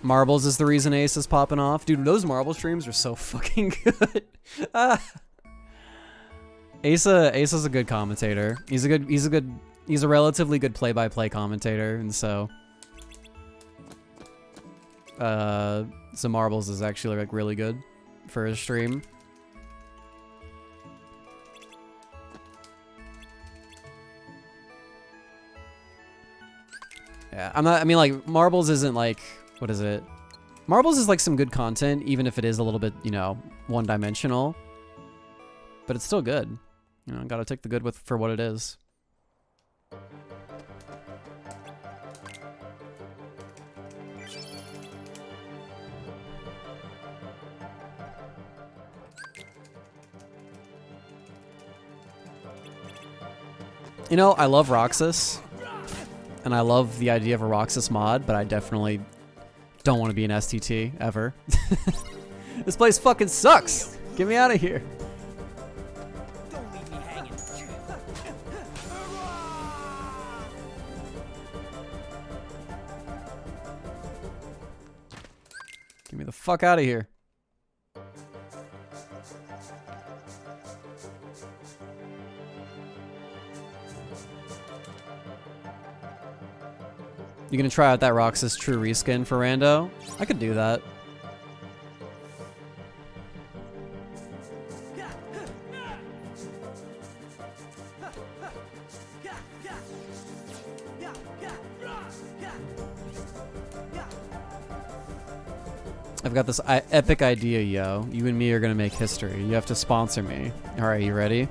Speaker 4: Marbles is the reason Ace is popping off. Dude, those marble streams are so fucking good. Ace is a good commentator. He's a relatively good play-by-play commentator, and so Marbles is actually like really good for his stream. Yeah, I mean, like, Marbles isn't like, what is it? Marbles is like some good content, even if it is a little bit, you know, one-dimensional. But it's still good. You know, gotta take the good for what it is. You know, I love Roxas. And I love the idea of a Roxas mod, but I definitely don't want to be an STT ever. This place fucking sucks. Get me out of here.
Speaker 3: Don't leave me hanging.
Speaker 4: Get me the fuck out of here. You gonna try out that Roxas True reskin for Rando? I could do that. I've got this epic idea, yo. You and me are gonna make history. You have to sponsor me. Alright, you ready?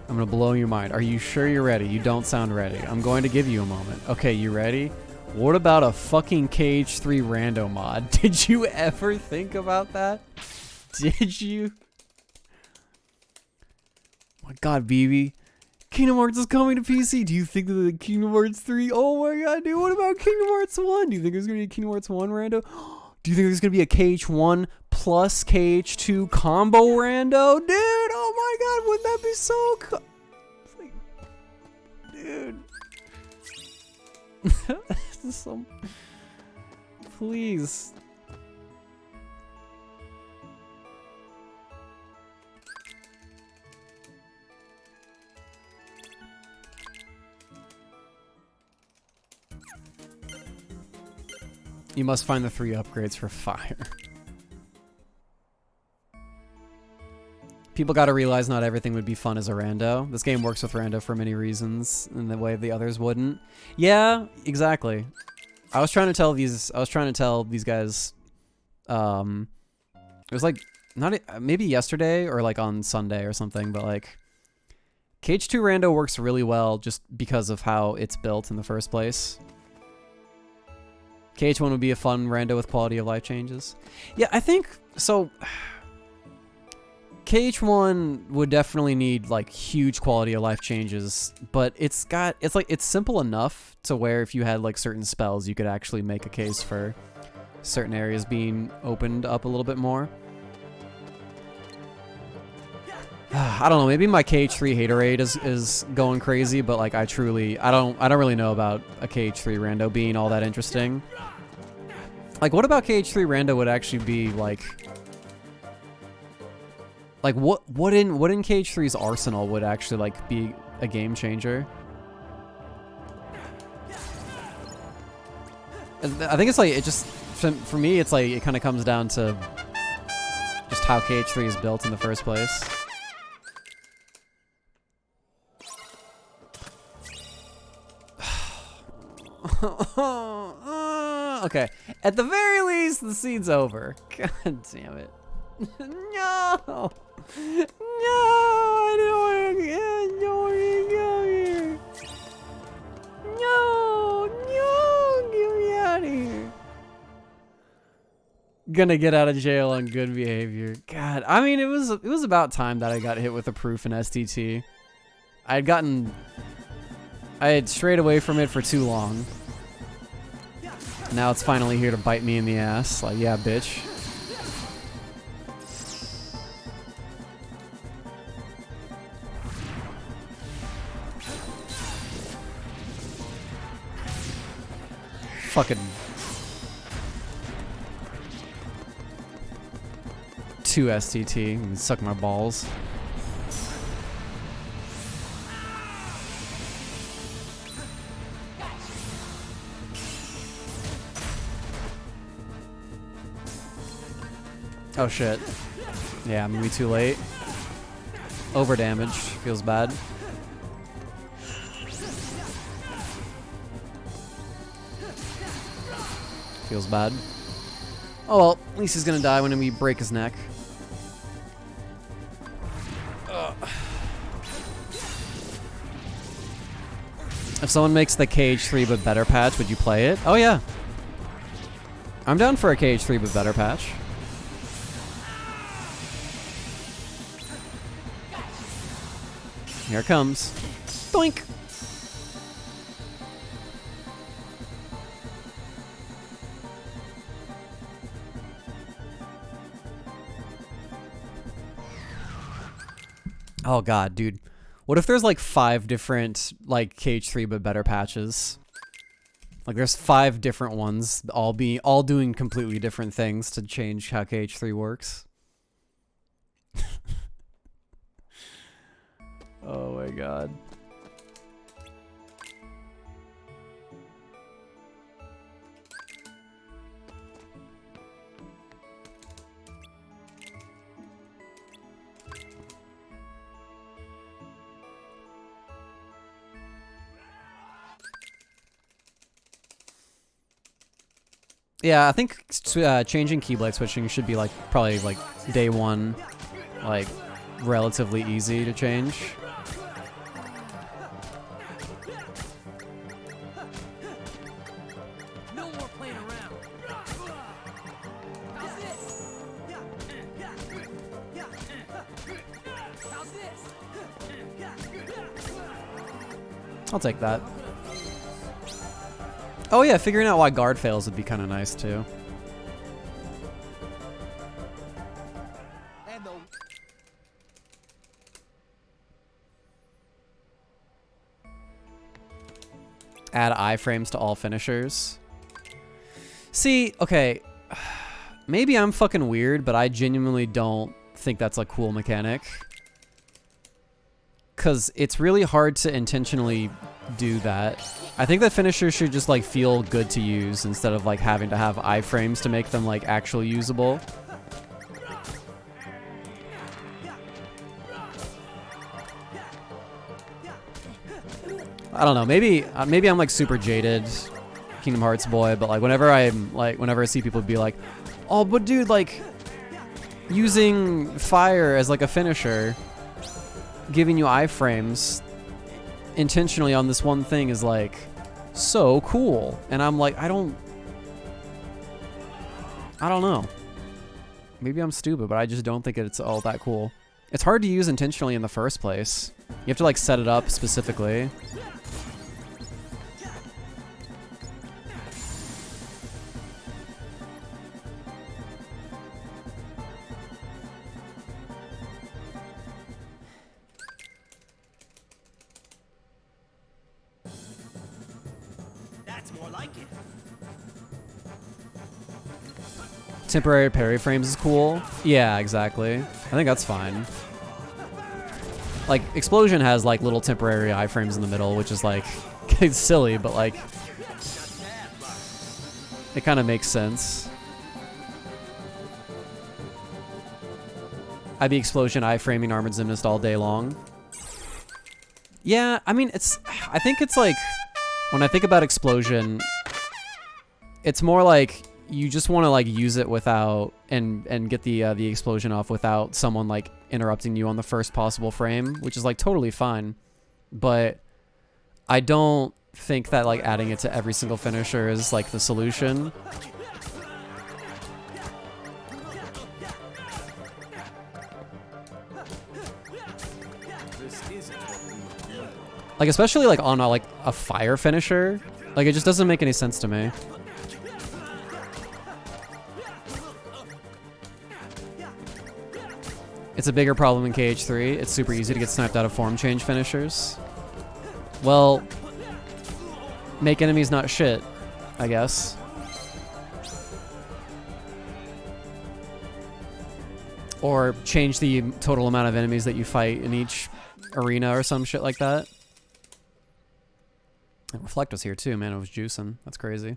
Speaker 4: I'm gonna blow your mind. Are you sure you're ready? You don't sound ready. I'm going to give you a moment. Okay, you ready? What about a fucking KH3 rando mod? Did you ever think about that? Did you? Oh my god, BB. Kingdom Hearts is coming to PC. Do you think that the Kingdom Hearts 3? Oh my god, dude. What about Kingdom Hearts 1? Do you think there's gonna be a Kingdom Hearts 1 rando? Do you think there's gonna be a KH1 plus KH2 combo rando? Dude, oh my god, wouldn't that be so cool? Dude. Please. You must find the 3 upgrades for fire. People gotta realize not everything would be fun as a rando. This game works with rando for many reasons in the way the others wouldn't. Yeah, exactly. I was trying to tell these guys, it was like, maybe yesterday or like on Sunday or something, but like, KH2 rando works really well just because of how it's built in the first place. KH1 would be a fun rando with quality of life changes. Yeah, I think, so, KH1 would definitely need like huge quality of life changes, but it's simple enough to where if you had like certain spells, you could actually make a case for certain areas being opened up a little bit more. I don't know, maybe my KH3 haterade is going crazy, but like I don't really know about a KH3 rando being all that interesting. Like what about KH3 rando would actually be like what in KH3's arsenal would actually like be a game changer? I think it's like it just for me it's like it kind of comes down to just how KH3 is built in the first place. Okay, at the very least, the scene's over. God damn it. No! No! I don't want to go here. No! No! Get me out of here. Gonna get out of jail on good behavior. God, I mean, it was about time that I got hit with a proof in STT. I had strayed away from it for too long. Now it's finally here to bite me in the ass. Like, yeah, bitch. Fucking 2 STT and suck my balls. Oh shit. Yeah, maybe too late. Over damage. Feels bad. Feels bad. Oh well, at least he's gonna die when we break his neck. Ugh. If someone makes the KH3 but better patch, would you play it? Oh yeah. I'm down for a KH3 but better patch. Here it comes. Doink! Oh god, dude. What if there's like 5 different like KH3 but better patches? Like there's 5 different ones, all doing completely different things to change how KH3 works. Oh my god. Yeah, I think changing keyblade switching should be like probably like day 1, like relatively easy to change.
Speaker 5: No more playing around. How's this? How's this?
Speaker 4: I'll take that. Oh yeah, figuring out why guard fails would be kind of nice too.
Speaker 5: And the
Speaker 4: Add iframes to all finishers. See, okay, maybe I'm fucking weird, but I genuinely don't think that's a cool mechanic. Because it's really hard to intentionally do that. I think that finishers should just like feel good to use instead of like having to have iframes to make them like actually usable. I don't know, maybe I'm like super jaded Kingdom Hearts boy, but like whenever I see people be like, oh but dude, like using fire as like a finisher, giving you iframes intentionally on this one thing is like so cool, and I'm like, I don't know, maybe I'm stupid, but I just don't think it's all that cool. It's hard to use intentionally in the first place. You have to like set it up specifically.
Speaker 2: That's more like it.
Speaker 4: Temporary parry frames is cool. Yeah, exactly. I think that's fine. Like, Explosion has, like, little temporary iframes in the middle, which is, like, it's silly, but, like, it kind of makes sense. I'd be Explosion iframing Armored Gymnast all day long. Yeah, I mean, I think it's, like, when I think about Explosion, it's more like you just want to like use it without and get the explosion off without someone like interrupting you on the first possible frame, which is like totally fine. But I don't think that like adding it to every single finisher is like the solution. Like especially like on a fire finisher, like it just doesn't make any sense to me. It's a bigger problem in KH3. It's super easy to get sniped out of form change finishers. Well, make enemies not shit, I guess. Or change the total amount of enemies that you fight in each arena or some shit like that. And Reflect was here too, man. It was juicing. That's crazy.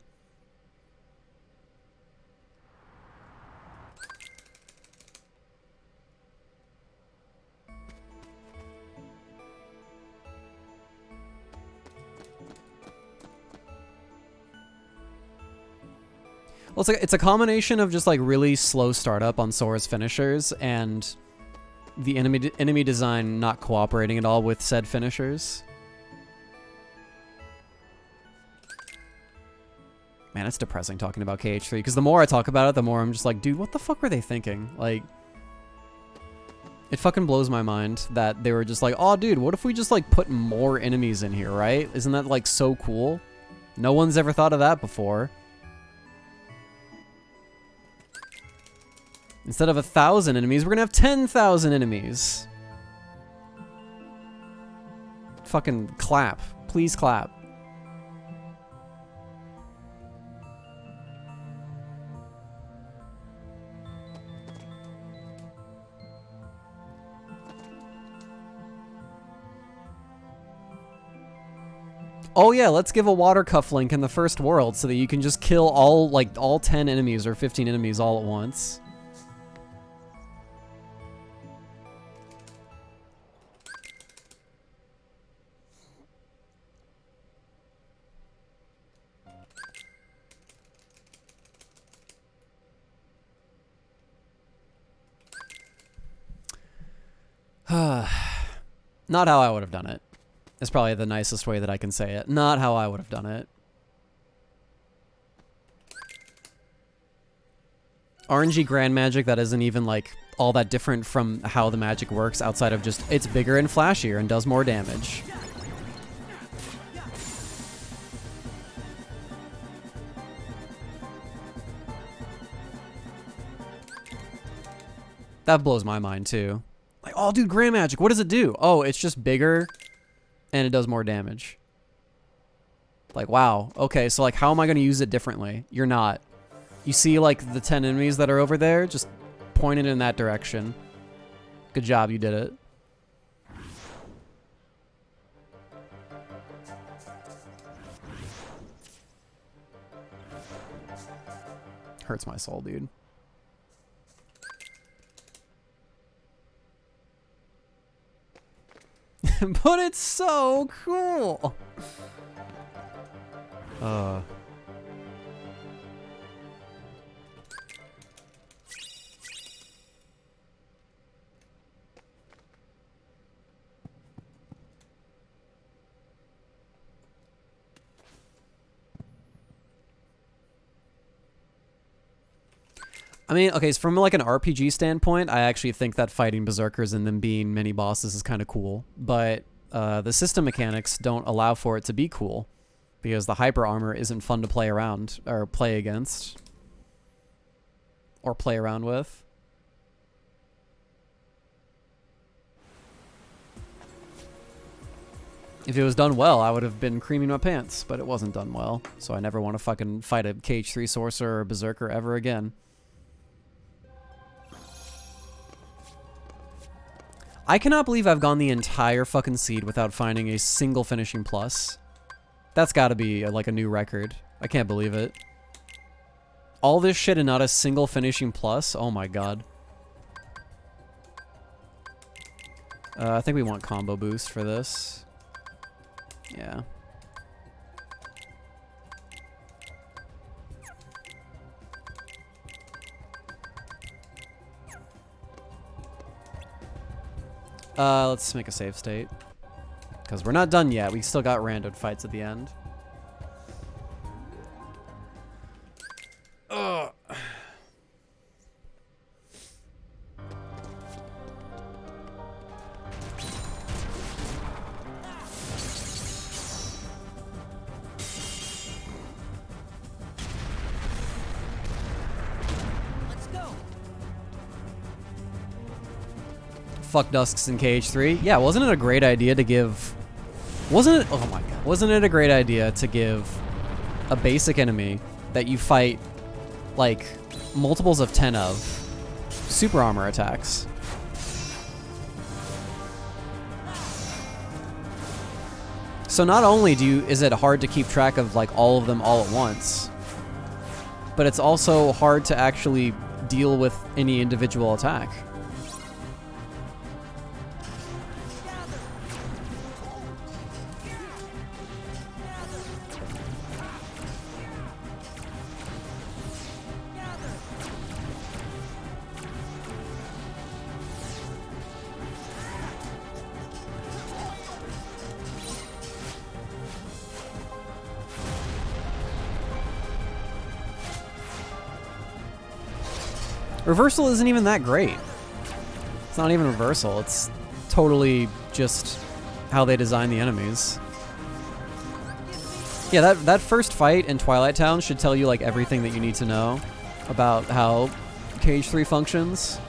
Speaker 4: Well, it's a combination of just like really slow startup on Sora's finishers and the enemy design not cooperating at all with said finishers. Man, it's depressing talking about KH3 because the more I talk about it, the more I'm just like, dude, what the fuck were they thinking? Like, it fucking blows my mind that they were just like, oh, dude, what if we just like put more enemies in here, right? Isn't that like so cool? No one's ever thought of that before. Instead of 1,000 enemies, we're gonna have 10,000 enemies. Fucking clap. Please clap. Oh yeah, let's give a water cuff link in the first world so that you can just kill all 10 enemies or 15 enemies all at once. Not how I would have done it. Is probably the nicest way that I can say it. Not how I would have done it. RNG grand magic that isn't even like all that different from how the magic works outside of just it's bigger and flashier and does more damage. That blows my mind too. Like, oh dude, grand magic, what does it do? Oh, it's just bigger and it does more damage. Like, wow. Okay, so like how am I going to use it differently? You're not. You see like the 10 enemies that are over there? Just point it in that direction. Good job, you did it. Hurts my soul, dude. But it's so cool. I mean, okay, so from like an RPG standpoint, I actually think that fighting berserkers and them being mini bosses is kind of cool, but the system mechanics don't allow for it to be cool because the hyper armor isn't fun to play around or play against or play around with. If it was done well, I would have been creaming my pants, but it wasn't done well. So I never want to fucking fight a KH3 Sorcerer or Berserker ever again. I cannot believe I've gone the entire fucking seed without finding a single finishing plus. That's gotta be like a new record. I can't believe it. All this shit and not a single finishing plus? Oh my god. I think we want combo boost for this. Yeah. Let's make a save state. Because we're not done yet. We still got randoed fights at the end. Ugh.
Speaker 5: Let's go.
Speaker 4: Fuck Dusks and KH3. Yeah, wasn't it a great idea to give... Wasn't it... Oh my god. Wasn't it a great idea to give a basic enemy that you fight, like, multiples of 10 of super armor attacks? So not only is it hard to keep track of, like, all of them all at once, but it's also hard to actually deal with any individual attack. Reversal isn't even that great. It's not even reversal. It's totally just how they design the enemies. Yeah, that first fight in Twilight Town should tell you like everything that you need to know about how KH3 functions.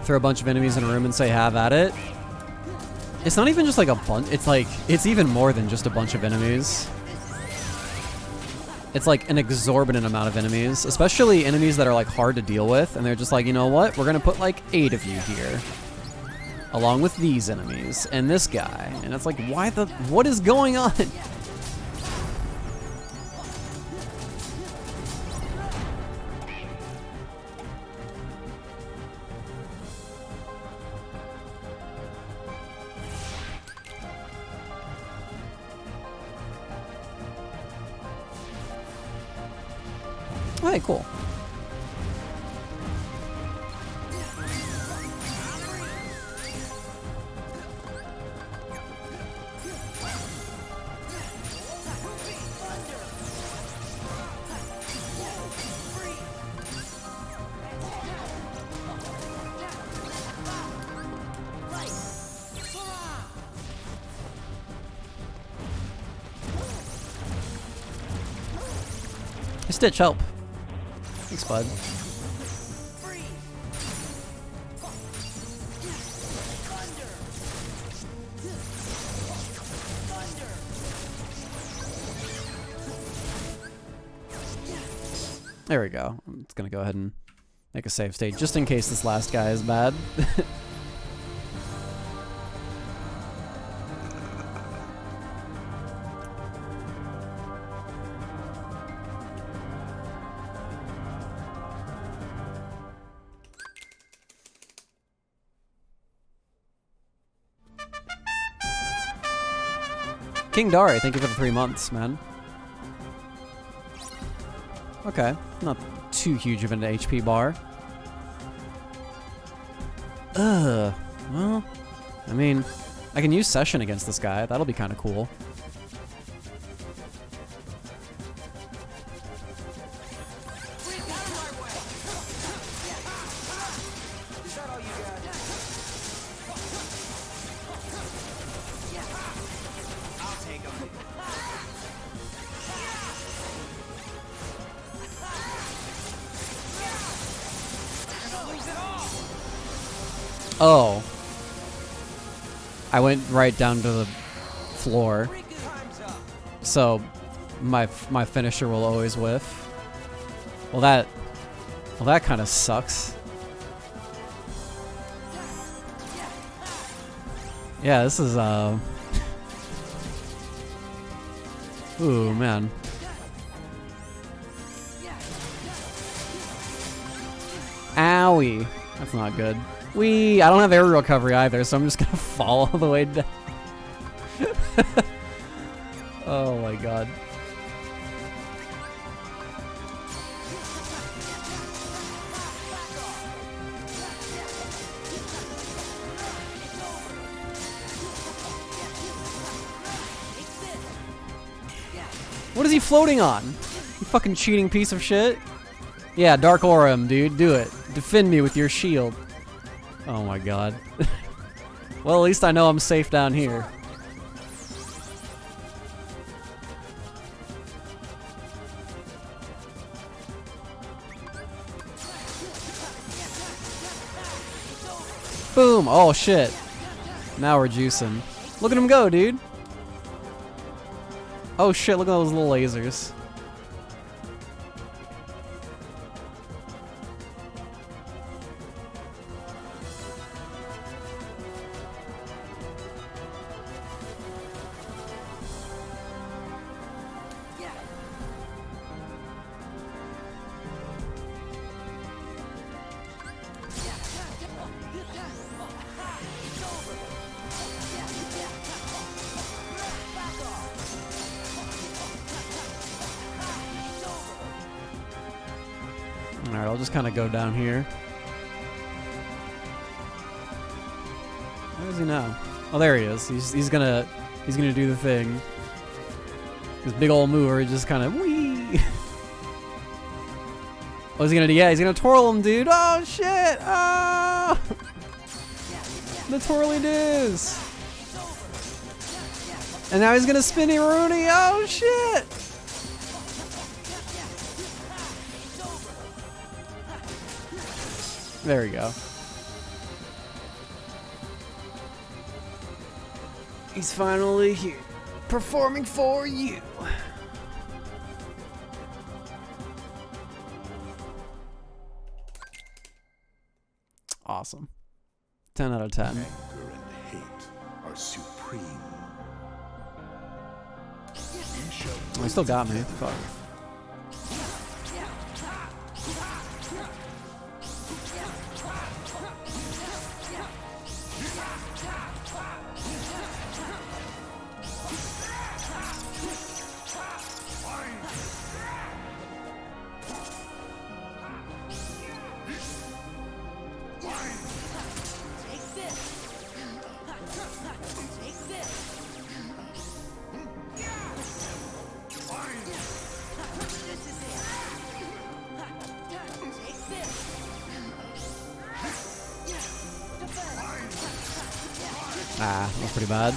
Speaker 4: Throw a bunch of enemies in a room and say have at it. It's not even just like a bunch, it's like, it's even more than just a bunch of enemies. It's like an exorbitant amount of enemies, especially enemies that are like hard to deal with, and they're just like, you know what, we're gonna put like 8 of you here. Along with these enemies, and this guy. And it's like, what is going on? Okay, cool. Stitch, help. Thanks, bud. There we go. I'm just gonna go ahead and make a save state just in case this last guy is bad. King Dari, thank you for the 3 months, man. Okay, not too huge of an HP bar. Well, I mean, I can use Session against this guy. That'll be kind of cool. Oh. I went right down to the floor. So my finisher will always whiff. Well that kind of sucks. Yeah, this is ooh, man. Owie. That's not good. I don't have aerial recovery either, so I'm just gonna fall all the way down. Oh my god. What is he floating on? You fucking cheating piece of shit. Yeah, Dark Aura him, dude. Do it. Defend me with your shield. Oh my god. Well, at least I know I'm safe down here. Boom! Oh shit. Now we're juicing. Look at him go, dude. Oh shit, look at those little lasers. Alright, I'll just kind of go down here. Where is he now? Oh, there he is. He's gonna do the thing. This big old mover just kind of whee. What is he gonna do? Yeah, he's gonna twirl him, dude. Oh shit! Oh! The twirly doos. And now he's gonna spinny Rooney. Oh shit! There we go. He's finally here, performing for you. Awesome. 10 out of 10.
Speaker 6: Anger and hate are supreme.
Speaker 4: Oh, he still got me. Fuck. Ah, that's pretty bad.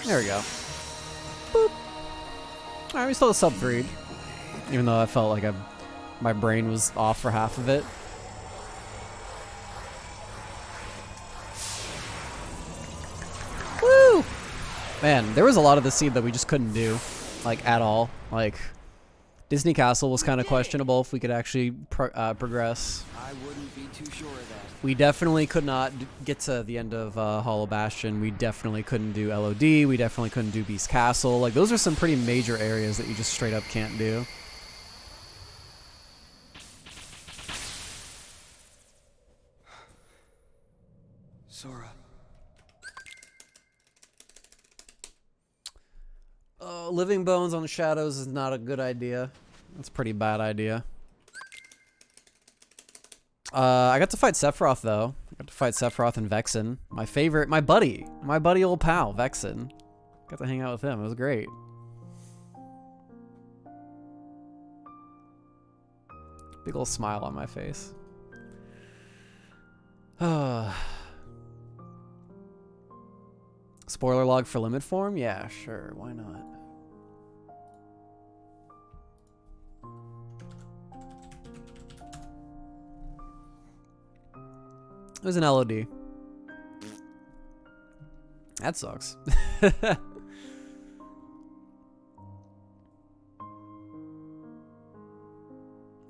Speaker 4: There we go. Boop. Alright, we still have sub 3. Even though I felt like my brain was off for half of it. Man, there was a lot of the seed that we just couldn't do, like, at all. Like, Disney Castle was kind of questionable if we could actually progress.
Speaker 5: I wouldn't be too sure of that.
Speaker 4: We definitely could not get to the end of Hollow Bastion. We definitely couldn't do LOD. We definitely couldn't do Beast Castle. Like, those are some pretty major areas that you just straight up can't do.
Speaker 5: Sora.
Speaker 4: Living Bones on Shadows is not a good idea. That's a pretty bad idea. I got to fight Sephiroth, though. I got to fight Sephiroth and Vexen. My favorite, my buddy old pal, Vexen. Got to hang out with him. It was great. Big old smile on my face. Spoiler log for Limit Form? Yeah, sure. Why not? It was an LOD. That sucks.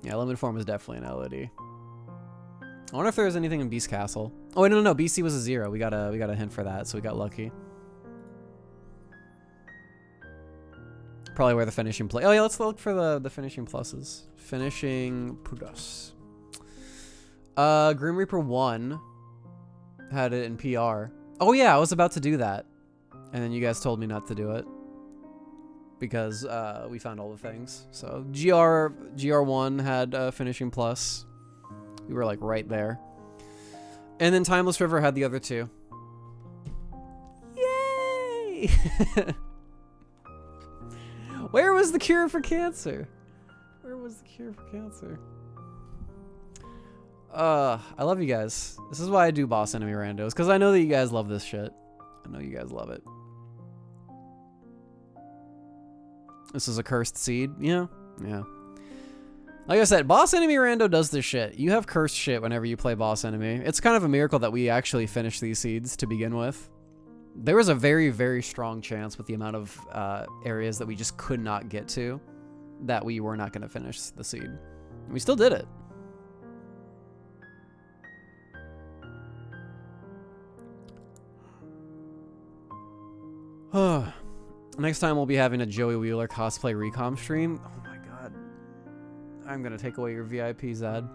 Speaker 4: Yeah, Limit Form is definitely an LOD. I wonder if there was anything in Beast Castle. Oh wait, no, BC was a 0. We got a hint for that, so we got lucky. Probably where the finishing play. Oh yeah, let's look for the finishing pluses. Finishing plus. Grim Reaper 1 had it in PR. Oh yeah, I was about to do that. And then you guys told me not to do it. Because we found all the things. So GR1 had finishing plus. We were like right there. And then Timeless River had the other two. Yay! Where was the cure for cancer? Where was the cure for cancer? I love you guys. This is why I do boss enemy randos, because I know that you guys love this shit. I know you guys love it. This is a cursed seed. Yeah. Like I said, boss enemy rando does this shit. You have cursed shit whenever you play boss enemy. It's kind of a miracle that we actually finished these seeds to begin with. There was a very, very strong chance with the amount of areas that we just could not get to that we were not going to finish the seed. And we still did it. Next time we'll be having a Joey Wheeler cosplay recom stream. Oh my god. I'm gonna take away your VIP, Zad.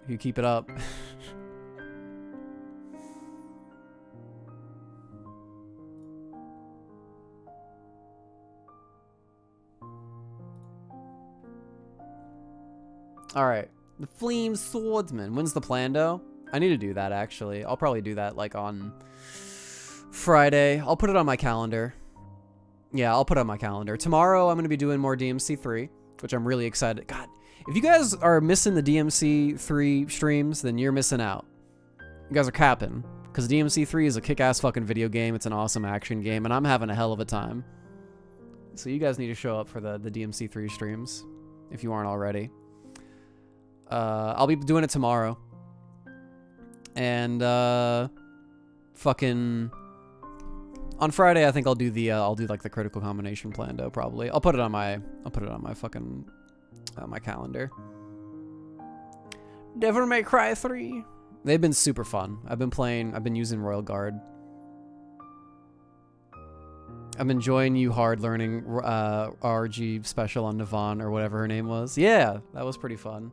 Speaker 4: You keep it up. Alright. The Fleam Swordsman. When's the Plando? I need to do that, actually. I'll probably do that, like, on Friday. I'll put it on my calendar. Yeah, I'll put it on my calendar. Tomorrow, I'm going to be doing more DMC3, which I'm really excited. God, if you guys are missing the DMC3 streams, then you're missing out. You guys are capping. Because DMC3 is a kick-ass fucking video game. It's an awesome action game, and I'm having a hell of a time. So you guys need to show up for the DMC3 streams, if you aren't already. I'll be doing it tomorrow. And fucking on Friday, I think I'll do like the critical combination Plando probably. I'll put it on my fucking my calendar. Devil May Cry 3. They've been super fun. I've been using Royal Guard. I'm enjoying you hard learning RG special on Navon or whatever her name was. Yeah, that was pretty fun.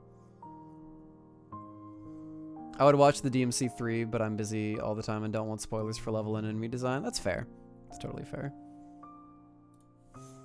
Speaker 4: I would watch the DMC3, but I'm busy all the time and don't want spoilers for level and enemy design. That's fair. That's totally fair.